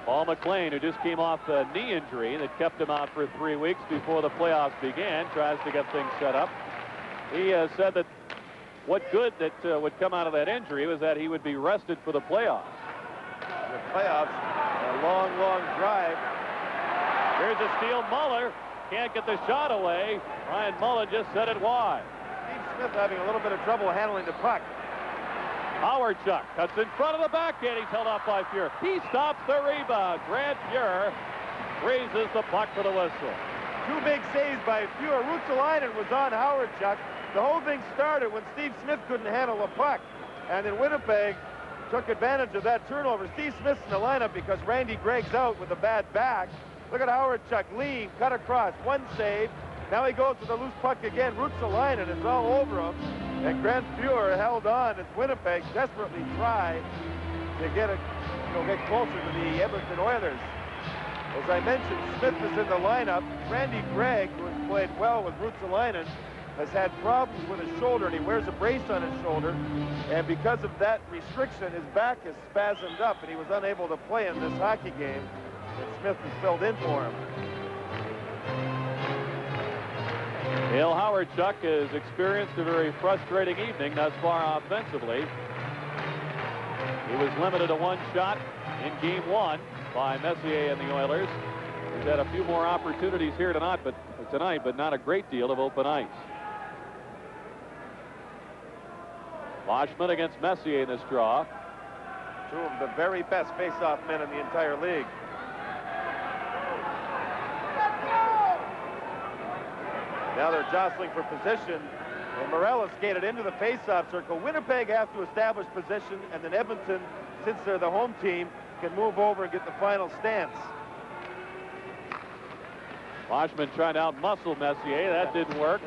S2: Paul McLean, who just came off a knee injury that kept him out for 3 weeks before the playoffs began, tries to get things set up. He said that what good that would come out of that injury was that he would be rested for the playoffs.
S3: The playoffs, a long, long drive.
S2: Here's a steal. Muller can't get the shot away. Ryan Mullen just set it wide.
S3: Steve Smith having a little bit of trouble handling the puck.
S2: Howard Chuck cuts in front of the backhand. He's held off by Fuhr. He stops the rebound. Grant Fuhr raises the puck for the whistle.
S3: Two big saves by Fuhr. Ruotsalainen was on Howard Chuck. The whole thing started when Steve Smith couldn't handle the puck. And then Winnipeg took advantage of that turnover. Steve Smith's in the lineup because Randy Gregg's out with a bad back. Look at Howard Chuck lean, cut across, one save. Now he goes with the loose puck again. Ruotsalainen is all over him. And Grant Fuhr held on as Winnipeg desperately tried to get closer to the Edmonton Oilers. As I mentioned, Smith is in the lineup. Randy Gregg, who has played well with Ruotsalainen, has had problems with his shoulder, and he wears a brace on his shoulder. And because of that restriction, his back is spasmed up, and he was unable to play in this hockey game. And Smith has filled in for him.
S2: Dale Howard Chuck has experienced a very frustrating evening thus far offensively. He was limited to one shot in game one by Messier and the Oilers. He's had a few more opportunities here tonight, but not a great deal of open ice. Boschman against Messier in this draw.
S3: Two of the very best face-off men in the entire league. Now they're jostling for position, and Morella skated into the face-off circle. Winnipeg have to establish position, and then Edmonton, since they're the home team, can move over and get the final stance.
S2: Boschman trying to out-muscle Messier. That didn't work.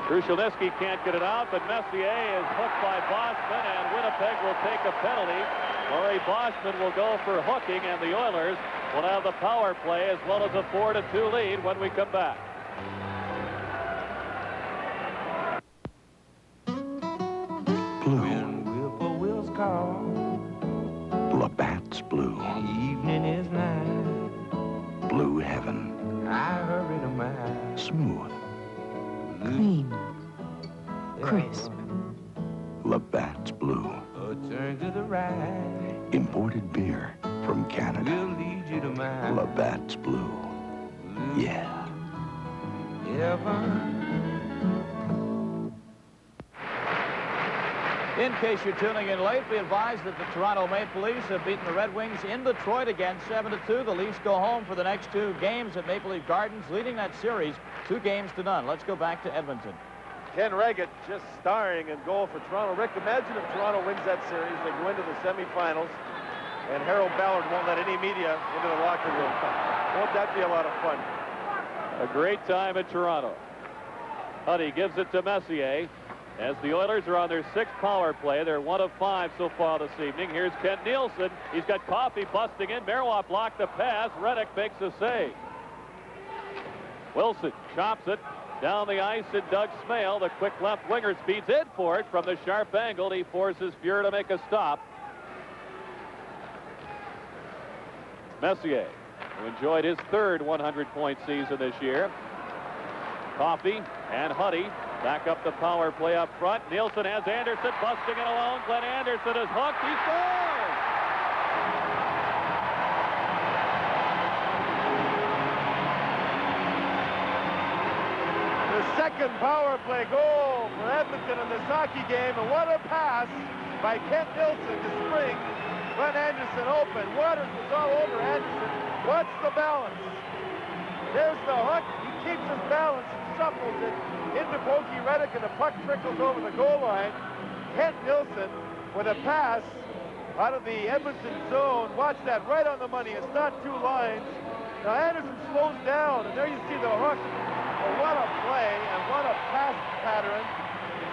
S2: Krushelnyski can't get it out, but Messier is hooked by Boschman, and Winnipeg will take a penalty. Murray Boschman will go for hooking, and the Oilers will have the power play as well as a 4-2 lead when we come back.
S4: Blue.
S7: When whippoorwills call,
S4: Labatt's blue.
S7: evening is nigh.
S4: Blue heaven.
S7: I hurry to my
S4: Smooth.
S21: Clean. Crisp.
S4: Labatt's blue.
S7: a turn to the right.
S4: Imported beer from Canada.
S7: We'll lead you to my
S4: Labatt's blue. Yeah.
S7: heaven.
S1: In case you're tuning in late, be advised that the Toronto Maple Leafs have beaten the Red Wings in Detroit again 7-2. The Leafs go home for the next two games at Maple Leaf Gardens, leading that series 2-0. Let's go back to Edmonton.
S3: Ken Reggett just starring in goal for Toronto. Rick, imagine if Toronto wins that series, they go into the semifinals, and Harold Ballard won't let any media into the locker room. Won't that be a lot of fun?
S2: A great time in Toronto. Huddy gives it to Messier as the Oilers are on their 6th power play. They're 1 of 5 so far this evening. Here's Kent Nielsen. He's got Coffey busting in. Marois blocked the pass. Reddick makes a save. Wilson chops it down the ice, and Doug Smale, the quick left winger, speeds in for it from the sharp angle. He forces Fuhr to make a stop. Messier, who enjoyed his 3rd 100-point season this year. Coffey and Huddy back up the power play up front. Nielsen has Anderson busting it alone. Glenn Anderson is hooked. He scores!
S3: The 2nd power play goal for Edmonton in this hockey game, and what a pass by Kent Nielsen to spring Glenn Anderson open. Waters was all over Anderson. What's the balance? There's the hook. He keeps his balance and shuffles it into Pokey Reddick, and the puck trickles over the goal line. Kent Nielsen with a pass out of the Edmonton zone. Watch that, right on the money. It's not 2 lines. Now Anderson slows down, and there you see the hook. Well, what a play and what a pass pattern.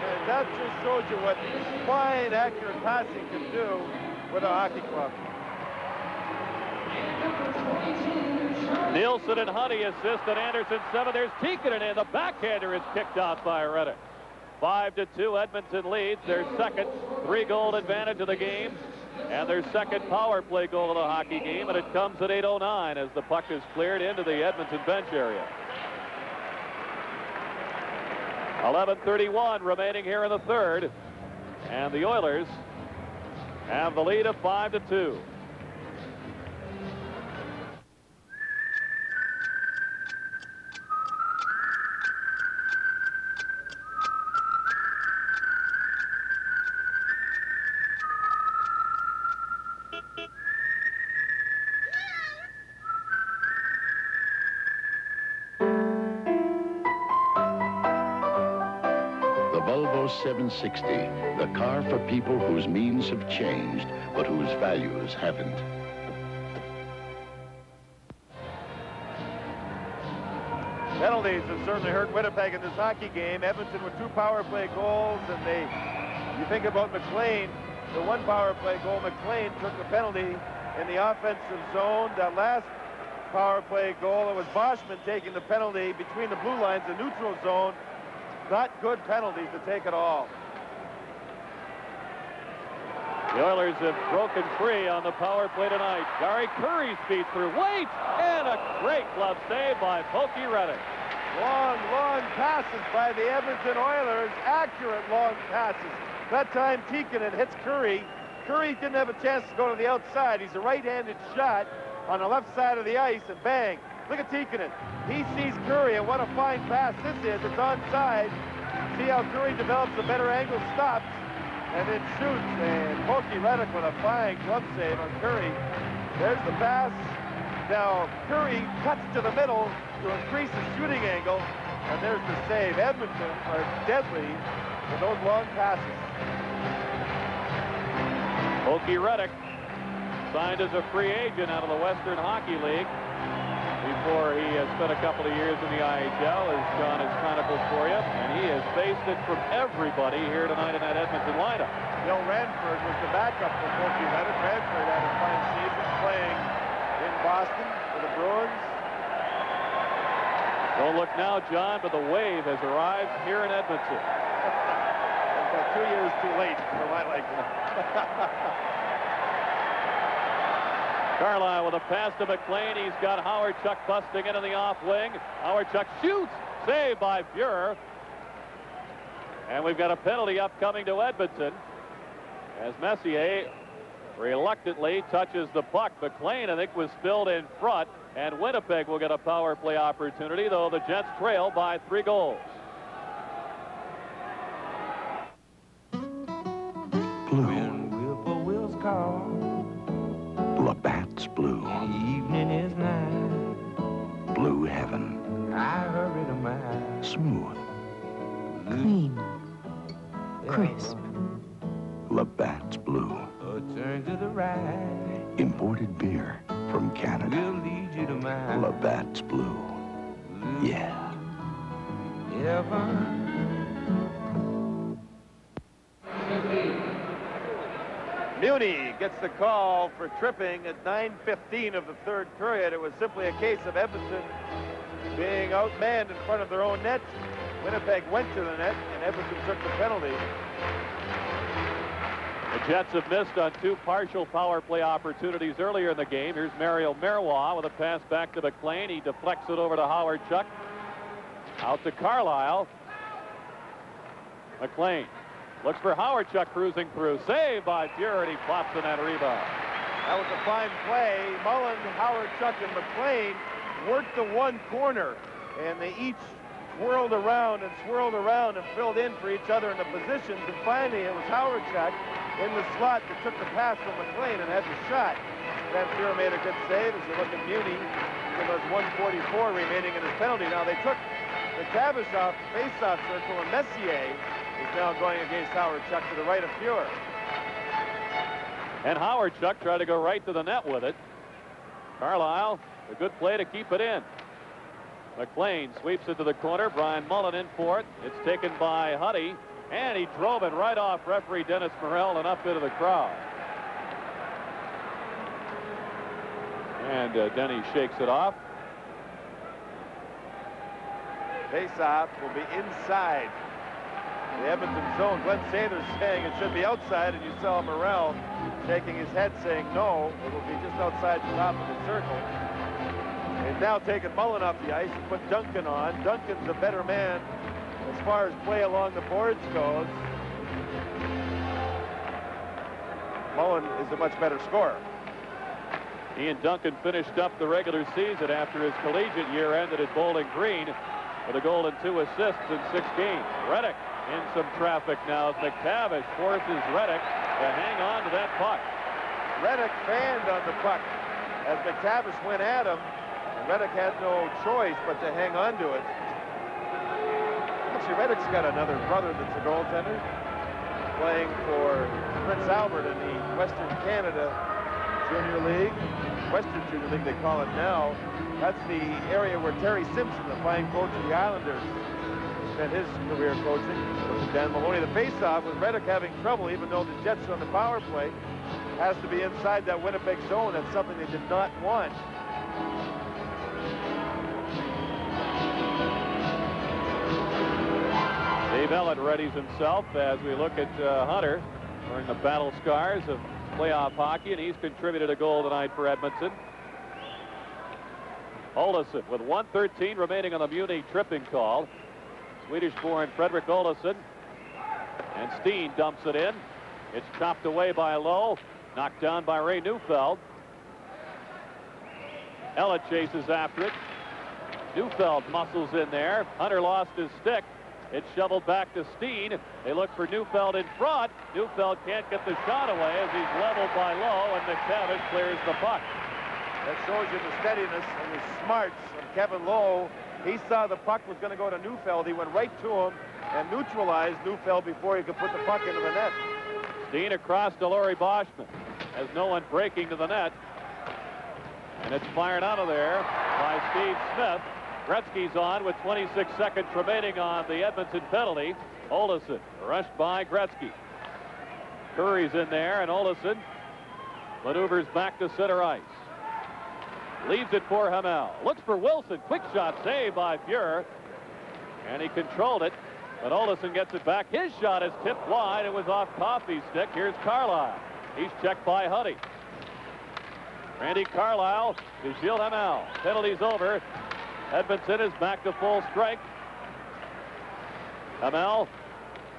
S3: And that just shows you what fine, accurate passing can do with a hockey club.
S2: Nielsen and Huddy assist at Anderson 7. There's Tikkanen, and the backhander is kicked out by Reddick. 5-2, Edmonton leads their 2nd 3-goal advantage of the game, and their 2nd power play goal of the hockey game, and it comes at 8:09 as the puck is cleared into the Edmonton bench area. 11:31 remaining here in the 3rd, and the Oilers have the lead of 5-2.
S8: Volvo 760, the car for people whose means have changed, but whose values haven't.
S3: Penalties have certainly hurt Winnipeg in this hockey game. Edmonton with 2 power play goals, and you think about McLean, the 1 power play goal, McLean took the penalty in the offensive zone. That last power play goal, it was Boschman taking the penalty between the blue lines, the neutral zone. Not good penalties to take it all.
S2: The Oilers have broken free on the power play tonight. Gary Curry speeds through, waits, and a great glove save by Pokey Reddick.
S3: Long passes by the Edmonton Oilers. Accurate long passes. That time Tikkanen hits Curry. Curry didn't have a chance to go to the outside. He's a right-handed shot on the left side of the ice, and bang. Look at Tikkanen. He sees Curry, and what a fine pass this is. It's onside. See how Curry develops a better angle, stops, and then shoots. And Pokey Reddick with a fine glove save on Curry. There's the pass. Now Curry cuts to the middle to increase his shooting angle, and there's the save. Edmonton are deadly with those long passes.
S2: Pokey Reddick signed as a free agent out of the Western Hockey League before he has spent a couple of years in the IHL, as John has chronicled for you, and he has faced it from everybody here tonight in that Edmonton lineup.
S3: Bill Ranford was the backup for Pokey Reddick. Ranford had a fine season playing in Boston for the Bruins.
S2: Don't look now, John, but the wave has arrived here in Edmonton.
S3: About 2 years too late for my liking.
S2: Carlisle with a pass to McLean. He's got Howard Chuck busting in on the off wing. Howard Chuck shoots. Saved by Fuhr. And we've got a penalty upcoming to Edmonton as Messier reluctantly touches the puck. McLean, I think, was spilled in front, and Winnipeg will get a power play opportunity, though the Jets trail by 3 goals.
S4: Blue.
S7: Whippoorwills call.
S4: Labatt's blue.
S7: Evening is nigh.
S4: Blue heaven.
S7: I hurry to my
S4: Smooth.
S21: Clean crisp.
S4: Labatt's Blue.
S7: A turn to the right.
S4: Imported beer from Canada.
S7: Will lead you to my
S4: Labatt's Blue. Yeah.
S7: heaven.
S3: Muni gets the call for tripping at 9:15 of the third period. It was simply a case of Edmonton being outmanned in front of their own net. Winnipeg went to the net, and Edmonton took the penalty.
S2: The Jets have missed on 2 partial power play opportunities earlier in the game. Here's Mario Marois with a pass back to McLean. He deflects it over to Howard Chuck. Out to Carlisle. McLean looks for Howard Chuck cruising through. Saved by Fuhr, and he plops in that rebound.
S3: That was a fine play. Mullen, Howard Chuck, and McLean worked the one corner, and they each swirled around and filled in for each other in the positions. And finally, it was Howard Chuck in the slot that took the pass from McLean and had the shot. Van Fuhr made a good save. As you look at Muni, there's 1:44 remaining in his penalty. Now they took the Cavish off the face-off circle, and Messier is now going against Howard Chuck to the right of Fuhr.
S2: And Howard Chuck tried to go right to the net with it. Carlisle, a good play to keep it in. McLean sweeps it to the corner. Brian Mullen in for it. It's taken by Huddy, and he drove it right off referee Dennis Morrell and up into the crowd. And Denny shakes it off.
S3: Face-off will be inside the Edmonton zone. Glenn Sather's saying it should be outside, and you saw Morrell shaking his head saying no, it will be just outside the top of the circle. They've now taken Mullen off the ice and put Duncan on. Duncan's a better man as far as play along the boards goes. Mullen is a much better scorer.
S2: Ian Duncan finished up the regular season after his collegiate year ended at Bowling Green with a goal and 2 assists in 6 games. Reddick in some traffic now as McTavish forces Reddick to hang on to that puck.
S3: Reddick fanned on the puck as McTavish went at him. And Reddick had no choice but to hang on to it. Actually, Reddick's got another brother that's a goaltender playing for Prince Albert in the Western Canada Junior League. Western Junior League, they call it now. That's the area where Terry Simpson, the fine coach of the Islanders, spent his career coaching. Dan Mahoney, the face-off with Reddick having trouble, even though the Jets on the power play has to be inside that Winnipeg zone. That's something they did not want.
S2: Dave Ellett readies himself as we look at Hunter wearing the battle scars of playoff hockey, and he's contributed a goal tonight for Edmonton. Olesen with 1:13 remaining on the Muni tripping call. Swedish-born Fredrik Olesen, and Steen dumps it in. It's chopped away by Lowe, knocked down by Ray Neufeld. Ellett chases after it. Neufeld muscles in there. Hunter lost his stick. It's shoveled back to Steen. They look for Neufeld in front. Neufeld can't get the shot away as he's leveled by Lowe, and McTavish clears the puck.
S3: That shows you the steadiness and the smarts of Kevin Lowe. He saw the puck was going to go to Neufeld. He went right to him and neutralized Neufeld before he could put the puck into the net.
S2: Steen across to Laurie Boschman. Has no one breaking to the net. And it's fired out of there by Steve Smith. Gretzky's on with 26 seconds remaining on the Edmonton penalty. Olesen rushed by Gretzky. Curry's in there, and Olesen maneuvers back to center ice. Leaves it for Hamel. Looks for Wilson. Quick shot saved by Fuhr. And he controlled it, but Olesen gets it back. His shot is tipped wide. It was off Coffey's stick. Here's Carlisle. He's checked by Huddy. Randy Carlisle to Gilles Hamel. Penalty's over. Edmonton is back to full strike. Hamel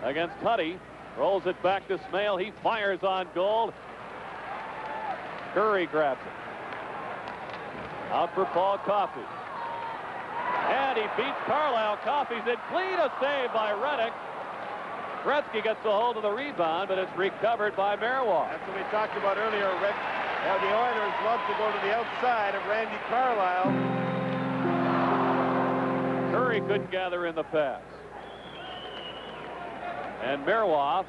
S2: against Huddy. Rolls it back to Smale. He fires on goal. Curry grabs it. Out for Paul Coffey. And he beats Carlisle. Coffey's in clean. A save by Reddick. Gretzky gets a hold of the rebound, but it's recovered by Marois.
S3: That's what we talked about earlier, Rick. How the Oilers love to go to the outside of Randy Carlisle.
S2: Curry couldn't gather in the pass. and Merwa.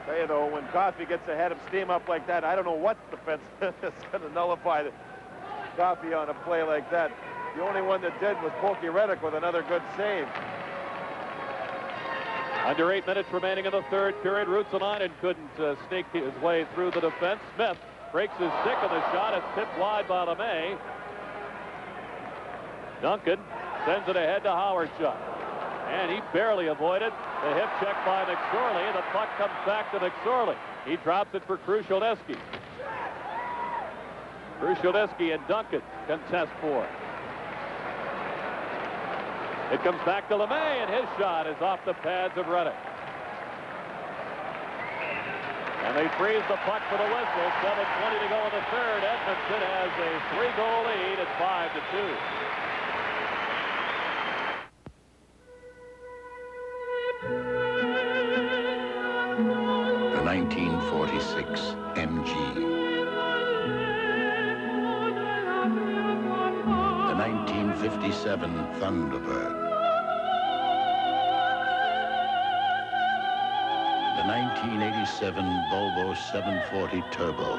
S3: Say though, when Coffey gets ahead of steam up like that, I don't know what defense is going to nullify Coffey on a play like that. The only one that did was Pokey Reddick with another good save.
S2: Under 8 minutes remaining in the third period. Ruotsalainen couldn't sneak his way through the defense. Smith breaks his stick on the shot. It's tipped wide by LeMay. Duncan sends it ahead to Howardchuk. And he barely avoided the hip check by McSorley. The puck comes back to McSorley. He drops it for Krushelnyski. Krushelnyski and Duncan contest for it. It comes back to LeMay, and his shot is off the pads of Reddick. And they freeze the puck for the whistle. 7:20 to go in the third. Edmonton has a 3-goal lead at 5-2.
S8: The 1946 MG. The 1957 Thunderbird. The 1987 Volvo 740 Turbo.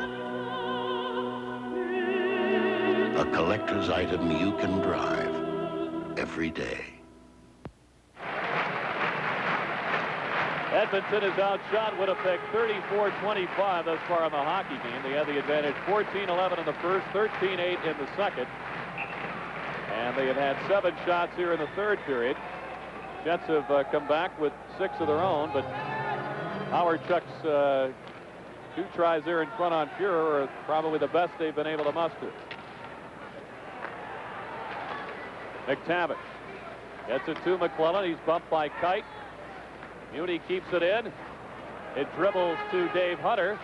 S8: A collector's item you can drive every day.
S2: Edmonton has outshot Winnipeg 34-25 thus far in the hockey game. They had the advantage 14-11 in the first, 13-8 in the second. And they have had 7 shots here in the third period. Jets have come back with 6 of their own, but Howardchuk's 2 tries there in front on Fuhrer are probably the best they've been able to muster. McTavish gets it to McClellan. He's bumped by Kite. Muni keeps it in. It dribbles to Dave Hunter.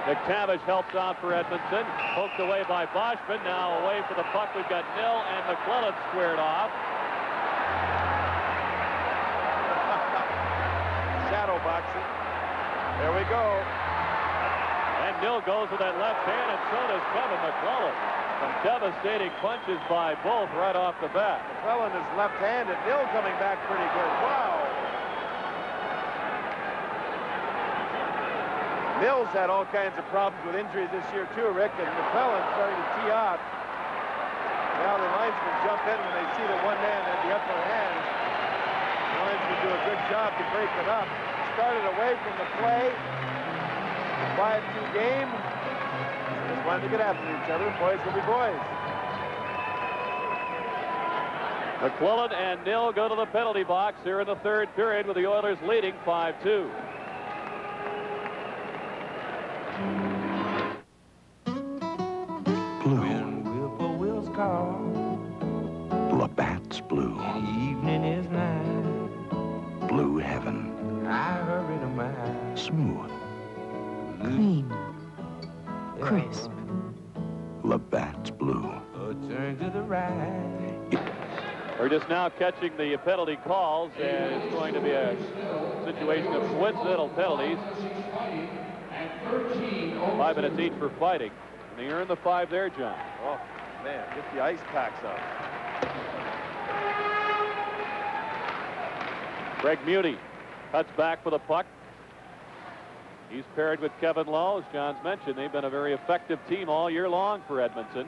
S2: McTavish helps out for Edmonton. Poked away by Boschman. Now away for the puck. We've got Nil and McClellan squared off.
S3: Shadow boxing. There we go.
S2: And Nil goes with that left hand, and so does Kevin McClellan. Some devastating punches by both right off the bat.
S3: McClellan is left-handed. Nil coming back pretty good. Wow. Nil's had all kinds of problems with injuries this year too, Rick, and McClellan starting to tee off. Now the linesmen jump in when they see that one man had the upper hand. The linesmen do a good job to break it up. Started away from the play. 5-2 game. Just wanted to get after each other. Boys will be boys.
S2: McClellan and Nil go to the penalty box here in the third period with the Oilers leading 5-2.
S4: Blue.
S7: When whippoorwills call,
S4: Labatt's blue.
S7: and evening is nigh,
S4: Blue heaven.
S7: I hurry to my
S4: Smooth.
S21: Clean. Crisp.
S4: Labatt's blue.
S7: a turn to the right.
S2: We're just now catching the penalty calls, and it's going to be a situation of coincidental penalties. 5 minutes each for fighting. And they earn the 5 there, John.
S3: Oh, man, get the ice packs out.
S2: Greg Muni cuts back for the puck. He's paired with Kevin Lowe. As John's mentioned, they've been a very effective team all year long for Edmonton.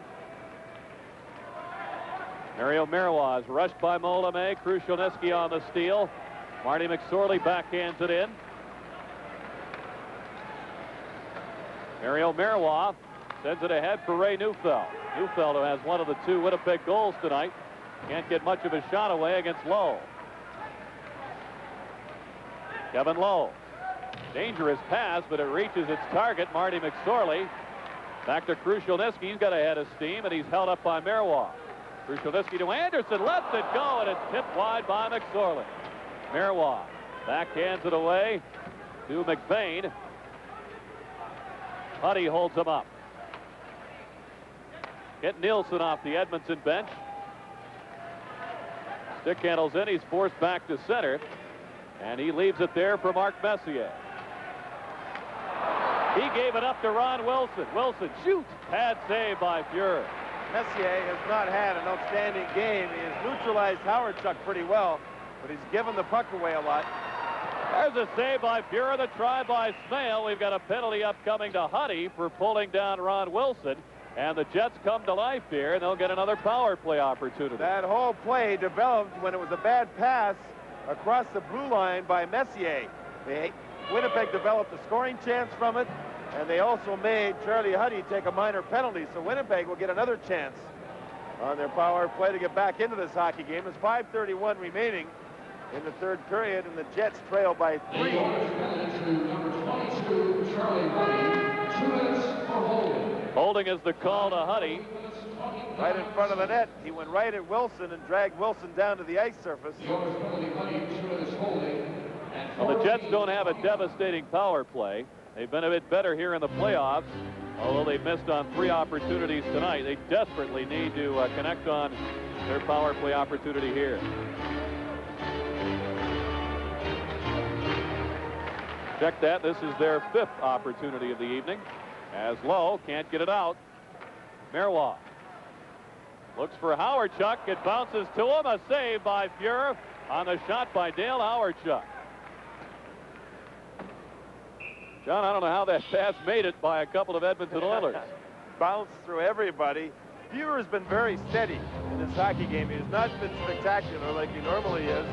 S2: Mario Merwa is rushed by Molame. Krushelnyski on the steal. Marty McSorley backhands it in. Mario Merwa sends it ahead for Ray Neufeld. Neufeld, who has one of the 2 Winnipeg goals tonight, can't get much of a shot away against Lowe. Kevin Lowe. Dangerous pass, but it reaches its target, Marty McSorley. Back to Krushelnyski. He's got a head of steam, and he's held up by Merwa. Krushelnyski to Anderson, lets it go, and it's tipped wide by McSorley. Merwa backhands it away to McBain. Huddy holds him up. Get Nielsen off the Edmonton bench. Stick handles in, he's forced back to center, and he leaves it there for Mark Messier. He gave it up to Ron Wilson. Wilson shoots. Pad save by Fuhrer.
S3: Messier has not had an outstanding game. He has neutralized Howardchuk pretty well. but he's given the puck away a lot.
S2: There's a save by Fuhrer, the try by Smale. We've got a penalty upcoming to Huddy for pulling down Ron Wilson. And the Jets come to life here, and they'll get another power play opportunity.
S3: That whole play developed when it was a bad pass across the blue line by Messier. Winnipeg developed a scoring chance from it, and they also made Charlie Huddy take a minor penalty. So Winnipeg will get another chance on their power play to get back into this hockey game. There's 5:31 remaining in the third period, and the Jets trail by 3.
S9: Number 22, Charlie Huddy, 2 minutes for holding.
S2: Holding is the call to Huddy.
S3: Right in front of the net. He went right at Wilson and dragged Wilson down to the ice surface.
S2: Well, the Jets don't have a devastating power play. They've been a bit better here in the playoffs, although they missed on 3 opportunities tonight. They desperately need to connect on their power play opportunity here. Check that. This is their 5th opportunity of the evening. As Lowe can't get it out. Marois looks for Howardchuk. It bounces to him. A save by Fuhrer on the shot by Dale Howardchuk. John, I don't know how that pass made it by a couple of Edmonton Oilers.
S3: Bounced through everybody. Fuhrer's been very steady in this hockey game. He has not been spectacular like he normally is,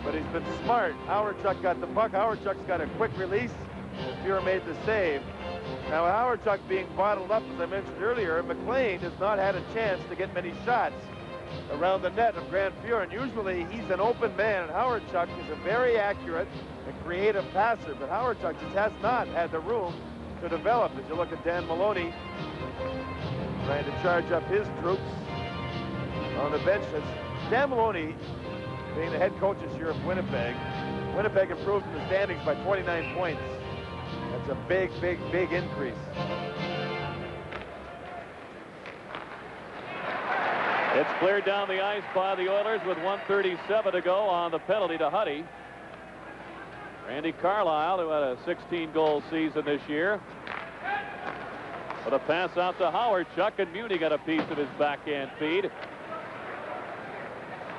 S3: but he's been smart. Howardchuk got the puck. Howardchuk's got a quick release, and Fuhrer made the save. Now, Howardchuk being bottled up, as I mentioned earlier, McLean has not had a chance to get many shots around the net of Grant Fuhrer, and usually he's an open man, and Howardchuk is a very accurate and creative passer, but Howardchuk just has not had the room to develop. As you look at Dan Maloney trying to charge up his troops on the benches. Dan Maloney, being the head coach this year of Winnipeg, Winnipeg improved in the standings by 29 points. That's a big, big, big increase.
S2: It's cleared down the ice by the Oilers with 1:37 to go on the penalty to Huddy. Randy Carlyle, who had a 16-goal season this year, with a pass out to Howardchuk, and Muni got a piece of his backhand feed.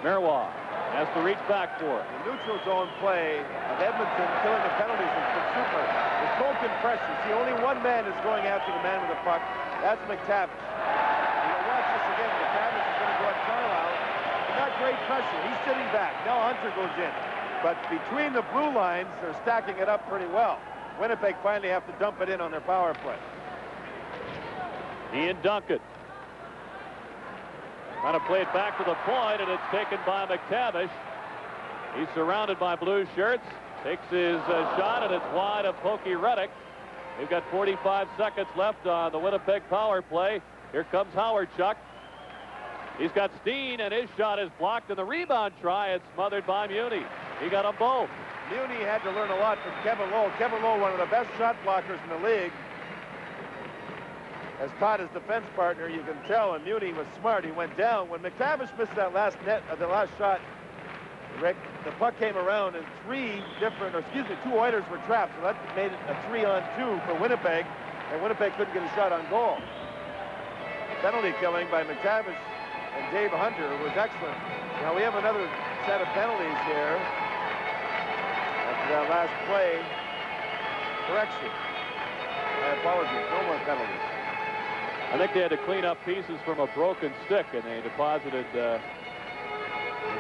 S2: Marois has to reach back for it.
S3: The neutral zone play of Edmonton killing the penalties has been super. There's token pressure. See, only one man is going after the man with the puck. That's McTavish. You'll watch this again. McTavish is going to go at Carlyle. Not great pressure. He's sitting back. Now Hunter goes in. But between the blue lines, they're stacking it up pretty well. Winnipeg finally have to dump it in on their power play.
S2: Ian Duncan trying to play it back to the point, and it's taken by McTavish. He's surrounded by blue shirts. Takes his shot, and it's wide of Pokey Reddick. We've got 45 seconds left on the Winnipeg power play. Here comes Howardchuk. He's got Steen, and his shot is blocked, and the rebound try is smothered by Muni. He got them both.
S3: Muni had to learn a lot from Kevin Lowe. Kevin Lowe, one of the best shot blockers in the league, has caught his defense partner. You can tell, and Muni was smart. He went down. When McTavish missed that last shot, Rick, the puck came around, and two Oilers were trapped. So that made it a 3-on-2 for Winnipeg, and Winnipeg couldn't get a shot on goal. Penalty killing by McTavish and Dave Hunter was excellent. Now we have another set of penalties here. After that last play, correction. My apologies, no more penalties.
S2: I think they had to clean up pieces from a broken stick, and they deposited the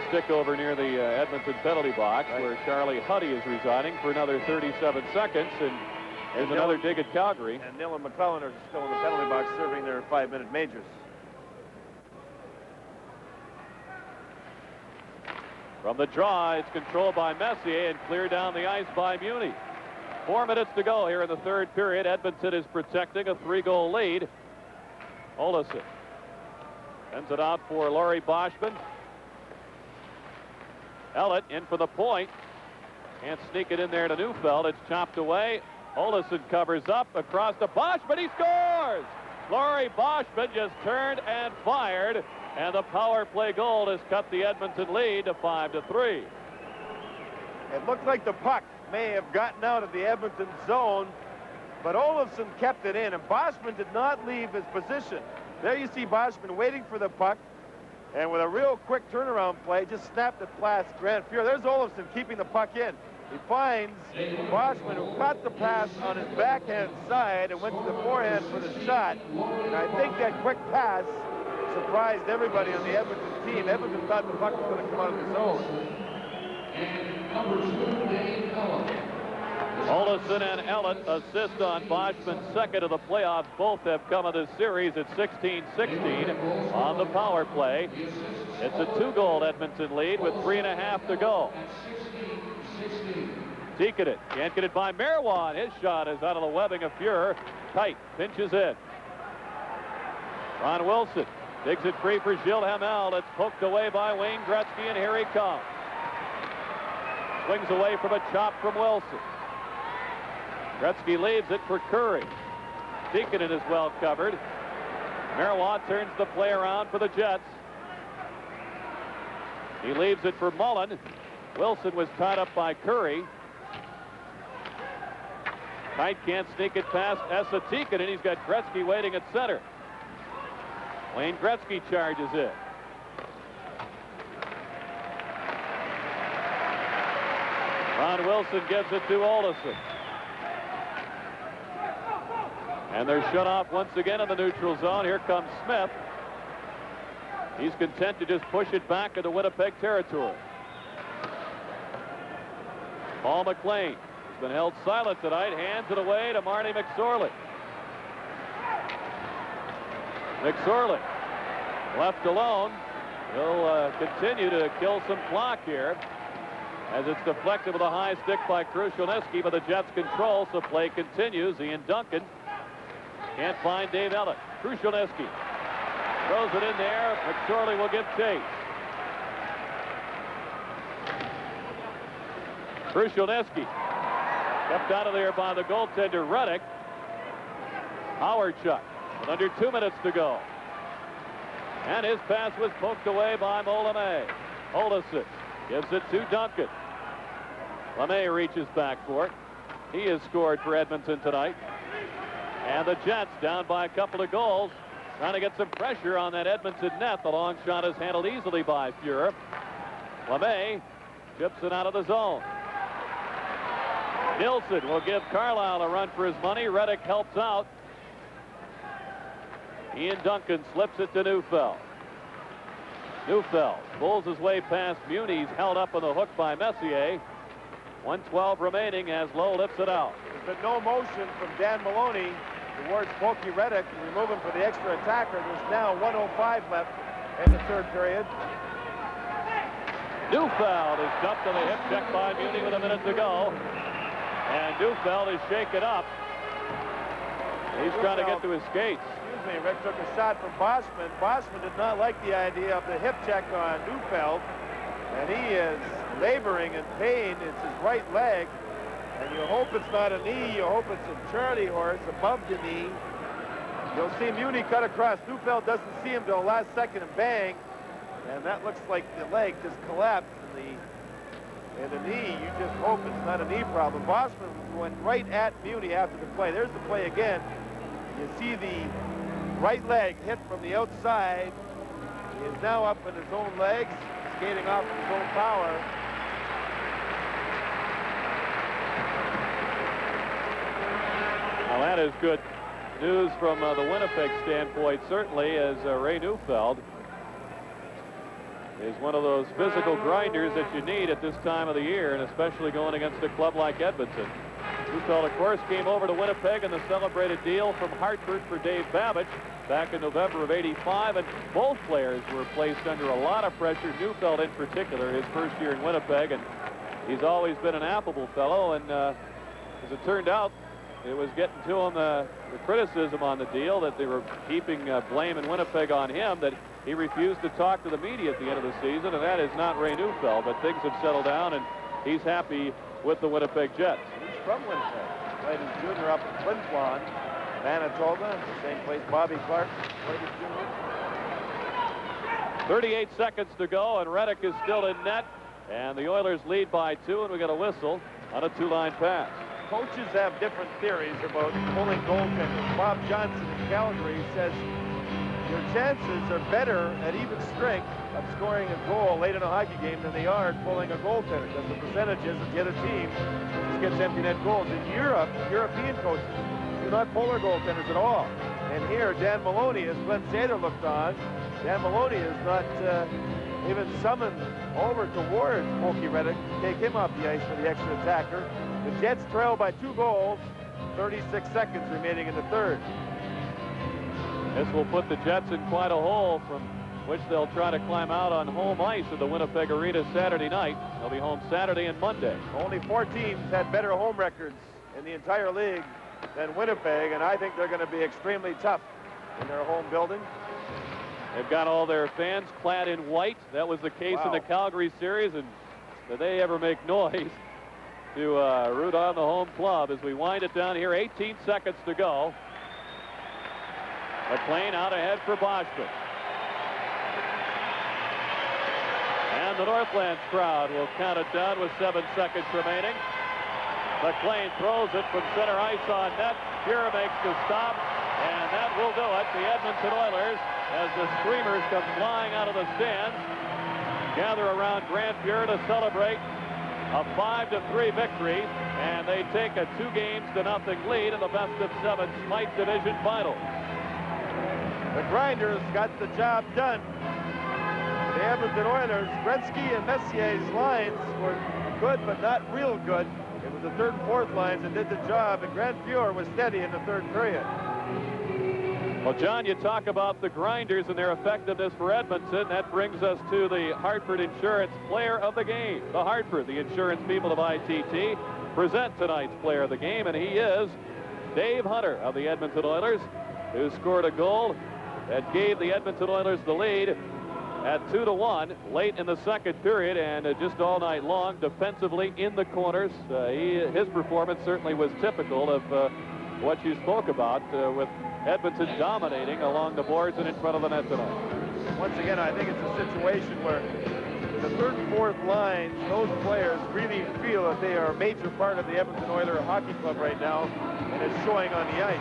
S2: stick over near the Edmonton penalty box, where Charlie Huddy is residing for another 37 seconds, and there's another dig at Calgary.
S3: And Neil and McClellan are still in the penalty box serving their 5-minute majors.
S2: From the draw, it's controlled by Messier and cleared down the ice by Muni. 4 minutes to go here in the third period. Edmonton is protecting a 3-goal lead. Olesen sends it out for Laurie Boschman. Ellett in for the point. Can't sneak it in there to Neufeld. It's chopped away. Olesen covers up across to Boschman. He scores! Laurie Boschman just turned and fired, and the power play goal has cut the Edmonton lead to 5-3.
S3: It looked like the puck may have gotten out of the Edmonton zone, but Olesen kept it in, and Boschman did not leave his position. There you see Boschman waiting for the puck. And with a real quick turnaround play, just snapped it past Grant Fuhr. There's Olofsson keeping the puck in. He finds Boschman, who caught the pass on his backhand side and went to the forehand for the shot. And I think that quick pass surprised everybody on the Edmonton team. Edmonton thought the puck was going to come out of the zone.
S2: Olofsson and Ellett assist on Boschman's second of the playoffs. Both have come in this series at 16-16 on the power play. It's a 2-goal Edmonton lead with 3.5 to go. Tikkanen can't get it by Marois. His shot is out of the webbing of Fuhr. Tight, pinches in. Ron Wilson digs it free for Gilles Hamel. It's poked away by Wayne Gretzky, and here he comes. Swings away from a chop from Wilson. Gretzky leaves it for Curry. Tikkanen is well covered. Marois turns the play around for the Jets. He leaves it for Mullen. Wilson was tied up by Curry. Knight can't sneak it past Esa Tikkanen. He's got Gretzky waiting at center. Wayne Gretzky charges it. Ron Wilson gives it to Olofsson. And they're shut off once again in the neutral zone. Here comes Smith. He's content to just push it back into Winnipeg territory. Paul McLean has been held silent tonight. Hands it away to Marty McSorley. McSorley left alone. He'll continue to kill some clock here as it's deflected with a high stick by Krushelnyski, but the Jets control, so play continues. Ian Duncan can't find Dave Ellett. Krushelnyski throws it in there. McSorley will give chase. Krushelnyski kept out of there by the goaltender Reddick. Howardchuk with under 2 minutes to go. And his pass was poked away by Molyneux. Olofsson gives it to Duncan. LeMay reaches back for it. He has scored for Edmonton tonight. And the Jets down by a couple of goals, trying to get some pressure on that Edmonton net. The long shot is handled easily by Fuhr. LeMay chips it out of the zone. Nilsson will give Carlisle a run for his money. Reddick helps out. Ian Duncan slips it to Neufeld. Neufeld pulls his way past Muni's held up on the hook by Messier. 1:12 remaining as Lowe lifts it out.
S3: There's been no motion from Dan Maloney towards Pokey Reddick to remove him for the extra attacker. There's now 1:05 left in the third period.
S2: Neufeld is dumped on the hip check by Muni with a minute to go. And Neufeld is shaken up. He's trying to get to his skates.
S3: Excuse me, Rick took a shot from Boschman. Boschman did not like the idea of the hip check on Neufeld. And he is laboring in pain. It's his right leg. And you hope it's not a knee. You hope it's a charity horse above the knee. You'll see Muni cut across. Neufeld doesn't see him till the last second and bang. And that looks like the leg just collapsed in the knee. You just hope it's not a knee problem. Boschman went right at Muni after the play. There's the play again. You see the right leg hit from the outside. He is now up in his own legs, skating off his own power.
S2: Well, that is good news from the Winnipeg standpoint, certainly, as Ray Neufeld is one of those physical grinders that you need at this time of the year, and especially going against a club like Edmonton. Neufeld, of course, came over to Winnipeg in the celebrated deal from Hartford for Dave Babbage back in November of '85, and both players were placed under a lot of pressure. Neufeld in particular, his first year in Winnipeg, and he's always been an affable fellow, and as it turned out, it was getting to him, the criticism on the deal that they were keeping blame in Winnipeg on him, that he refused to talk to the media at the end of the season, and that is not Ray Neufeld, but things have settled down, and he's happy with the Winnipeg Jets.
S3: He's from Winnipeg. Played his junior up in Flin Flon, Manitoba, same place Bobby Clark played his junior.
S2: 38 seconds to go, and Reddick is still in net, and the Oilers lead by 2, and we got a whistle on a 2-line pass.
S3: Coaches have different theories about pulling goaltenders. Bob Johnson in Calgary says you their chances are better at even strength of scoring a goal late in a hockey game than they are pulling a goaltender, because the percentage is that the other team just gets empty net goals. In Europe, European coaches do not pull their goaltenders at all. And here, Dan Maloney, as Glenn Sather looked on, Dan Maloney is not even summoned over towards Pokey Reddick to take him off the ice for the extra attacker. The Jets trail by 2 goals, 36 seconds remaining in the third.
S2: This will put the Jets in quite a hole from which they'll try to climb out on home ice at the Winnipeg Arena Saturday night. They'll be home Saturday and Monday.
S3: Only 4 teams had better home records in the entire league than Winnipeg, and I think they're going to be extremely tough in their home building.
S2: They've got all their fans clad in white. That was the case in the Calgary series, and did they ever make noise to root on the home club as we wind it down here. 18 seconds to go. McLean out ahead for Boschman. And the Northlands crowd will count it down with 7 seconds remaining. McLean throws it from center ice on net. Fuhr makes the stop, and that will do it. The Edmonton Oilers, as the Screamers come flying out of the stands, gather around Grant Fuhr to celebrate a 5-3 victory, and they take a 2-0 lead in the best-of-7 Smythe Division final.
S3: The Grinders got the job done. The Edmonton Oilers, Gretzky and Messier's lines were good, but not real good. It was the third and fourth lines that did the job, and Grant Fuhr was steady in the third period.
S2: Well, John, you talk about the Grinders and their effectiveness for Edmonton. That brings us to the Hartford Insurance Player of the Game. The Hartford, the insurance people of ITT, present tonight's Player of the Game, and he is Dave Hunter of the Edmonton Oilers, who scored a goal that gave the Edmonton Oilers the lead at 2-1 late in the second period, and just all night long defensively in the corners. His performance certainly was typical of what you spoke about, with Edmonton dominating along the boards and in front of the net tonight.
S3: Once again, I think it's a situation where the third and fourth lines, those players really feel that they are a major part of the Edmonton Oilers Hockey Club right now, and it's showing on the ice.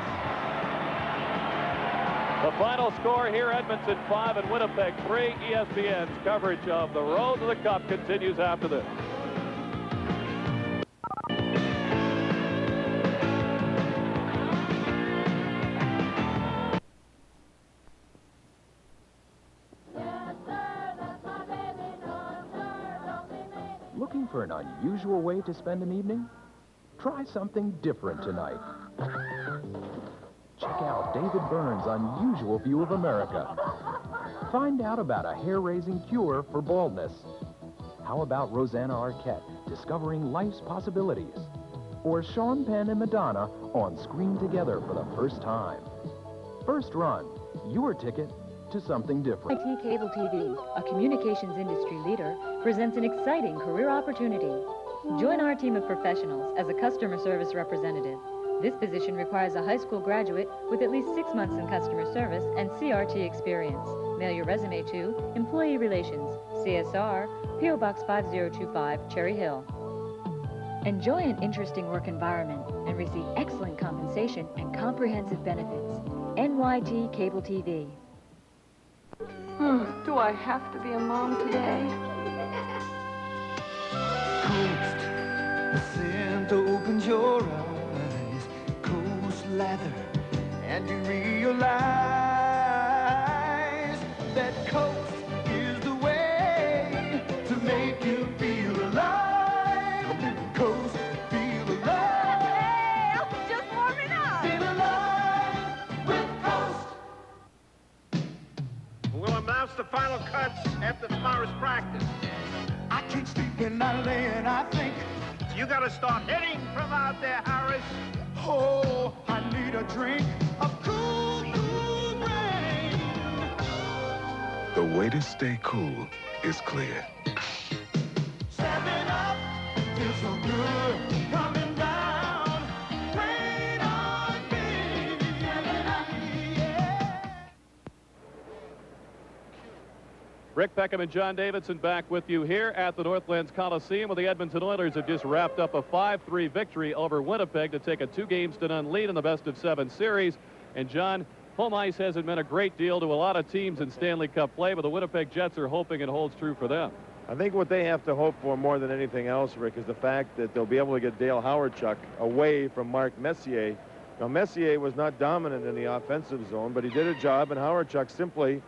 S2: The final score here, Edmonton 5 and Winnipeg 3. ESPN's coverage of the road to the Cup continues after this.
S11: Looking for an unusual way to spend an evening? Try something different tonight. Check out David Byrne's unusual view of America. Find out about a hair-raising cure for baldness. How about Rosanna Arquette discovering life's possibilities? Or Sean Penn and Madonna on screen together for the first time? First Run, your ticket to something different.
S15: IT Cable TV, a communications industry leader, presents an exciting career opportunity. Join our team of professionals as a customer service representative. This position requires a high school graduate with at least 6 months in customer service and CRT experience. Mail your resume to Employee Relations, CSR, P.O. Box 5025, Cherry Hill. Enjoy an interesting work environment and receive excellent compensation and comprehensive benefits. NYT Cable TV.
S23: Do I have to be a mom today?
S6: Coast, the scent opens your eyes. Coast lather, and you realize that Coast is the way to make you feel alive. Coast, feel alive.
S23: Hey, I was just warming up.
S6: Feel alive with Coast.
S17: We'll announce the final cuts after tomorrow's practice.
S6: I can't sleep when I lay and I think.
S17: You gotta start hitting from out there, Harris.
S6: Oh, I need a drink of cool, cool rain.
S4: The way to stay cool is clear.
S6: 7 Up feels so good. Coming down, rain on me. 7 Up, yeah.
S2: Rick Peckham and John Davidson back with you here at the Northlands Coliseum, where the Edmonton Oilers have just wrapped up a 5-3 victory over Winnipeg to take a 2-0 lead in the best-of-7 series. And John, Home ice hasn't meant a great deal to a lot of teams in Stanley Cup play, but the Winnipeg Jets are hoping it holds true for them.
S3: I think what they have to hope for more than anything else, Rick, is the fact that they'll be able to get Dale Howardchuk away from Mark Messier. Now, Messier was not dominant in the offensive zone, but he did a job, and Howardchuk simply,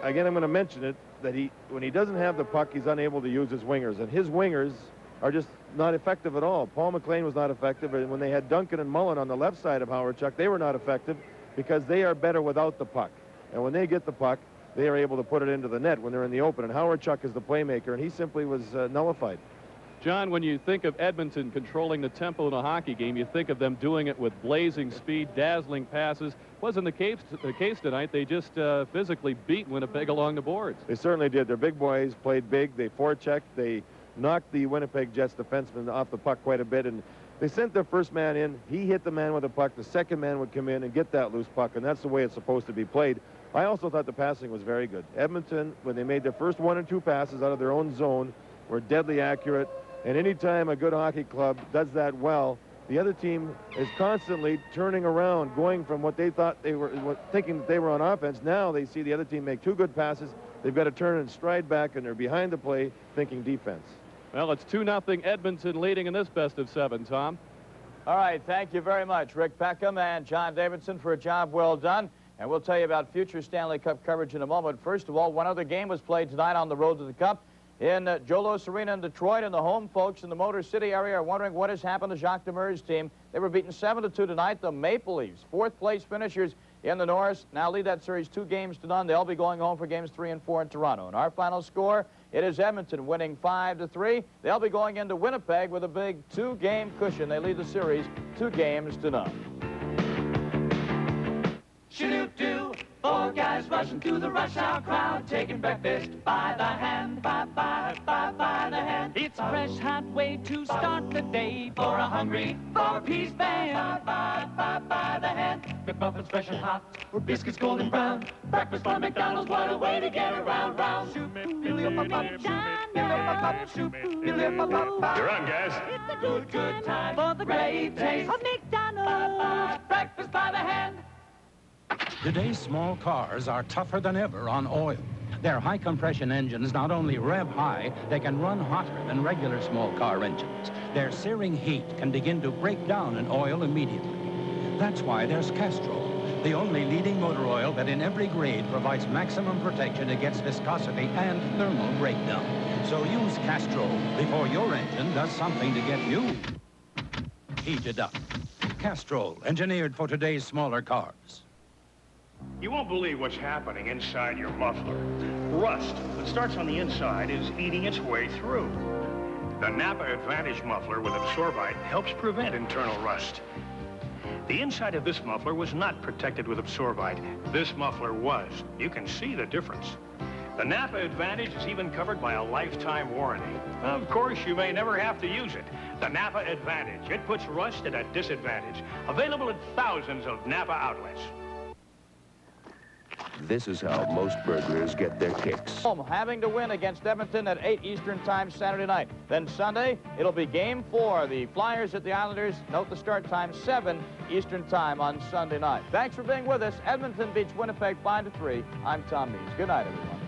S3: again, I'm going to mention it, that when he doesn't have the puck, he's unable to use his wingers, and his wingers are just not effective at all. Paul McLean was not effective, and when they had Duncan and Mullen on the left side of Howardchuk, they were not effective because they are better without the puck. And when they get the puck, they are able to put it into the net when they're in the open, and Howardchuk is the playmaker, and he simply was nullified.
S2: John, when you think of Edmonton controlling the tempo in a hockey game, you think of them doing it with blazing speed, dazzling passes. Wasn't the case tonight. They just physically beat Winnipeg along the boards.
S3: They certainly did. Their big boys played big. They forechecked. They knocked the Winnipeg Jets defenseman off the puck quite a bit, and they sent their first man in. He hit the man with the puck. The second man would come in and get that loose puck, and that's the way it's supposed to be played. I also thought the passing was very good. Edmonton, when they made their first 1 and 2 passes out of their own zone, were deadly accurate. And anytime a good hockey club does that well, the other team is constantly turning around, going from what they thought they were, thinking that they were on offense. Now they see the other team make 2 good passes. They've got to turn and stride back, and they're behind the play thinking defense.
S2: Well, it's 2-0 Edmonton leading in this best of 7, Tom.
S1: All right, thank you very much, Rick Peckham and John Davidson, for a job well done. And we'll tell you about future Stanley Cup coverage in a moment. First of all, one other game was played tonight on the road to the Cup in Joe Louis Arena in Detroit, and the home folks in the Motor City area are wondering what has happened to Jacques Demers' team. They were beaten 7-2 tonight. The Maple Leafs, 4th place finishers in the Norris, now lead that series 2-0. They'll be going home for games 3 and 4 in Toronto. And our final score, it is Edmonton winning 5-3. They'll be going into Winnipeg with a big 2-game cushion. They lead the series 2-0.
S12: Shoo-doo-doo, 4 guys rushing through the rush hour crowd, taking breakfast by the hand, by the hand. It's a fresh, hot way to start the day for a hungry 4-piece band. By the hand. McMuffins fresh and hot, or biscuits golden brown. Breakfast by McDonald's, what a way to get around, round.
S14: You're on, guys.
S12: It's a good time for the great taste of McDonald's. Breakfast by the hand.
S16: Today's small cars are tougher than ever on oil. Their high-compression engines not only rev high, they can run hotter than regular small car engines. Their searing heat can begin to break down an oil immediately. That's why there's Castrol, the only leading motor oil that in every grade provides maximum protection against viscosity and thermal breakdown. So use Castrol before your engine does something to get you heated up. Castrol, engineered for today's smaller cars.
S17: You won't believe what's happening inside your muffler. Rust that starts on the inside is eating its way through. The Napa Advantage muffler with Absorbite helps prevent internal rust. The inside of this muffler was not protected with Absorbite. This muffler was. You can see the difference. The Napa Advantage is even covered by a lifetime warranty. Of course, you may never have to use it. The Napa Advantage. It puts rust at a disadvantage. Available at thousands of Napa outlets.
S24: This is how most burglars get their kicks.
S1: Having to win against Edmonton at 8 Eastern time Saturday night. Then Sunday, it'll be game 4. The Flyers at the Islanders. Note the start time, 7 Eastern time on Sunday night. Thanks for being with us. Edmonton beats Winnipeg 5-3. I'm Tom Means. Good night, everyone.